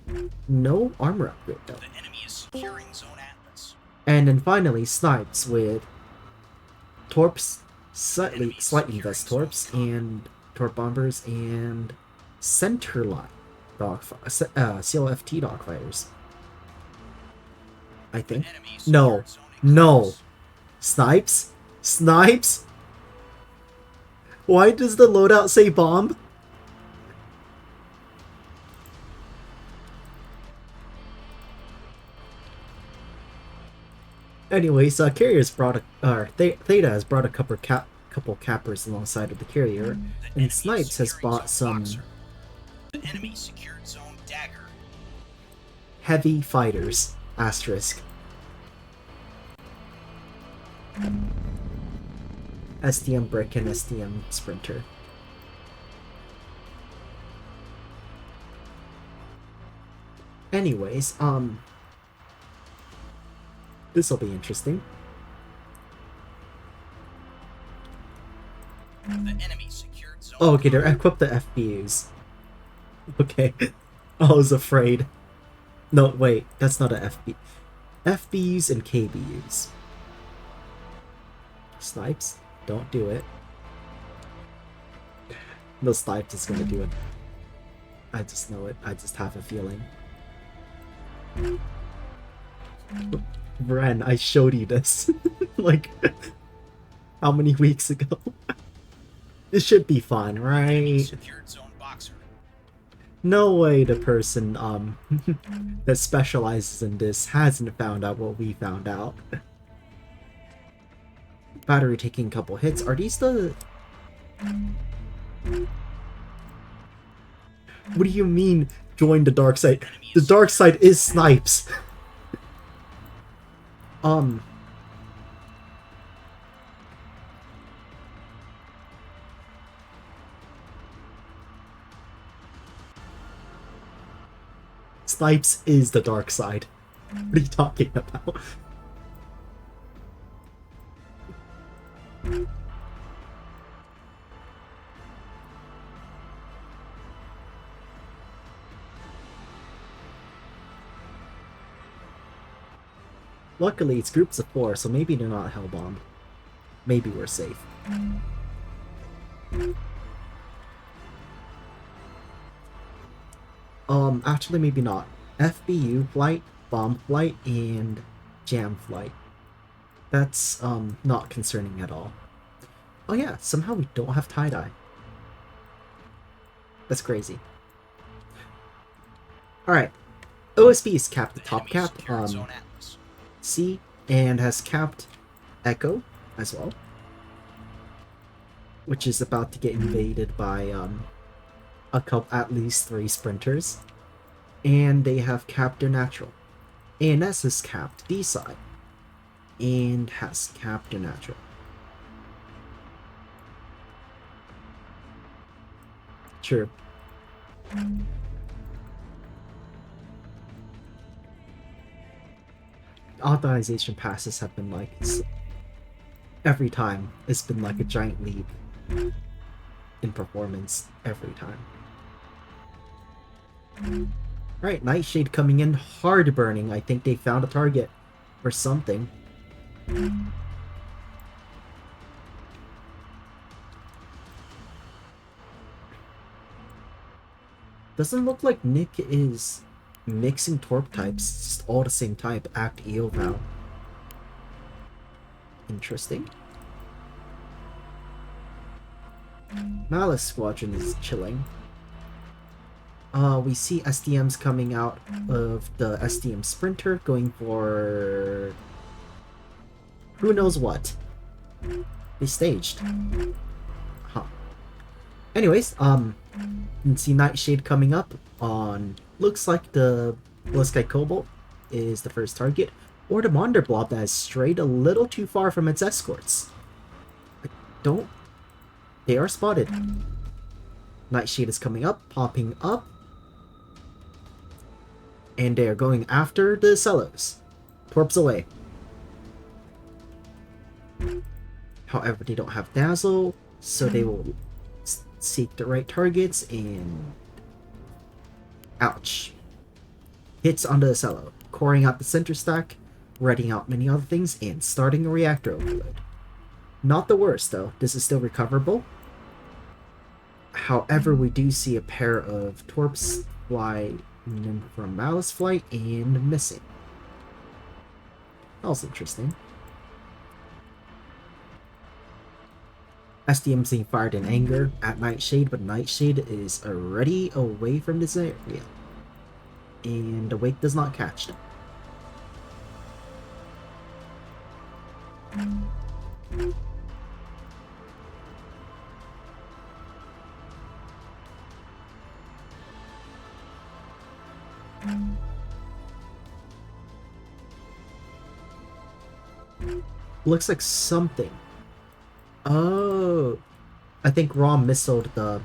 H: No armor upgrade though.
C: The enemy is securing Zone Atlas.
H: And then finally Snipes with Torps, slight invest Torps, and Torp bombers, and centerline CLFT dogfighters. I think. No. No. Snipes? Snipes? Why does the loadout say bomb? Anyways, Carrier's brought Theta has brought a couple cappers alongside of the carrier, and Snipes has bought some
C: The enemy secured Zone Dagger.
H: heavy fighters. Asterisk. SDM Brick and SDM Sprinter. Anyways, this'll be interesting.
C: The enemy secured Zone
H: Oh, okay, they're equipped the FBUs. Okay. I was afraid. No, wait, that's not a FB. FBUs and KBUs. Snipes, don't do it. No, Snipes is gonna do it. I just know it. I just have a feeling. Ren, I showed you this. Like, how many weeks ago? This should be fun, right?
C: secured Zone Boxer.
H: No way the person that specializes in this hasn't found out what we found out. Battery taking a couple hits. Are these the What do you mean, join the dark side? The dark side is Snipes. Snipes is the dark side. What are you talking about? Luckily, it's groups of 4, so maybe they're not hellbound. Maybe we're safe. Actually, maybe not. FBU flight, bomb flight, and jam flight. That's, not concerning at all. Oh yeah, somehow we don't have tie-dye. That's crazy. Alright. OSB is capped the top cap, C, and has capped Echo as well. Which is about to get invaded by, at least 3 sprinters. And they have capped their natural. ANS has capped D side. And has capped their natural. Sure. Authorization passes have been like every time. It's been like a giant leap in performance every time. Alright, Nightshade coming in, hard burning. I think they found a target or something. Doesn't look like Nick is mixing Torp types, it's just all the same type, Act Eoval. Interesting. Malice Squadron is chilling. We see SDMs coming out of the SDM Sprinter, going for... who knows what. They staged. Huh. Anyways, you can see Nightshade coming up on... looks like the Blood Sky Cobalt is the first target, or the Monder Blob that has strayed a little too far from its escorts. They are spotted. Nightshade is coming up, popping up. And they are going after the Cellos. Torps away. However, they don't have Dazzle, so they will seek the right targets and... ouch. Hits onto the Cello, coring out the center stack, readying out many other things, and starting a reactor overload. Not the worst, though. This is still recoverable. However, we do see a pair of Torps fly in from Malice Flight and missing. That was interesting. SDM's being fired in anger at Nightshade, but Nightshade is already away from this area. And the wake does not catch them. Looks like something. Oh, I think Rom missiled the...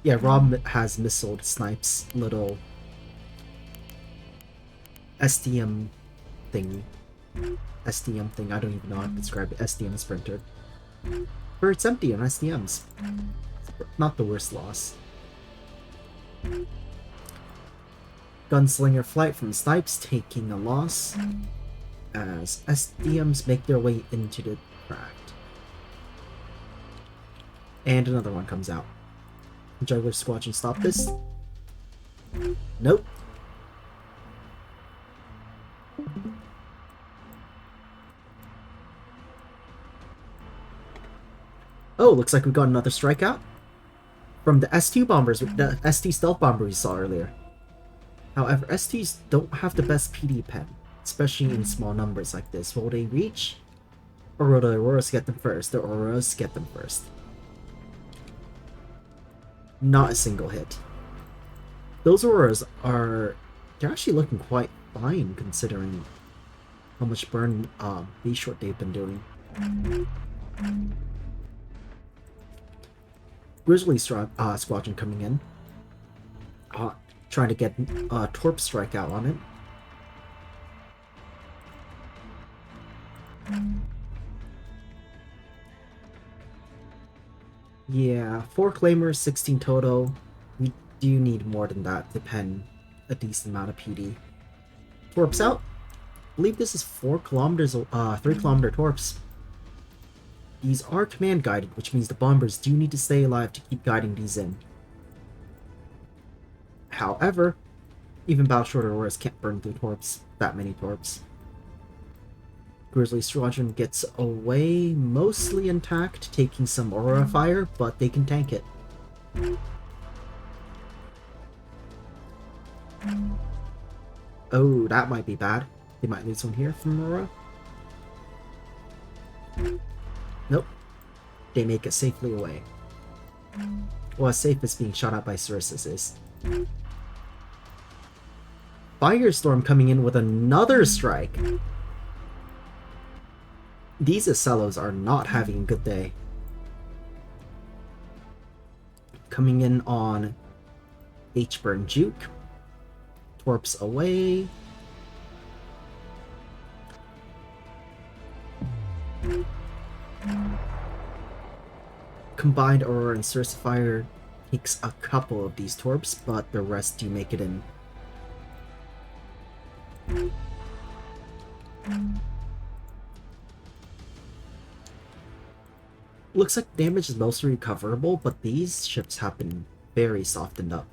H: yeah, Rom has missiled Snipe's little SDM thing. SDM thing, I don't even know how to describe it. SDM Sprinter. But it's empty on SDMs. Not the worst loss. Gunslinger Flight from Snipes taking a loss as SDMs make their way into the craft. And another one comes out. Juggler Squadron stop this? Nope. Oh, looks like we got another strikeout from the S2 bombers, the ST stealth bomber we saw earlier. However, STs don't have the best PD pen, especially in small numbers like this. Will they reach? Or will the Auroras get them first? The Auroras get them first. Not a single hit. Those auroras they're actually looking quite fine considering how much burn these short they've been doing. Grizzly Squadron coming in. Trying to get Torp Strike out on it. Yeah, 4 Claymers, 16 total. We do need more than that to pen a decent amount of PD. Torps out. I believe this is 4 kilometers, 3 kilometer torps. These are command guided, which means the bombers do need to stay alive to keep guiding these in. However, even Battleshort Auroras can't burn through torps, that many torps. Grizzly Squadron gets away mostly intact, taking some Aurora fire, but they can tank it. Oh, that might be bad. They might lose one here from Aurora. Nope. They make it safely away. Well, as safe as being shot at by Ceresis is. Firestorm coming in with another strike. These Acellos are not having a good day. Coming in on H-Burn Juke. Torps away. Combined Aurora and Cercifier takes a couple of these torps, but the rest do make it in. Looks like damage is mostly recoverable, but these ships have been very softened up.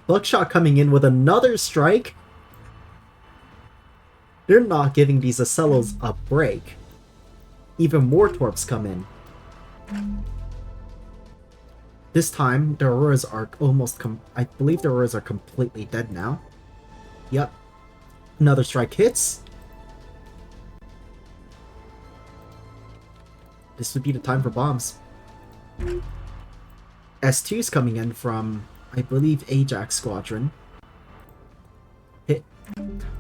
H: Buckshot coming in with another strike. They're not giving these Acellos a break. Even more torps come in. This time, the Auroras are almost I believe the Auroras are completely dead now. Yep. Another strike hits. This would be the time for bombs. S2's coming in from, I believe, Ajax Squadron.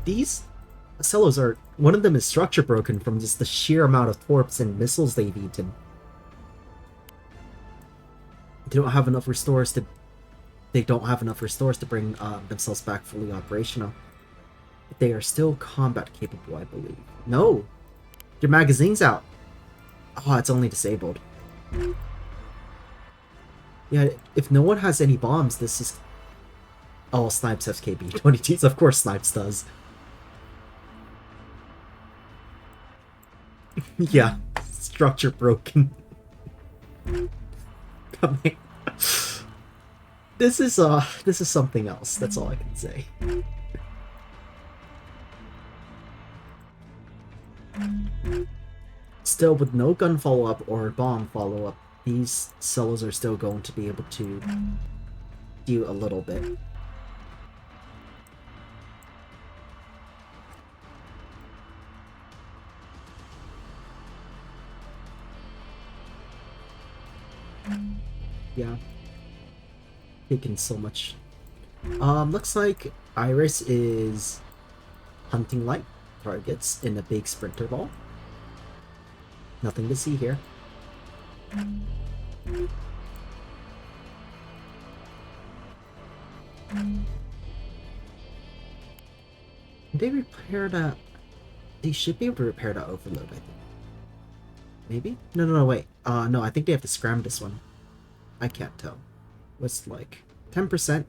H: These Acellos are... One of them is structure broken from just the sheer amount of torps and missiles they've eaten. They don't have enough restores to... They don't have enough restores to bring themselves back fully operational. But they are still combat capable, I believe. No! Your magazine's out! Oh, it's only disabled. Yeah, if no one has any bombs, this is... Oh, Snipes has KB-22s. Of course Snipes does. Yeah, structure broken. Coming. This is something else, that's all I can say. Still, with no gun follow-up or bomb follow-up, these solos are still going to be able to do a little bit. Yeah. Taking so much. Looks like Iris is hunting light targets in a big sprinter ball. Nothing to see here. They repair that. They should be able to repair that overload, I think. Maybe? No, wait. No, I think they have to scram this one. I can't tell. What's like 10%?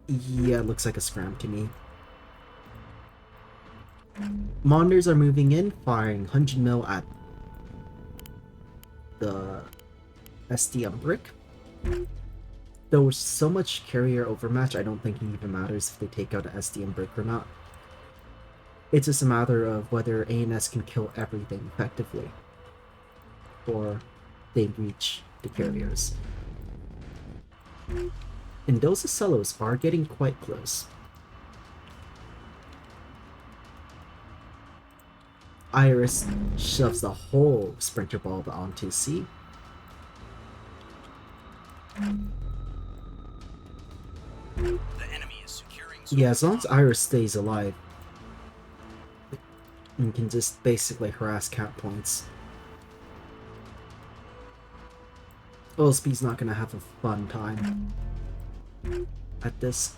H: Yeah, it looks like a scram to me. Monitors are moving in, firing 100 mil at the SDM brick. Though with so much carrier overmatch, I don't think it even matters if they take out an SDM brick or not. It's just a matter of whether ANS can kill everything effectively, or they reach the carriers. And those Acellos are getting quite close. Iris shoves the whole sprinter ball onto C.
C: The enemy is securing zone
H: Yeah, as long as Iris stays alive, you can just basically harass cap points. OSP's not gonna have a fun time at this.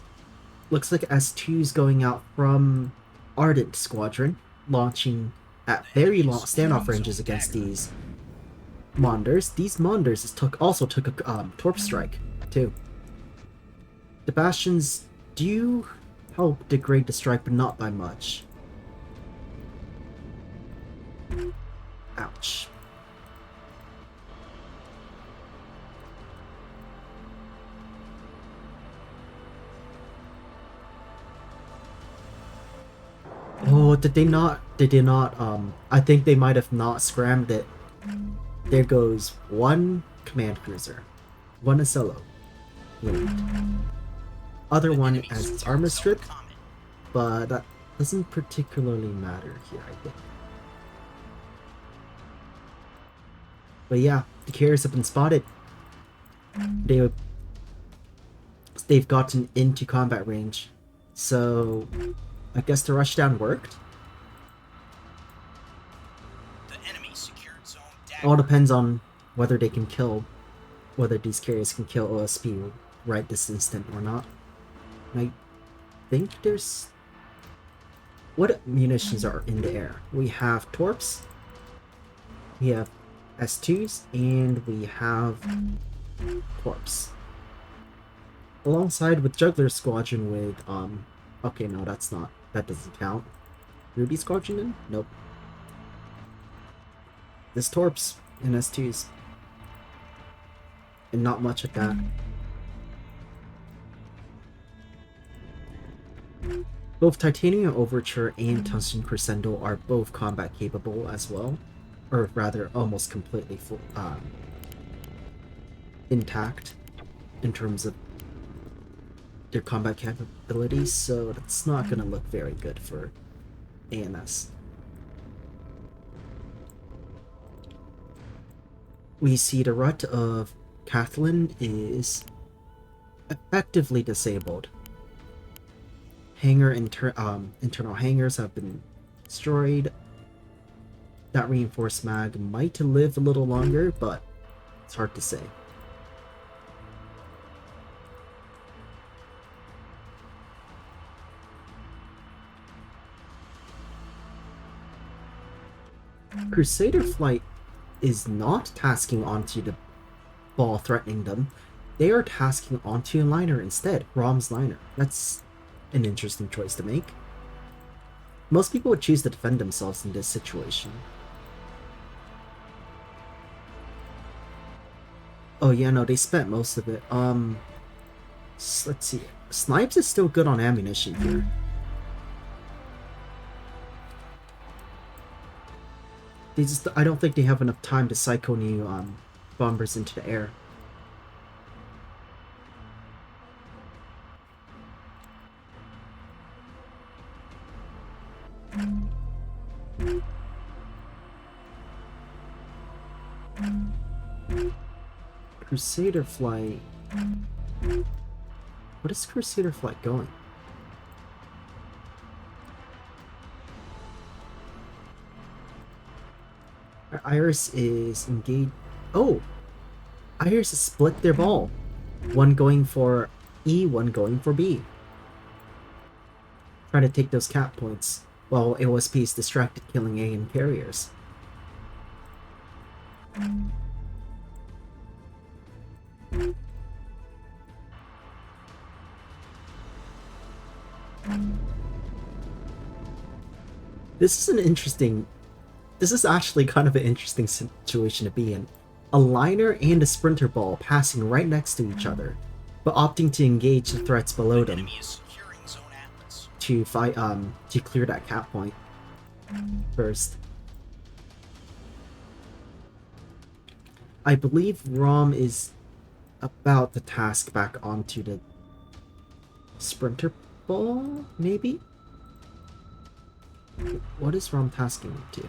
H: Looks like S2's going out from Ardent Squadron, launching at very long standoff ranges against these Monders. These Monders also took a Torp Strike, too. The Bastions do help degrade the strike, but not by much. Ouch. Oh, did they not, I think they might have not scrammed it. There goes one command cruiser, one is solo. Other one as its armor strip, but that doesn't particularly matter here, I think. But yeah, the carriers have been spotted. They've gotten into combat range, so I guess the rushdown worked.
C: The enemy secured zone
H: All depends on whether they can kill, whether these carriers can kill OSP right this instant or not. And I think there's... What munitions are in the air? We have Torps, we have S2s, and we have Torps. Alongside with Juggler Squadron with, okay, no, that doesn't count. Ruby Squadron then? Nope. There's Torps and S2s. And not much of that. Both Titanium Overture and Tungsten Crescendo are both combat capable as well. Or rather, almost completely intact in terms of their combat capabilities, so that's not gonna look very good for AMS. We see the rut of Kathleen is effectively disabled. Internal hangars have been destroyed. That reinforced mag might live a little longer, but it's hard to say. Crusader Flight is not tasking onto the ball threatening them. They are tasking onto a liner instead, Rom's liner. That's an interesting choice to make. Most people would choose to defend themselves in this situation. Oh yeah, no, they spent most of it. Let's see. Snipes is still good on ammunition here. I don't think they have enough time to psycho new bombers into the air. Crusader Flight. What is Crusader Flight going? Iris is engaged. Oh! Iris has split their ball. One going for E, one going for B. Trying to take those cap points, while OSP is distracted killing A and carriers. This is actually kind of an interesting situation to be in. A liner and a sprinter ball passing right next to each other, but opting to engage the threats below them to fight to clear that cap point first. I believe Rom is about to task back onto the sprinter ball, maybe? What is Rom tasking to?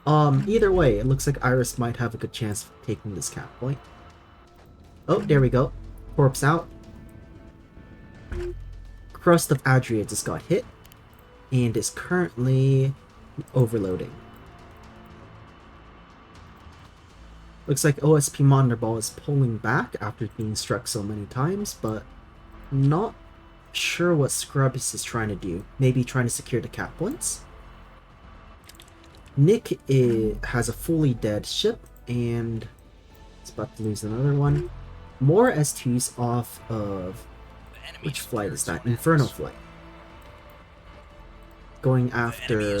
H: Either way, it looks like Iris might have a good chance of taking this cap point. Oh, there we go. Corpse out. Crust of Adria just got hit and is currently overloading. Looks like OSP Monitor Ball is pulling back after being struck so many times, but not sure what Scrubbs is trying to do. Maybe trying to secure the cap points? Nick has a fully dead ship, and it's about to lose another one. More S2s off of... which flight is that? Inferno flight. Going after...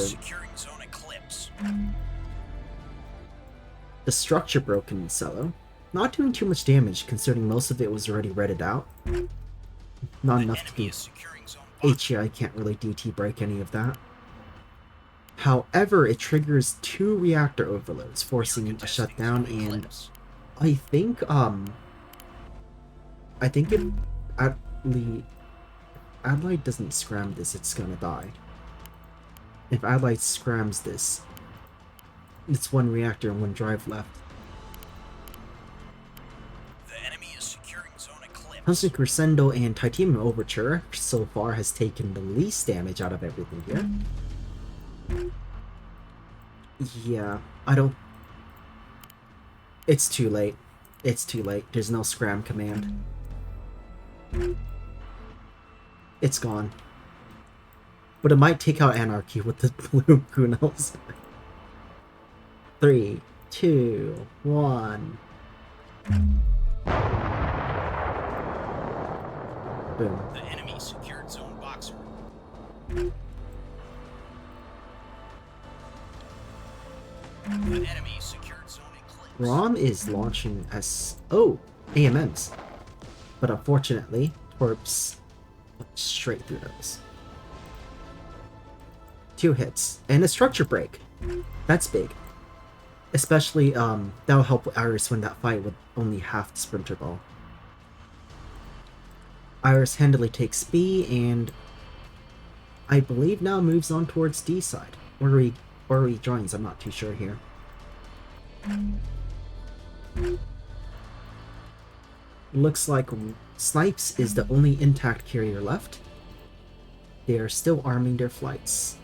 H: the structure broken in Cello. Not doing too much damage, considering most of it was already redded out. Not enough to be... HEI can't really DT break any of that. However, it triggers 2 reactor overloads, forcing a shutdown, and I think if Adelaide doesn't scram this, it's gonna die. If Adelaide scrams this, it's 1 reactor and 1 drive left. Husky Crescendo and Titanium Overture so far has taken the least damage out of everything here. Yeah, I don't... It's too late. It's too late. There's no scram command. It's gone. But it might take out Anarchy with the blue Kunos. 3, 2, 1. Boom.
C: The enemy secured zone boxer. The enemy secured zone eclipse.
H: Rom is launching AMMs. But unfortunately, Torps went straight through those. 2 hits. And a structure break. That's big. Especially, that'll help Iris win that fight with only half the Sprinter Ball. Iris handily takes B, and I believe now moves on towards D side. Or he joins, I'm not too sure here. Looks like Snipes is the only intact carrier left. They are still arming their flights.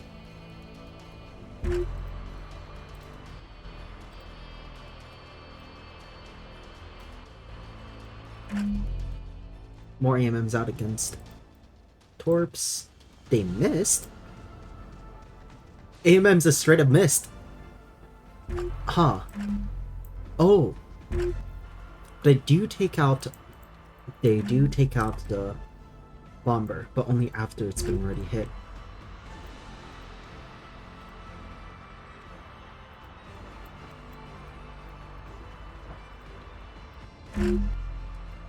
H: More AMMs out against Torps. They missed? AMMs a straight up missed. Huh. Oh. They do take out the bomber, but only after it's been already hit.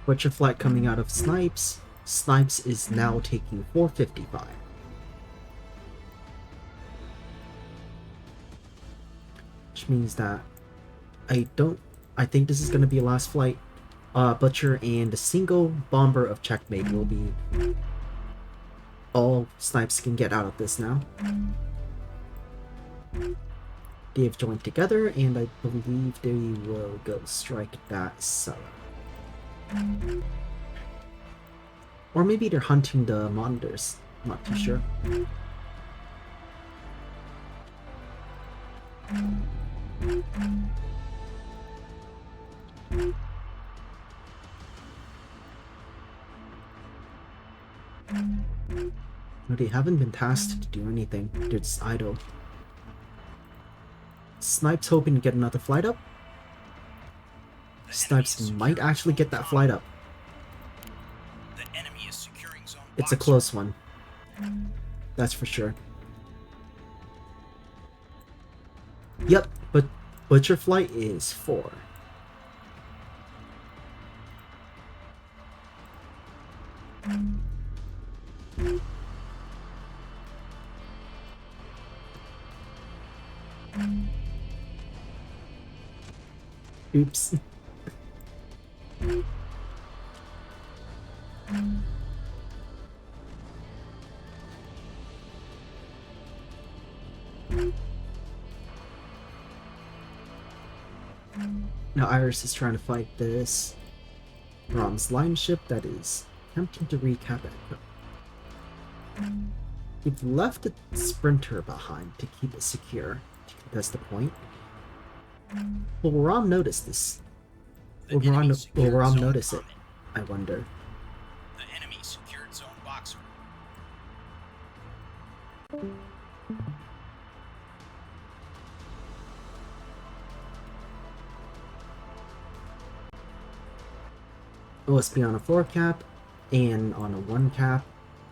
H: Butcher flight coming out of Snipes. Snipes is now taking 455. Which means that I think this is going to be a last flight. Butcher and a single bomber of Checkmate will be all Snipes can get out of this now. They've joined together, and I believe they will go strike that cellar. Or maybe they're hunting the monitors. I'm not too sure. No, they haven't been tasked to do anything. They're just idle. Snipes hoping to get another flight up. Snipes might actually get that flight up. It's a close one. That's for sure. Yep, but Butcher flight is 4. Oops. Now Iris is trying to fight this. Rom's line ship that is attempting to recap Echo. You've left a sprinter behind to keep it secure, to contest the point. Will Rom notice this? Will Rom notice it? I wonder.
C: The enemy secured zone boxer.
H: OSP on a 4 cap, and on a 1 cap,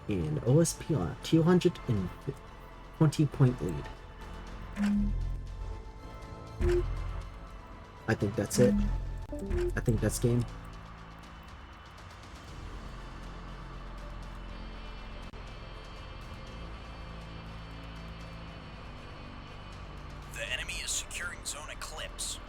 H: and OSP on a 220 point lead. I think that's it. I think that's game.
C: The enemy is securing zone eclipse.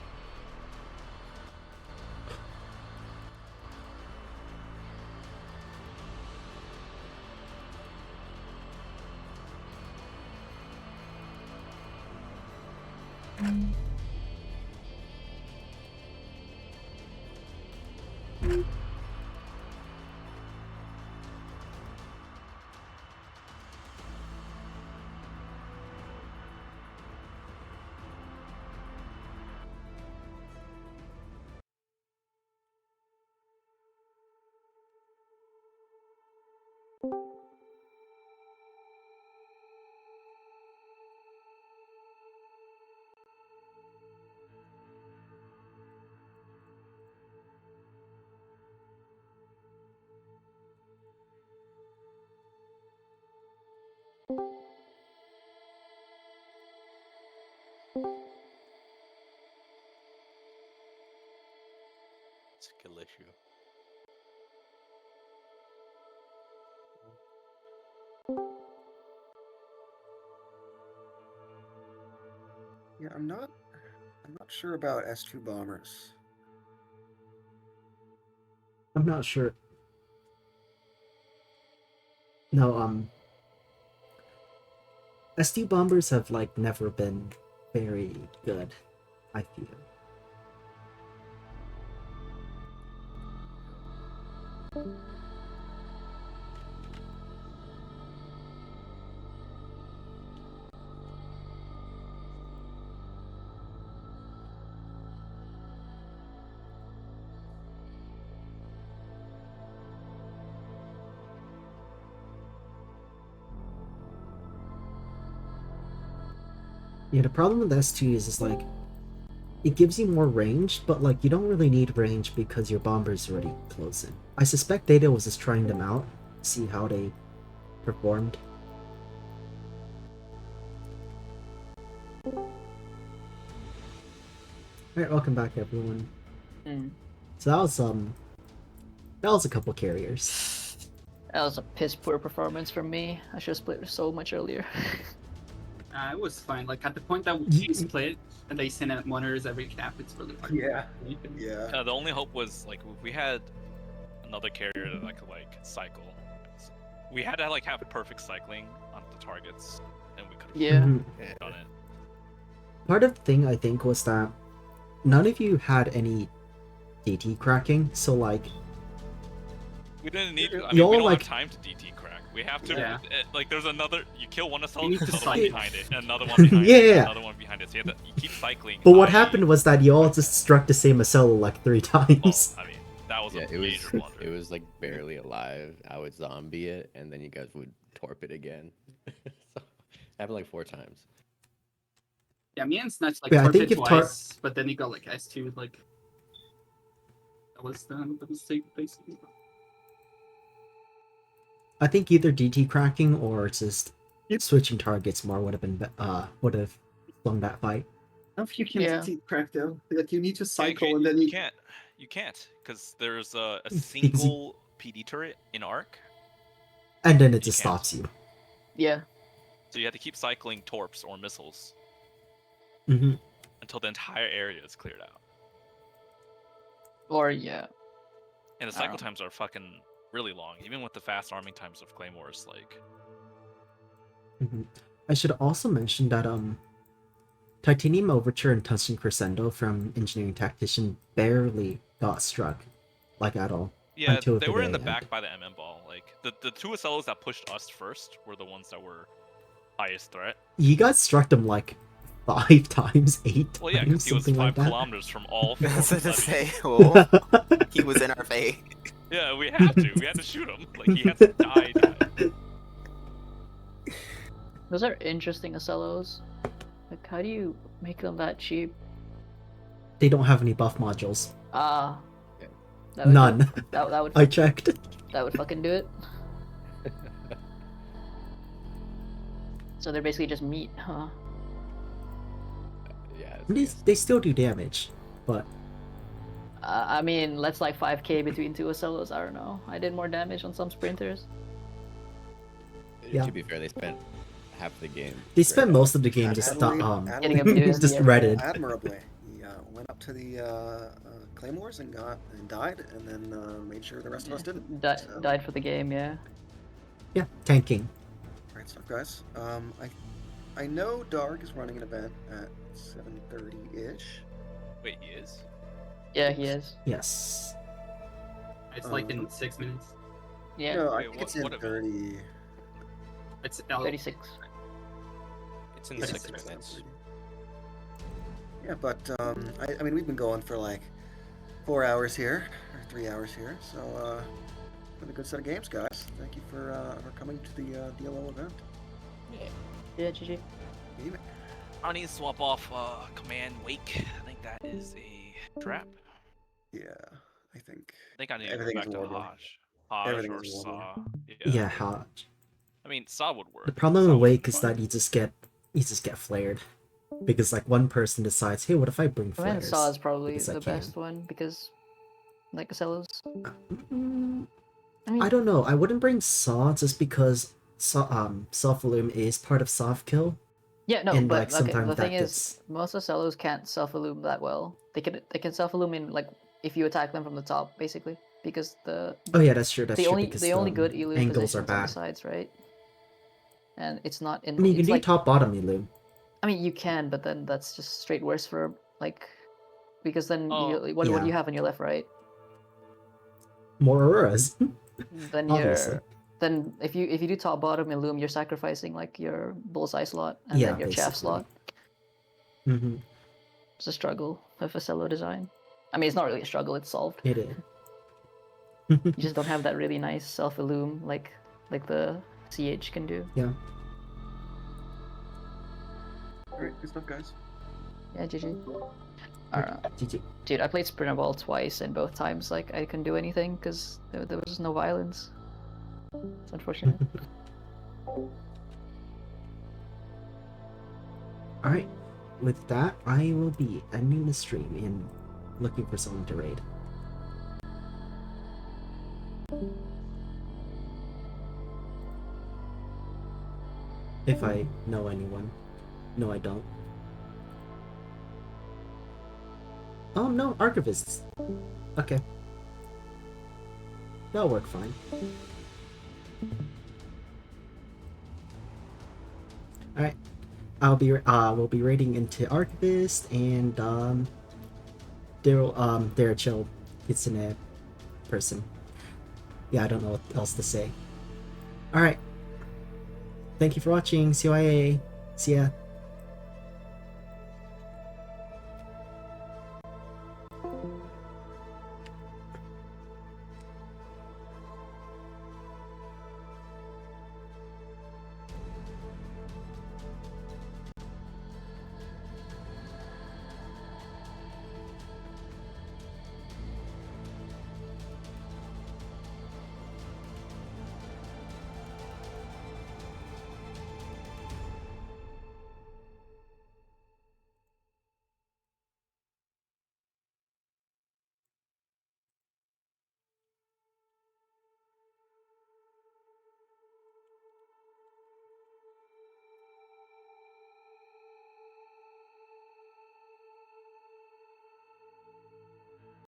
L: It's a kill issue.
A: Yeah, I'm not sure about S2 bombers.
H: I'm not sure. No, SD bombers have like never been very good, I feel. Yeah, the problem with S2 is like, it gives you more range, but like you don't really need range because your bomber's already closing. I suspect Data was just trying them out, see how they performed. Alright, welcome back everyone. So that was a couple carriers.
N: That was a piss poor performance from me. I should have split so much earlier.
F: It was fine. Like at the point that we split and they sent out monitors every cap, it's really hard.
A: Yeah.
I: The only hope was like if we had another carrier that could like cycle. We had to like have perfect cycling on the targets, and we could have done it.
H: Part of the thing I think was that none of you had any DT cracking, so like
I: we didn't need. I mean,
H: y'all
I: we don't
H: like
I: have time to DT crack. We have to like. There's another. You kill one assault,
F: need to
I: another one
F: cycle.
I: behind it, another one behind
H: Yeah,
I: it,
H: yeah.
I: another one behind it. So you keep cycling.
H: But what happened was that you all just struck the same Acela like 3 times.
I: I mean, that was
Q: Yeah,
I: a
Q: it was
I: major blunder.
Q: it was like barely alive. I would zombie it, and then you guys would torp it again. So, happened like 4 times.
F: Yeah, me and Snatch like
H: Yeah, I
F: torped
H: think
F: it
H: if
F: twice, but then he got like S2, like that was the mistake basically.
H: I think either DT cracking or just switching targets more would have been would have won that fight.
J: How if you can
N: Yeah.
J: DT crack though? Like you need to cycle
I: you,
J: and then
I: you can't because there's a single PD turret in arc,
H: And then it just stops you.
N: Yeah.
I: so you have to keep cycling torps or missiles
H: Mm-hmm.
I: until the entire area is cleared out.
N: Or yeah.
I: And the cycle times are fucking really long, even with the fast arming times of claymores. Like,
H: Mm-hmm. I should also mention that Titanium Overture and Tungsten Crescendo from Engineering Tactician barely got struck. like at all.
I: Yeah,
H: until
I: they
H: the
I: were in the
H: very end.
I: back by the MM ball. Like the two SLOs that pushed us first were the ones that were highest threat.
H: You guys struck them like 5 times, 8
I: Well, yeah,
H: times,
I: because he was
H: something
I: 5
H: like that.
I: kilometers from all 4
M: That's what to
I: levies.
M: say. Well, he was in our face.
I: Yeah, we had to. We had to shoot him. Like he had to die.
N: Those are interesting SLOs. Like, how do you make them that cheap?
H: They don't have any buff modules.
N: Ah. That would
H: None.
N: do- that would.
H: I checked.
N: That would fucking do it. So they're basically just meat, huh?
Q: Yeah.
H: They still do damage, but
N: I mean, let's like 5k between two SLOs. I don't know. I did more damage on some sprinters.
H: Yeah.
Q: To be fair, they spent half the game.
H: they spent most of the game just
N: Getting abused,
H: just
N: yeah.
H: redded.
A: Admirably. He went up to the claymores and died, and then made sure the rest of us didn't. So,
N: Died for the game, yeah.
H: Yeah, tanking.
A: great stuff, guys. I know Dark is running an event at 7:30-ish.
I: Wait, he is?
N: Yeah, he is.
H: Yes.
F: It's like in 6 minutes.
N: Yeah.
A: No, I
I: Wait,
A: think it's in
I: what event?
A: 30.
F: It's
N: 36.
L: It's in
A: Yeah,
L: 6
A: 6
L: minutes.
A: Yeah, but I mean, we've been going for like 4 hours here, or 3 hours here, so been a good set of games, guys. Thank you for coming to the DLO event.
N: Yeah, GG.
I: I need to swap off Command Wake. I think that is a trap.
A: Yeah, I think.
I: I think I need to go
A: everything
I: back
A: is
I: to
A: warbling.
I: Haj. Haj
A: Everything
I: or
A: is warbling.
I: Saw.
H: Yeah, Hodge.
I: I mean, Saw would work.
H: The problem
I: Saw
H: with
I: would
H: Wake
I: be
H: is
I: fine.
H: that you just get flared. Because like one person decides, hey, what if I bring
N: Command
H: flares?
N: Saw is probably
H: Because I
N: the
H: can.
N: best one because, like SLOs.
H: I don't know. I wouldn't bring Saw just because self-illume is part of soft kill.
N: Yeah, no,
H: and
N: but
H: like
N: okay,
H: sometimes
N: the
H: that
N: thing
H: gets
N: is, most SLOs can't self-illume that well. They can self-illume in like if you attack them from the top, basically, because
H: Oh yeah, that's true. That's
N: the
H: true.
N: only
H: because
N: the only good illume
H: angles are
N: positions on the
H: bad.
N: sides, right? And it's not in.
H: I mean, you can
N: it's
H: do
N: like,
H: top bottom illume.
N: I mean, you can, but then that's just straight worse for like, because then what do
H: Yeah.
N: you have on your left, right?
H: More auroras.
N: Then
H: Obviously.
N: you're then if you do top bottom illume, you're sacrificing like your bullseye slot and
H: Yeah,
N: then your chaff
H: basically.
N: slot.
H: Mm-hmm.
N: It's a struggle of a solo design. I mean, it's not really a struggle; it's solved.
H: It is.
N: You just don't have that really nice self illume like the CH can do.
H: Yeah.
A: Alright, good stuff, guys.
N: Yeah, GG. I don't know.
H: GG.
N: Dude, I played Sprinter Ball twice, and both times like I couldn't do anything because there was no violence. It's unfortunate.
H: Alright. With that, I will be ending the stream and looking for someone to raid. If I know anyone. No, I don't. Oh no, archivists. Okay. That'll work fine. Alright. We'll be raiding into Archivist and they're a chill Kitsune person. Yeah, I don't know what else to say. Alright. Thank you for watching. CYA. See ya.